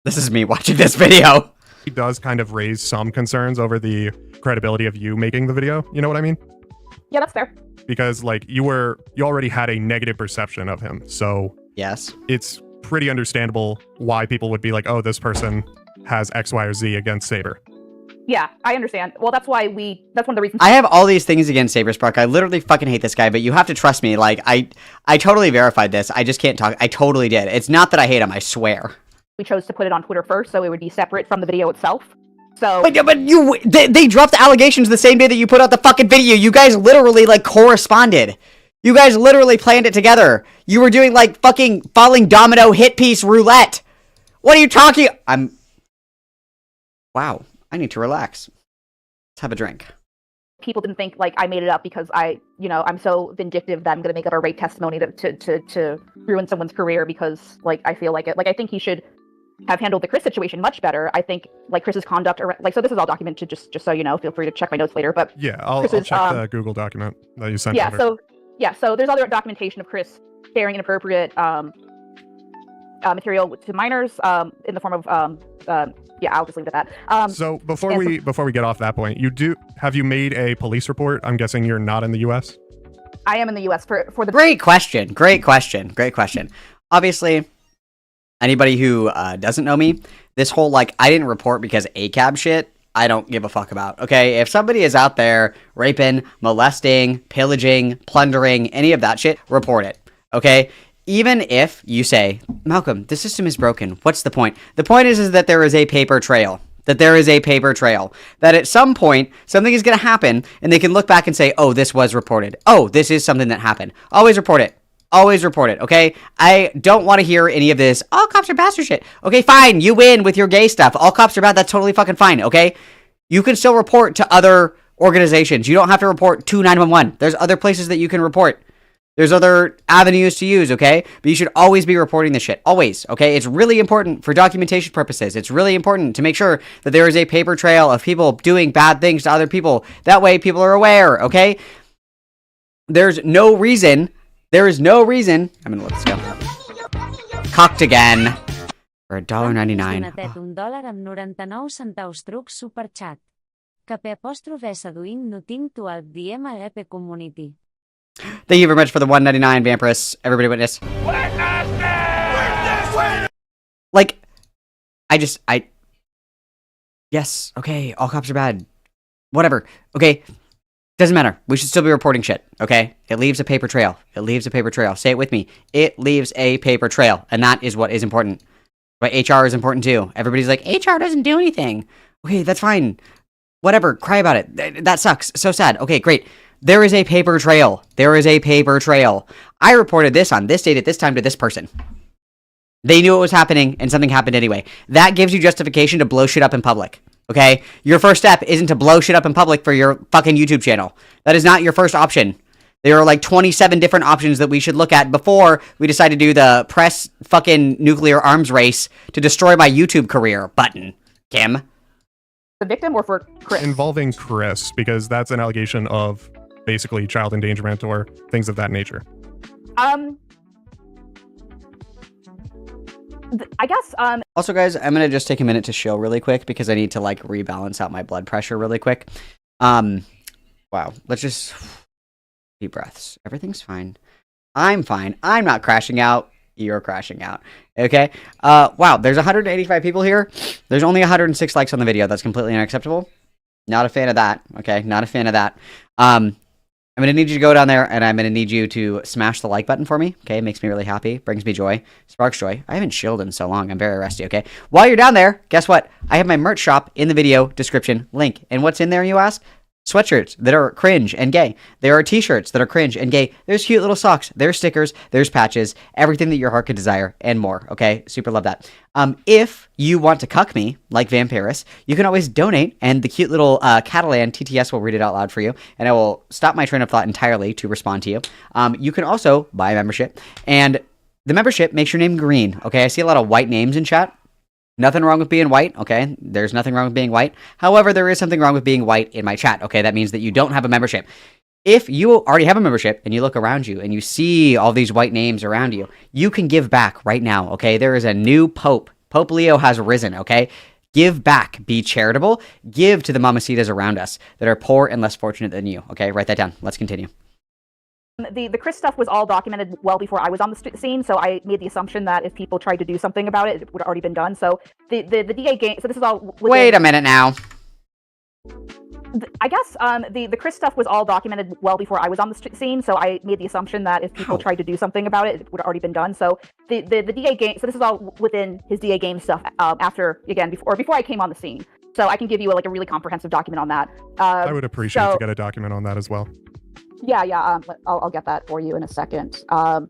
This is me watching this video. He does kind of raise some concerns over the credibility of you making the video. You know what I mean? Yeah, that's fair. Because, like, you already had a negative perception of him. So yes, it's pretty understandable why people would be like, oh, this person has X, Y, or Z against Saber. Yeah, I understand. Well, that's one of the reasons. I have all these things against Saberspark. I literally fucking hate this guy, but you have to trust me. Like, I totally verified this. I just can't talk. I totally did. It's not that I hate him. I swear. We chose to put it on Twitter first, so it would be separate from the video itself. So, but they dropped the allegations the same day that you put out the fucking video. You guys literally like corresponded. You guys literally planned it together. You were doing like fucking falling domino hit piece roulette. What are you talking? Wow. I need to relax. Let's have a drink. People didn't think like I made it up because I'm so vindictive that I'm gonna make up a rape testimony to ruin someone's career because like I feel like it. Like I think he should have handled the Chris situation much better. I think like Chris's conduct, so this is all documented. Just so you know, feel free to check my notes later. But yeah, I'll check the Google document that you sent. So there's other documentation of Chris sharing inappropriate material to minors in the form of I'll just leave it at that. So before we get off that point, have you made a police report? I'm guessing you're not in the U.S. I am in the U.S. for the... Great question. Obviously, anybody who doesn't know me, this whole like I didn't report because ACAB shit, I don't give a fuck about. Okay, if somebody is out there raping, molesting, pillaging, plundering, any of that shit, report it. Okay. Even if you say, Malcolm, the system is broken, what's the point? The point is that there is a paper trail. That at some point, something is going to happen, and they can look back and say, oh, this was reported. Oh, this is something that happened. Always report it, okay? I don't want to hear any of this, all cops are bastard shit. Okay, fine, you win with your gay stuff. All cops are bad, that's totally fucking fine, okay? You can still report to other organizations. You don't have to report to 911. There's other places that you can report. There's other avenues to use, okay? But you should always be reporting this shit. Always, okay? It's really important for documentation purposes. It's really important to make sure that there is a paper trail of people doing bad things to other people. That way people are aware, okay? There is no reason. I'm gonna let this go. Cocked again. For $1.99. $1 amb 99 centaus truc superchat. Capè apòstrof seduint no tinc tu al diem a EP community. Thank you very much for the $1.99, Vampirus. Everybody witness. Like, yes, okay, all cops are bad. Whatever, okay? Doesn't matter. We should still be reporting shit, okay? It leaves a paper trail. Say it with me. It leaves a paper trail, and that is what is important. But HR is important too. Everybody's like, HR doesn't do anything. Okay, that's fine. Whatever, cry about it. That sucks. So sad. Okay, great. There is a paper trail. I reported this on this date at this time to this person. They knew it was happening, and something happened anyway. That gives you justification to blow shit up in public. Okay? Your first step isn't to blow shit up in public for your fucking YouTube channel. That is not your first option. There are like 27 different options that we should look at before we decide to do the press fucking nuclear arms race to destroy my YouTube career button. Kim? the victim or for Chris? Involving Chris, because that's an allegation of basically child endangerment or things of that nature. I guess. Also, guys, I'm gonna just take a minute to chill really quick because I need to like rebalance out my blood pressure really quick. Wow. Let's just deep breaths. Everything's fine. I'm fine. I'm not crashing out. You're crashing out. Okay. Wow. There's 185 people here. There's only 106 likes on the video. That's completely unacceptable. Not a fan of that. Okay. Not a fan of that. I'm going to need you to go down there, and I'm going to need you to smash the like button for me, okay? It makes me really happy, brings me joy, sparks joy. I haven't chilled in so long. I'm very rusty, okay? While you're down there, guess what? I have my merch shop in the video description link. And what's in there, you ask? Sweatshirts that are cringe and gay. There are t-shirts that are cringe and gay. There's cute little socks. There's stickers. There's patches. Everything that your heart could desire and more, okay? Super love that. If you want to cuck me, like Vampiris, you can always donate, and the cute little Catalan TTS will read it out loud for you, and I will stop my train of thought entirely to respond to you. You can also buy a membership, and the membership makes your name green, okay? I see a lot of white names in chat. Nothing wrong with being white, okay? There's nothing wrong with being white. However, there is something wrong with being white in my chat, okay? That means that you don't have a membership. If you already have a membership and you look around you and you see all these white names around you, you can give back right now, okay? There is a new Pope. Pope Leo has risen, okay? Give back. Be charitable. Give to the mamacitas around us that are poor and less fortunate than you, okay? Write that down. Let's continue. The Chris stuff was all documented well before I was on the scene, so I made the assumption that if people tried to do something about it, it would have already been done. So the DA game. So this is all. Wait a minute now. I guess the Chris stuff was all documented well before I was on the scene, so I made the assumption that if people tried to do something about it, it would have already been done. So the DA game. So this is all within his DA game stuff. Before I came on the scene, so I can give you a really comprehensive document on that. I would appreciate to get a document on that as well. Yeah. I'll get that for you in a second. Oh,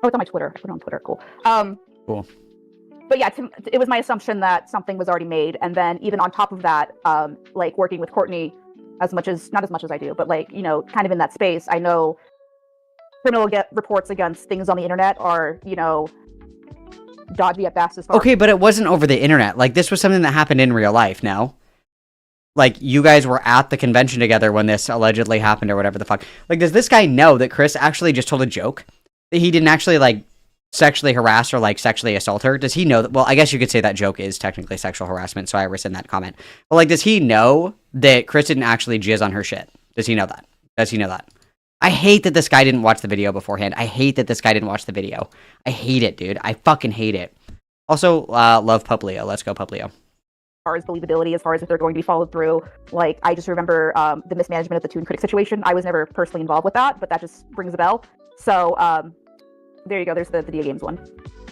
it's on my Twitter. I put it on Twitter. Cool. Cool. But yeah, it was my assumption that something was already made, and then even on top of that, working with Courtney, not as much as I do, but kind of in that space, I know criminal reports against things on the internet are dodgy at best as far. Okay, but it wasn't over the internet. Like, this was something that happened in real life. No. Like, you guys were at the convention together when this allegedly happened or whatever the fuck. Like, does this guy know that Chris actually just told a joke? That he didn't actually, sexually harass or, sexually assault her? Does he know that? Well, I guess you could say that joke is technically sexual harassment, so I rescind that comment. But, does he know that Chris didn't actually jizz on her shit? Does he know that? Does he know that? I hate that this guy didn't watch the video beforehand. I hate that this guy didn't watch the video. I hate it, dude. I fucking hate it. Also, love Pope Leo. Let's go, Pope Leo. As far as believability, as far as if they're going to be followed through. I just remember the mismanagement of the Toon Critic situation. I was never personally involved with that, but that just rings a bell. So there you go. There's the DAGames one.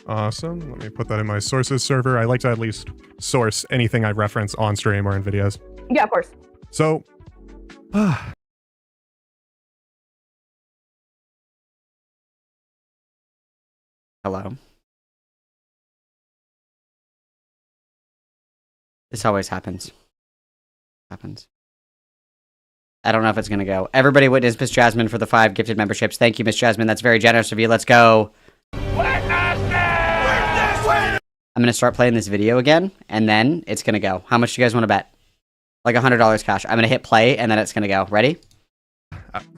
Awesome. Let me put that in my sources server. I like to at least source anything I reference on stream or in videos. Yeah, of course. So, Hello. This always happens. I don't know if it's going to go. Everybody witness Miss Jasmine for the 5 gifted memberships. Thank you, Miss Jasmine. That's very generous of you. Let's go. I'm going to start playing this video again, and then it's going to go. How much do you guys want to bet? Like $100 cash. I'm going to hit play, and then it's going to go. Ready?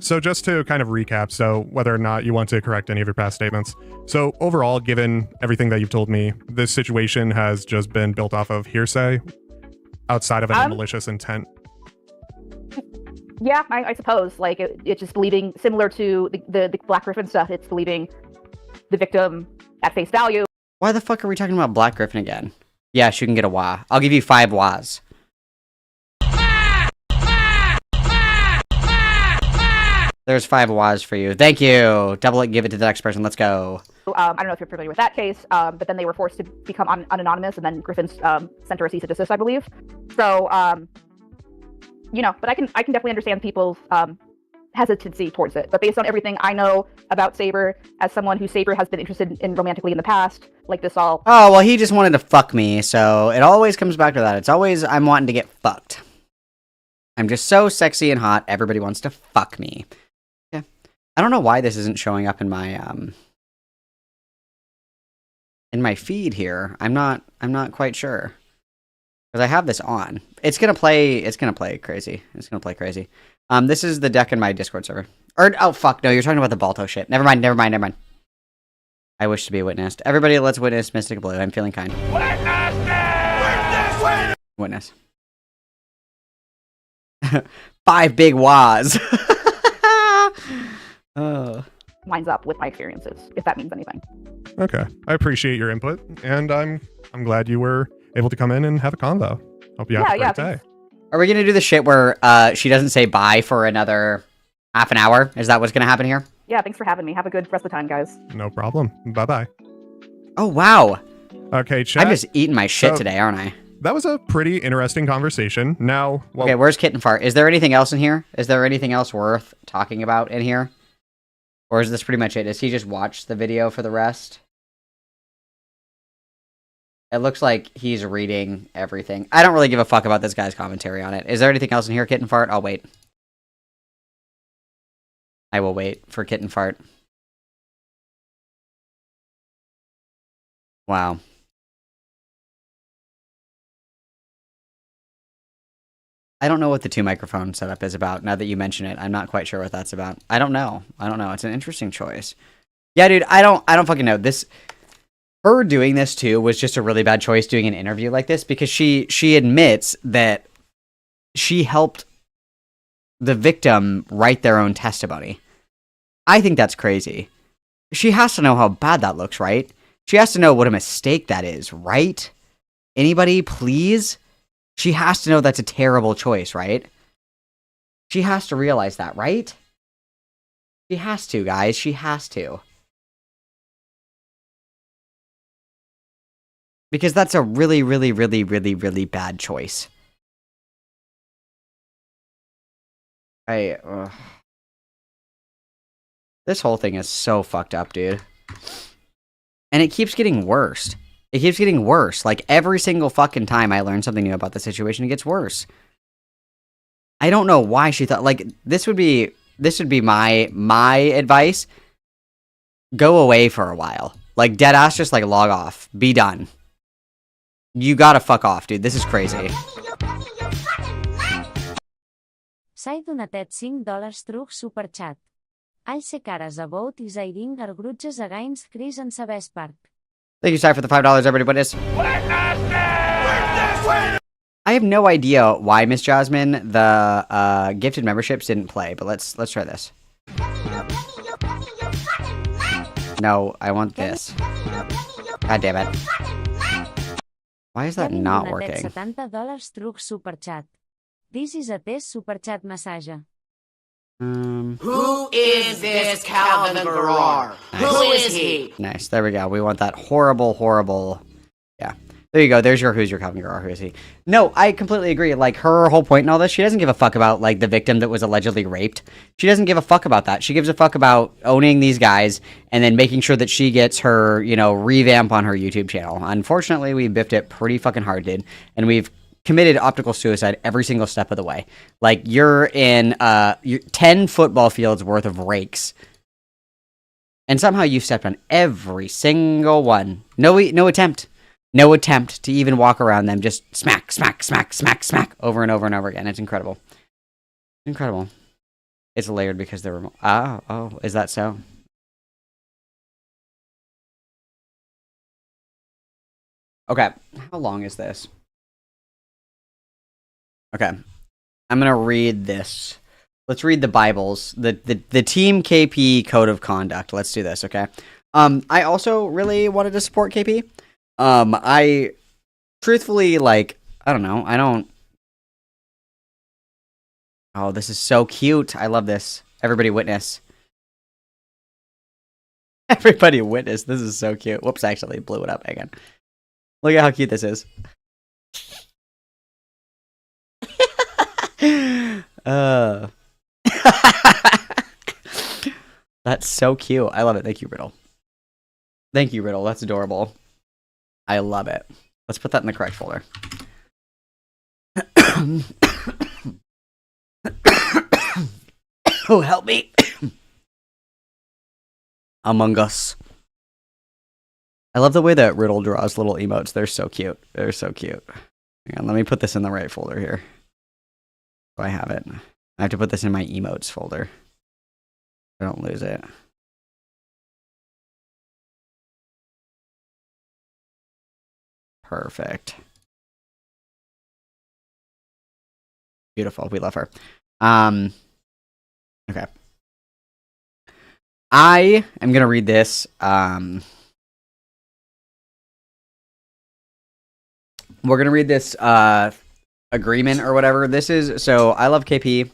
So just to kind of recap, so whether or not you want to correct any of your past statements. So overall, given everything that you've told me, this situation has just been built off of hearsay outside of any malicious intent. Yeah, I suppose. It's just believing, similar to the Black Griffin stuff, it's believing the victim at face value. Why the fuck are we talking about Black Griffin again? Yes, you can get a wah. I'll give you 5 wahs. There's 5 wahs for you. Thank you. Double it, give it to the next person. Let's go. I don't know if you're familiar with that case, but then they were forced to become anonymous, and then Griffin sent her a cease and desist, I believe. So, but I can definitely understand people's hesitancy towards it. But based on everything I know about Saber, as someone who Saber has been interested in romantically in the past, this all. Oh, well, he just wanted to fuck me, so it always comes back to that. It's always I'm wanting to get fucked. I'm just so sexy and hot. Everybody wants to fuck me. Yeah. I don't know why this isn't showing up in my feed here. I'm not quite sure. Because I have this on. It's gonna play crazy. It's gonna play crazy. This is the deck in my Discord server. Oh fuck, no, you're talking about the Balto shit. Never mind. I wish to be witnessed. Everybody, let's witness Mystic Blue. I'm feeling kind. Witness. 5 big wahs. Oh. Lines up with my experiences, if that means anything. Okay. I appreciate your input, and I'm glad you were able to come in and have a convo. Hope you have a great day. Are we gonna do the shit where she doesn't say bye for another half an hour? Is that what's gonna happen here? Yeah, thanks for having me. Have a good rest of the time, guys. No problem. Bye-bye. Oh, wow. Okay, chat. I'm just eating my shit today, aren't I? That was a pretty interesting conversation. Now, well, okay, where's Kitten Fart? Is there anything else in here? Is there anything else worth talking about in here? Or is this pretty much it? Does he just watch the video for the rest? It looks like he's reading everything. I don't really give a fuck about this guy's commentary on it. Is there anything else in here, Kitten Fart? I'll wait. I will wait for Kitten Fart. Wow. I don't know what the 2 microphone setup is about. Now that you mention it, I'm not quite sure what that's about. I don't know. It's an interesting choice. Yeah, dude, I don't fucking know. Her doing this too was just a really bad choice doing an interview like this because she admits that she helped the victim write their own testimony. I think that's crazy. She has to know how bad that looks, right? She has to know what a mistake that is, right? Anybody, please? She has to know that's a terrible choice, right? She has to realize that, right? She has to, guys. She has to. Because that's a really, really, really, really, really bad choice. This whole thing is so fucked up, dude. And it keeps getting worse. It keeps getting worse. Like, every single fucking time I learn something new about the situation, it gets worse. I don't know why she thought, like, this would be my advice. Go away for a while. Like, deadass, just, like, log off. Be done. You gotta fuck off, dude. This is crazy. S'ha donatet $5 truc superchat. Alce cares a vot i zairing grutges a gains Chris en Saberspark. Thank you, Sai, for the $5, everybody. Witness. I have no idea why Miss Jasmine the gifted memberships didn't play, but let's try this. No, I want this. God damn it. Why is that not working? $70 truc superchat. This is a test superchat massage. Who is this Calvin Garrar? Nice. Who is he? Nice. There we go. We want that horrible. Yeah. There you go. There's who's your Calvin Garrar. Who is he? No, I completely agree. Like, her whole point in all this, she doesn't give a fuck about, like, the victim that was allegedly raped. She doesn't give a fuck about that. She gives a fuck about owning these guys and then making sure that she gets her, revamp on her YouTube channel. Unfortunately, we biffed it pretty fucking hard, dude. And we've committed optical suicide every single step of the way. Like, you're in 10 football fields worth of rakes. And somehow you stepped on every single one. No attempt. No attempt to even walk around them. Just smack, smack, smack, smack, smack over and over and over again. It's incredible. Incredible. It's layered because they're remote. Oh, is that so? Okay. How long is this? Okay. I'm going to read this. Let's read the Bibles. The Team KP Code of Conduct. Let's do this, okay? I also really wanted to support KP. I truthfully, like, I don't know. Oh, this is so cute. I love this. Everybody witness. Everybody witness. This is so cute. Whoops, I actually blew it up again. Look at how cute this is. That's so cute. I love it. Thank you, Riddle. Thank you, Riddle. That's adorable. I love it. Let's put that in the correct folder. Oh, help me. Among Us. I love the way that Riddle draws little emotes. They're so cute. They're so cute. Hang on, let me put this in the right folder here. So I have it. I have to put this in my emotes folder. I don't lose it. Perfect. Beautiful. We love her. Okay. I am going to read this. We're going to read this agreement or whatever this is. So I Love KP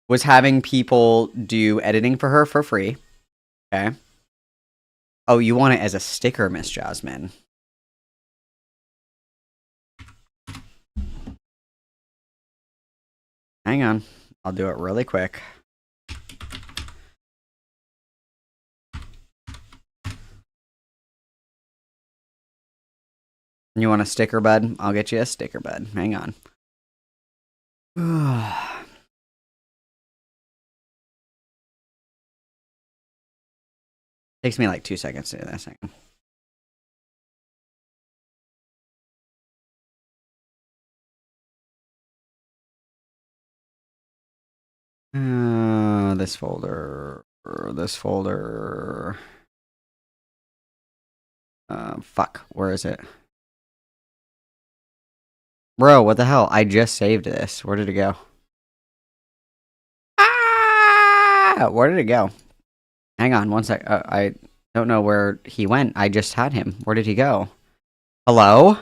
was having people do editing for her for free. Okay. Oh, you want it as a sticker, Miss Jasmine. Hang on. I'll do it really quick. You want a sticker, bud? I'll get you a sticker, bud. Hang on. Takes me like 2 seconds to do this. Hang on. This folder. Fuck. Where is it? Bro, what the hell? I just saved this. Where did it go? Ah! Where did it go? Hang on one sec. I don't know where he went. I just had him. Where did he go? Hello?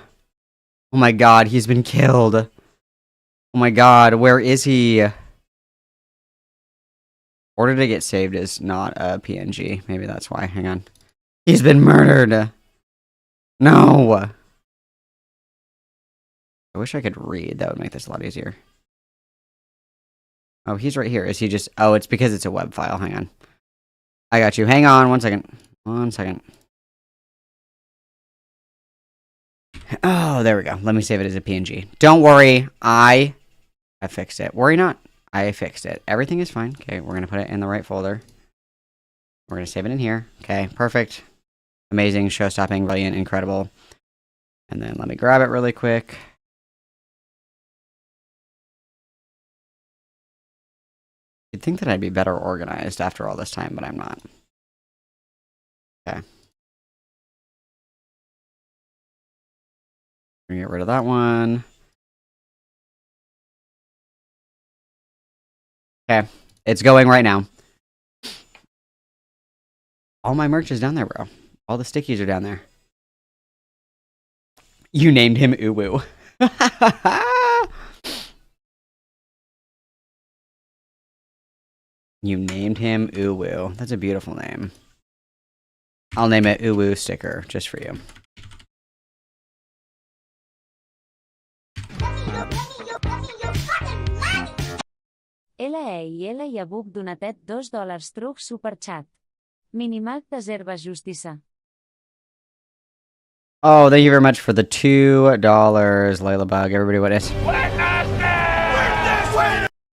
Oh my god, he's been killed. Oh my god, where is he? Or did it get saved as not a PNG? Maybe that's why. Hang on. He's been murdered. No. I wish I could read. That would make this a lot easier. Oh, he's right here. Is he just... Oh, it's because it's a web file. Hang on. I got you. Hang on. 1 second. 1 second. Oh, there we go. Let me save it as a PNG. Don't worry. I fixed it. Worry not. I fixed it. Everything is fine. Okay, we're going to put it in the right folder. We're going to save it in here. Okay, perfect. Amazing, show-stopping, brilliant, incredible. And then let me grab it really quick. You'd think that I'd be better organized after all this time, but I'm not. Okay. We're gonna get rid of that one. Okay. It's going right now. All my merch is down there, bro. All the stickies are down there. You named him Uwu. You named him Uwu. That's a beautiful name. I'll name it Uwu Sticker, just for you. L.A. Yabuk donatet $2 truc superchat. Minimal t'serva justissa. Oh, thank you very much for the $2, Layla Bug. Everybody, what is?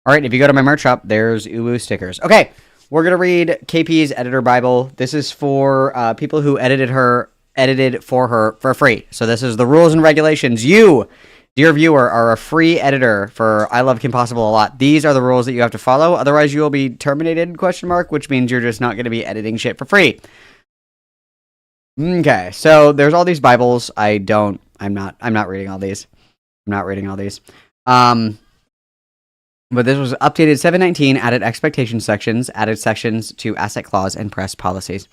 All right, if you go to my merch shop, there's Uwu stickers. Okay, we're gonna read KP's editor Bible. This is for people who edited for her for free. So this is the rules and regulations. You, dear viewer, are a free editor for I Love Kim Possible a lot. These are the rules that you have to follow. Otherwise, you will be terminated? ? Which means you're just not going to be editing shit for free. Okay, so there's all these Bibles. I'm not reading all these. I'm not reading all these. But this was updated 719, added expectation sections, added sections to asset clause and press policies.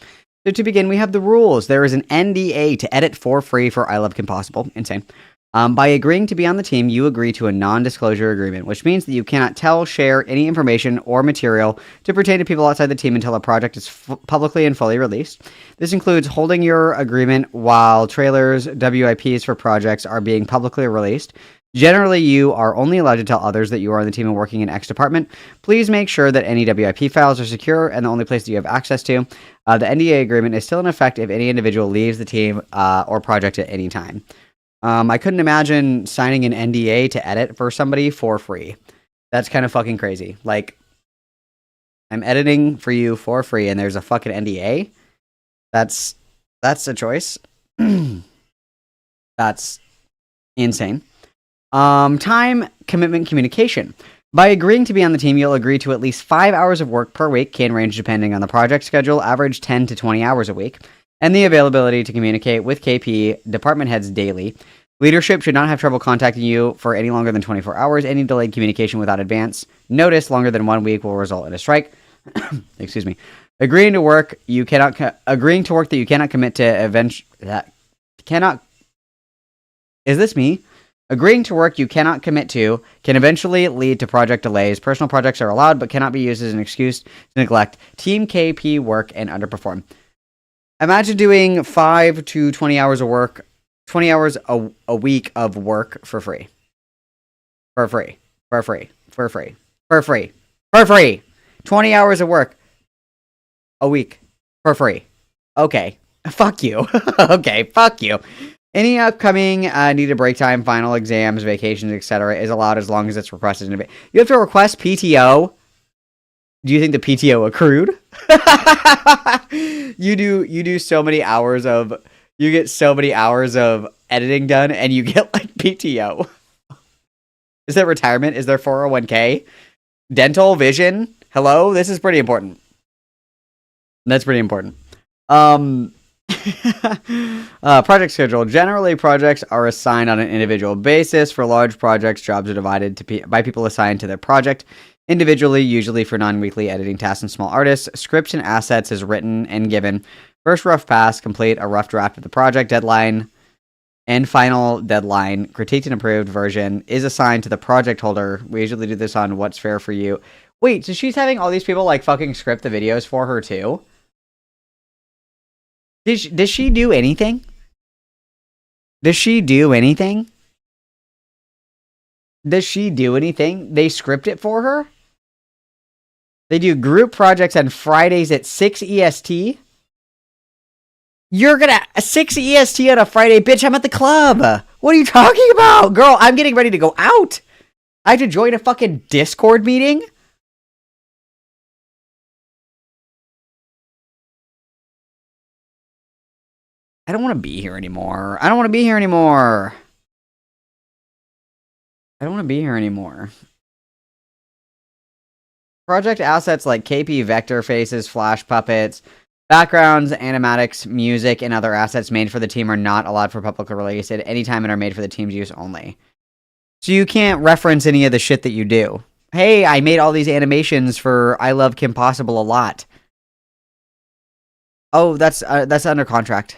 So to begin, we have the rules. There is an NDA to edit for free for I Love Kim Possible. Insane. By agreeing to be on the team, you agree to a non-disclosure agreement, which means that you cannot tell, share any information or material to pertain to people outside the team until a project is publicly and fully released. This includes holding your agreement while trailers, WIPs for projects are being publicly released. Generally, you are only allowed to tell others that you are on the team and working in X department. Please make sure that any WIP files are secure and the only place that you have access to. The NDA agreement is still in effect if any individual leaves the team or project at any time. I couldn't imagine signing an NDA to edit for somebody for free. That's kind of fucking crazy. Like, I'm editing for you for free and there's a fucking NDA? That's a choice. That's insane. Time commitment communication. By agreeing to be on the team, you'll agree to at least 5 hours of work per week, can range depending on the project schedule, average 10 to 20 hours a week, and the availability to communicate with KP department heads daily. Leadership should not have trouble contacting you for any longer than 24 hours. Any delayed communication without advance notice longer than 1 week will result in a strike. Excuse me. Agreeing to work that you cannot commit to Is this me? Agreeing to work you cannot commit to can eventually lead to project delays. Personal projects are allowed but cannot be used as an excuse to neglect Team KP work and underperform. Imagine doing 5 to 20 hours of work, 20 hours a week of work for free. For free. For free. For free. For free. For free. 20 hours of work a week for free. Okay. Fuck you. Okay. Fuck you. Any upcoming needed break time, final exams, vacations, etc. is allowed as long as it's requested in advance. You have to request PTO. Do you think the PTO accrued? You do so many hours of, you get so many hours of editing done and you get like PTO. Is there retirement? Is there 401k? Dental, vision? Hello? This is pretty important. That's pretty important. Project schedule. Generally, projects are assigned on an individual basis. For large projects, jobs are divided by people assigned to their project. Individually, usually for non-weekly editing tasks and small artists. Scripts and assets is written and given. First rough pass, complete a rough draft of the project. Deadline and final deadline, critiqued and approved version, is assigned to the project holder. We usually do this on What's Fair for You. Wait, so she's having all these people like fucking script the videos for her too? Does she do anything? Does she do anything? Does she do anything? They script it for her? They do group projects on Fridays at 6 EST? You're gonna 6 EST on a Friday? Bitch, I'm at the club. What are you talking about? Girl, I'm getting ready to go out. I have to join a fucking Discord meeting? I don't want to be here anymore. I don't want to be here anymore. I don't want to be here anymore. Project assets like KP vector faces, flash puppets, backgrounds, animatics, music, and other assets made for the team are not allowed for public release at any time and are made for the team's use only. So you can't reference any of the shit that you do. Hey, I made all these animations for I Love Kim Possible a lot. Oh, that's under contract.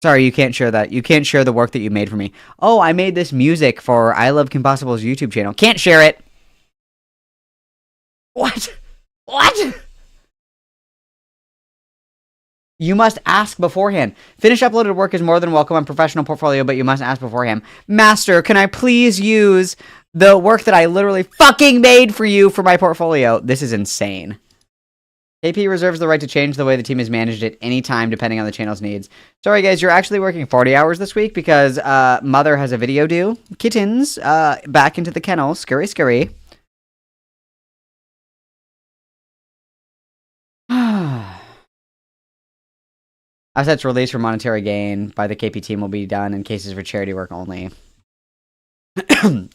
Sorry, you can't share that. You can't share the work that you made for me. Oh, I made this music for I Love Kim Possible's YouTube channel. Can't share it. What? What? You must ask beforehand. Finished uploaded work is more than welcome on professional portfolio, but you must ask beforehand. Master, can I please use the work that I literally fucking made for you for my portfolio? This is insane. KP reserves the right to change the way the team is managed at any time, depending on the channel's needs. Sorry, guys, you're actually working 40 hours this week because Mother has a video due. Kittens, back into the kennel. Scurry, scurry. Assets released for monetary gain by the KP team will be done in cases for charity work only.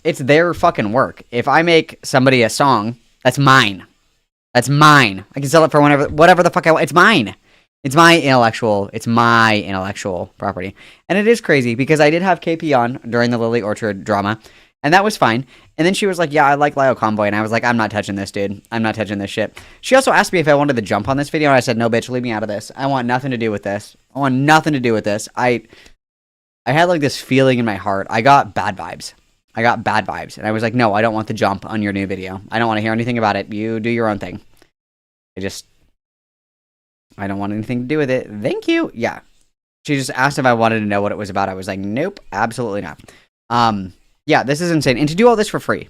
It's their fucking work. If I make somebody a song, that's mine. That's mine. I can sell it for whatever the fuck I want. It's mine. It's my intellectual property. And it is crazy because I did have KP on during the Lily Orchard drama, and that was fine. And then she was like, yeah, I like Lyle Convoy. And I was like, I'm not touching this, dude. I'm not touching this shit. She also asked me if I wanted to jump on this video, and I said, no, bitch, leave me out of this. I want nothing to do with this. I want nothing to do with this. I had like this feeling in my heart. I got bad vibes. And I was like, no, I don't want the jump on your new video. I don't want to hear anything about it. You do your own thing. I don't want anything to do with it. Thank you. Yeah. She just asked if I wanted to know what it was about. I was like, nope, absolutely not. Yeah, this is insane. And to do all this for free.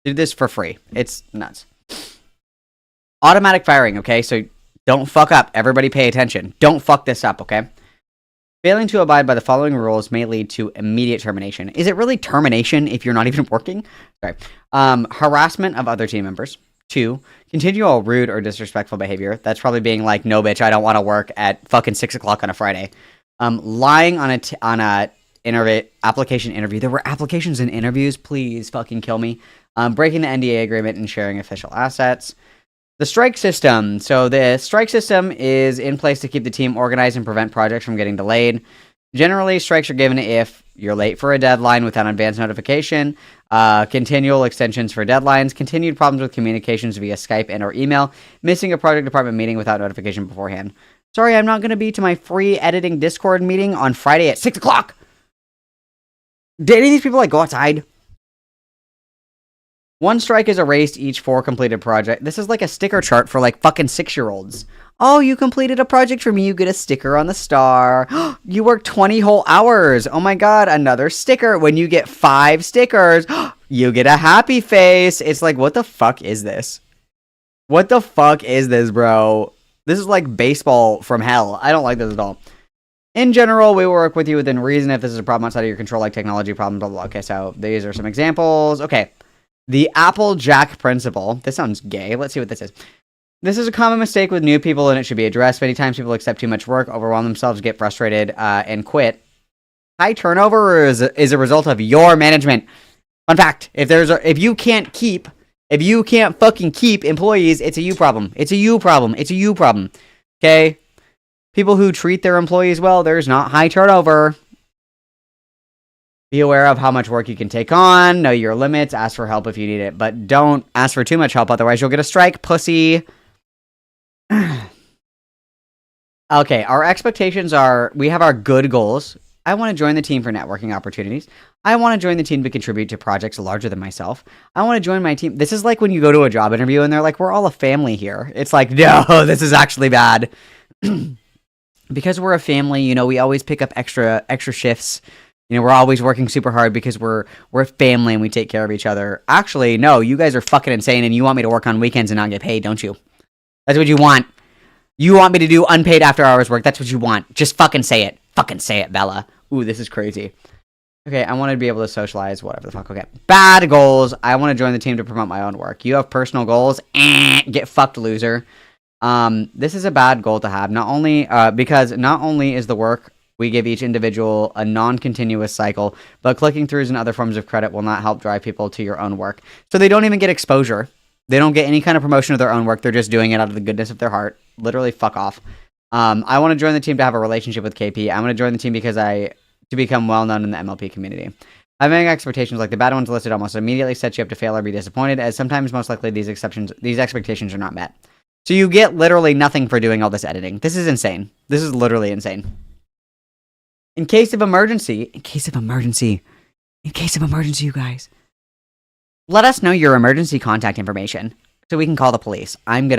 Do this for free. It's nuts. Automatic firing, okay? So don't fuck up. Everybody pay attention. Don't fuck this up, okay? Failing to abide by the following rules may lead to immediate termination. Is it really termination if you're not even working? Sorry. Harassment of other team members. 2, continual rude or disrespectful behavior. That's probably being like, no, bitch, I don't want to work at fucking 6 o'clock on a Friday. Lying on an application interview. There were applications and interviews. Please fucking kill me. Breaking the NDA agreement and sharing official assets. The strike system. So the strike system is in place to keep the team organized and prevent projects from getting delayed. Generally, strikes are given if you're late for a deadline without advance notification, continual extensions for deadlines, continued problems with communications via Skype and or email, missing a project department meeting without notification beforehand. Sorry, I'm not going to be to my free editing Discord meeting on Friday at 6 o'clock. Did any of these people go outside? One strike is erased each for completed project. This is like a sticker chart for fucking 6-year-olds. Oh, you completed a project for me. You get a sticker on the star. You worked 20 whole hours. Oh my god, another sticker. When you get 5 stickers, you get a happy face. It's like, what the fuck is this? What the fuck is this, bro? This is like baseball from hell. I don't like this at all. In general, we will work with you within reason if this is a problem outside of your control, like technology problems, blah, blah, blah. Okay, so these are some examples. Okay. The Applejack principle. This sounds gay. Let's see what this is. This is a common mistake with new people, and it should be addressed. Many times people accept too much work, overwhelm themselves, get frustrated, and quit. High turnover is a result of your management. Fun fact: if you can't fucking keep employees, it's a you problem. It's a you problem. It's a you problem. Okay? People who treat their employees well, there's not high turnover. Be aware of how much work you can take on. Know your limits. Ask for help if you need it. But don't ask for too much help, otherwise you'll get a strike, pussy. Okay, our expectations are, we have our good goals. I want to join the team for networking opportunities. I want to join the team to contribute to projects larger than myself. I want to join my team. This is like when you go to a job interview and they're like, we're all a family here. It's like, no, this is actually bad. Because we're a family, we always pick up extra shifts. We're always working super hard because we're a family and we take care of each other. Actually, no, you guys are fucking insane and you want me to work on weekends and not get paid, don't you? That's what you want. You want me to do unpaid after hours work. That's what you want. Just fucking say it. Fucking say it, Bella. Ooh, this is crazy. Okay, I want to be able to socialize, whatever the fuck. Okay. Bad goals. I want to join the team to promote my own work. You have personal goals. Get fucked, loser. This is a bad goal to have. Because not only is the work we give each individual a non-continuous cycle, but clicking throughs and other forms of credit will not help drive people to your own work. So they don't even get exposure. They don't get any kind of promotion of their own work. They're just doing it out of the goodness of their heart. Literally, fuck off. I want to join the team to have a relationship with KP. I want to join the team to become well-known in the MLP community. Having expectations like the bad ones listed almost immediately sets you up to fail or be disappointed, as sometimes most likely these expectations are not met. So you get literally nothing for doing all this editing. This is insane. This is literally insane. In case of emergency, you guys, let us know your emergency contact information so we can call the police. In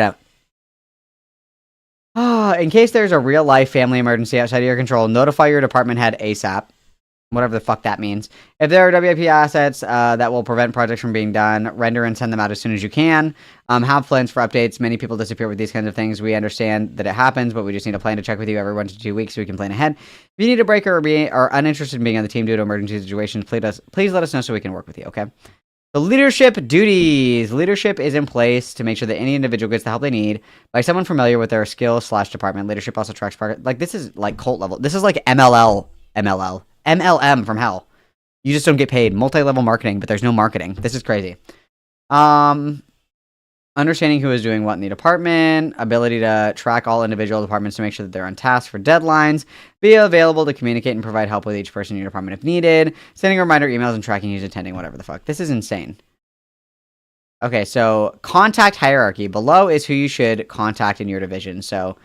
case there's a real life family emergency outside of your control, notify your department head ASAP. Whatever the fuck that means. If there are WIP assets that will prevent projects from being done, render and send them out as soon as you can. Have plans for updates. Many people disappear with these kinds of things. We understand that it happens, but we just need a plan to check with you every 1 to 2 weeks so we can plan ahead. If you need a break or are uninterested in being on the team due to emergency situations, please let us know so we can work with you, okay? The leadership duties. Leadership is in place to make sure that any individual gets the help they need by someone familiar with their skill/department. Leadership also tracks progress. This is like cult level. This is like MLM from hell. You just don't get paid. Multi-level marketing, but there's no marketing. This is crazy. Understanding who is doing what in the department. Ability to track all individual departments to make sure that they're on task for deadlines. Be available to communicate and provide help with each person in your department if needed. Sending reminder emails and tracking who's attending, whatever the fuck. This is insane. Okay, so contact hierarchy. Below is who you should contact in your division. So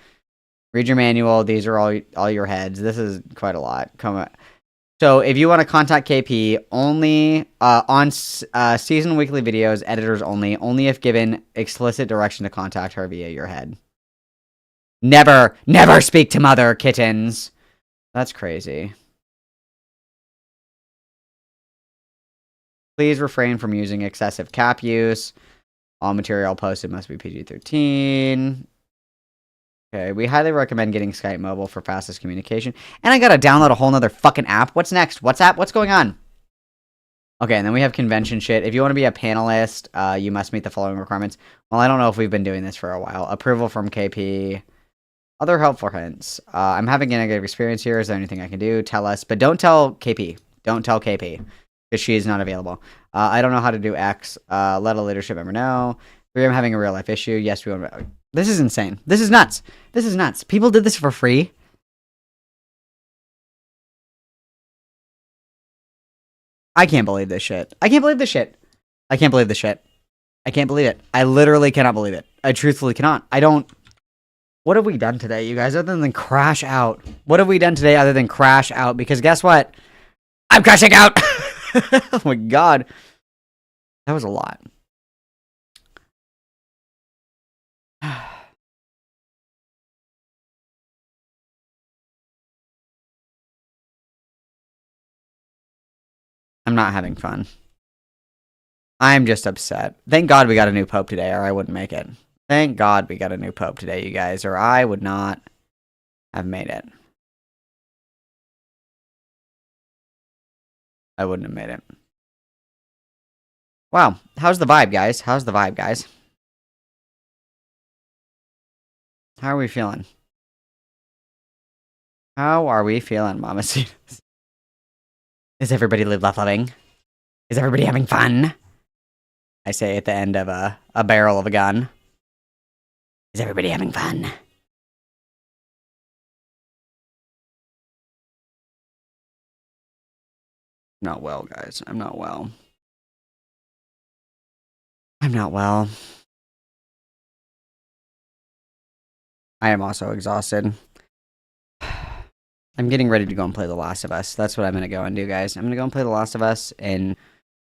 read your manual. These are all your heads. This is quite a lot. Come on. So if you want to contact KP, only on season weekly videos, editors only if given explicit direction to contact her via your head. Never speak to mother, kittens. That's crazy. Please refrain from using excessive cap use. All material posted must be PG-13. Okay, we highly recommend getting Skype Mobile for fastest communication. And I gotta download a whole nother fucking app. What's next? WhatsApp? What's going on? Okay, and then we have convention shit. If you want to be a panelist, you must meet the following requirements. Well, I don't know if we've been doing this for a while. Approval from KP. Other helpful hints. I'm having a negative experience here. Is there anything I can do? Tell us. But don't tell KP. Don't tell KP. Because she is not available. I don't know how to do X. Let a leadership member know. I'm having a real life issue. Yes, we want to... This is insane. This is nuts. This is nuts. People did this for free. I can't believe this shit. I can't believe this shit. I can't believe this shit. I can't believe it. I literally cannot believe it. I truthfully cannot. I don't... What have we done today, you guys, other than crash out? What have we done today other than crash out? Because guess what? I'm crashing out! Oh my god. That was a lot. I'm not having fun. I'm just upset. Thank God we got a new pope today, or I wouldn't make it. Thank God we got a new pope today, you guys, or I would not have made it. I wouldn't have made it. Wow. How's the vibe, guys? How's the vibe, guys? How are we feeling? How are we feeling, mamacitas? Is everybody loving? Is everybody having fun? I say at the end of a barrel of a gun. Is everybody having fun? Not well, guys. I'm not well. I'm not well. I am also exhausted. I'm getting ready to go and play The Last of Us. That's what I'm going to go and do, guys. I'm going to go and play The Last of Us and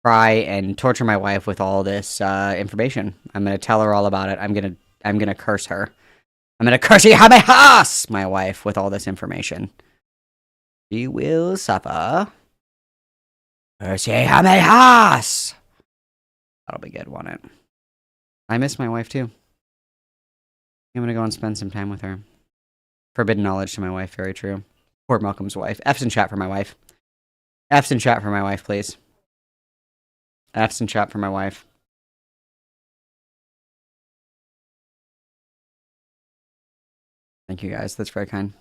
try and torture my wife with all this information. I'm going to tell her all about it. I'm going to curse her. I'm going to curse my wife with all this information. She will suffer. That'll be good, won't it? I miss my wife, too. I'm going to go and spend some time with her. Forbidden knowledge to my wife, very true. Poor Malcolm's wife. F's in chat for my wife. F's in chat for my wife, please. F's in chat for my wife. Thank you, guys. That's very kind.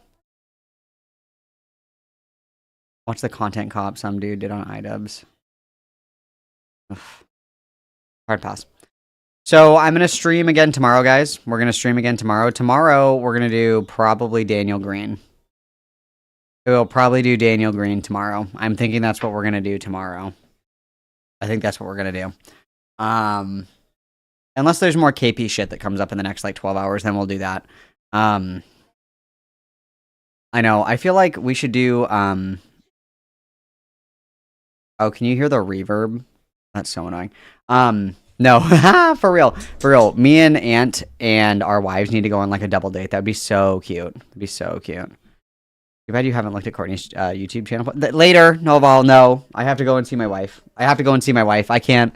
Watch the content cop some dude did on iDubbbz. Ugh. Hard pass. So I'm going to stream again tomorrow, guys. We're going to stream again tomorrow. Tomorrow, we're going to do probably Daniel Green. We'll probably do Daniel Green tomorrow. I'm thinking that's what we're going to do tomorrow. I think that's what we're going to do. Unless there's more KP shit that comes up in the next, like, 12 hours, then we'll do that. I know. I feel like we should do, Oh, can you hear the reverb? That's so annoying. No, for real. For real. Me and Aunt and our wives need to go on, like, a double date. That would be so cute. That'd be so cute. Too bad you haven't looked at Courtney's YouTube channel. Later, Noval, no. I have to go and see my wife. I can't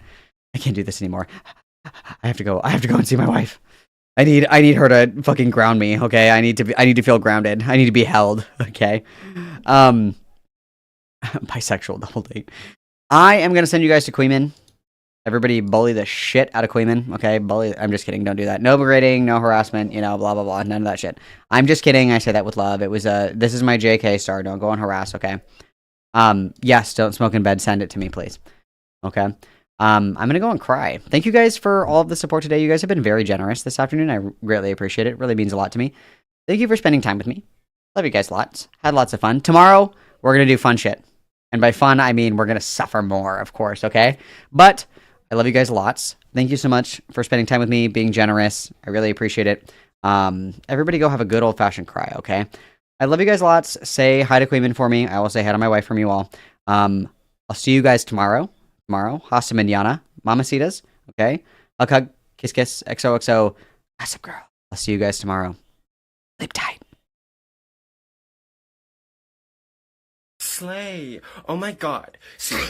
do this anymore. I have to go and see my wife. I need her to fucking ground me, okay? I need to feel grounded. I need to be held, okay? Bisexual double date. I am gonna send you guys to Queeman. Everybody bully the shit out of Queeman, okay? I'm just kidding. Don't do that. No berating, no harassment, blah, blah, blah. None of that shit. I'm just kidding. I say that with love. It was this is my JK star. Don't go and harass, okay? Yes, don't smoke in bed. Send it to me, please. Okay? I'm going to go and cry. Thank you guys for all of the support today. You guys have been very generous this afternoon. I greatly appreciate it. It really means a lot to me. Thank you for spending time with me. Love you guys lots. Had lots of fun. Tomorrow, we're going to do fun shit. And by fun, I mean we're going to suffer more, of course, okay? But I love you guys lots. Thank you so much for spending time with me, being generous. I really appreciate it. Everybody go have a good old-fashioned cry, okay? I love you guys lots. Say hi to Queeman for me. I will say hi to my wife from you all. I'll see you guys tomorrow. Hasta mañana, mamacitas, okay? Hug, hug, kiss, kiss, XOXO, gossip girl. I'll see you guys tomorrow. Sleep tight. Slay. Oh my god. Slay.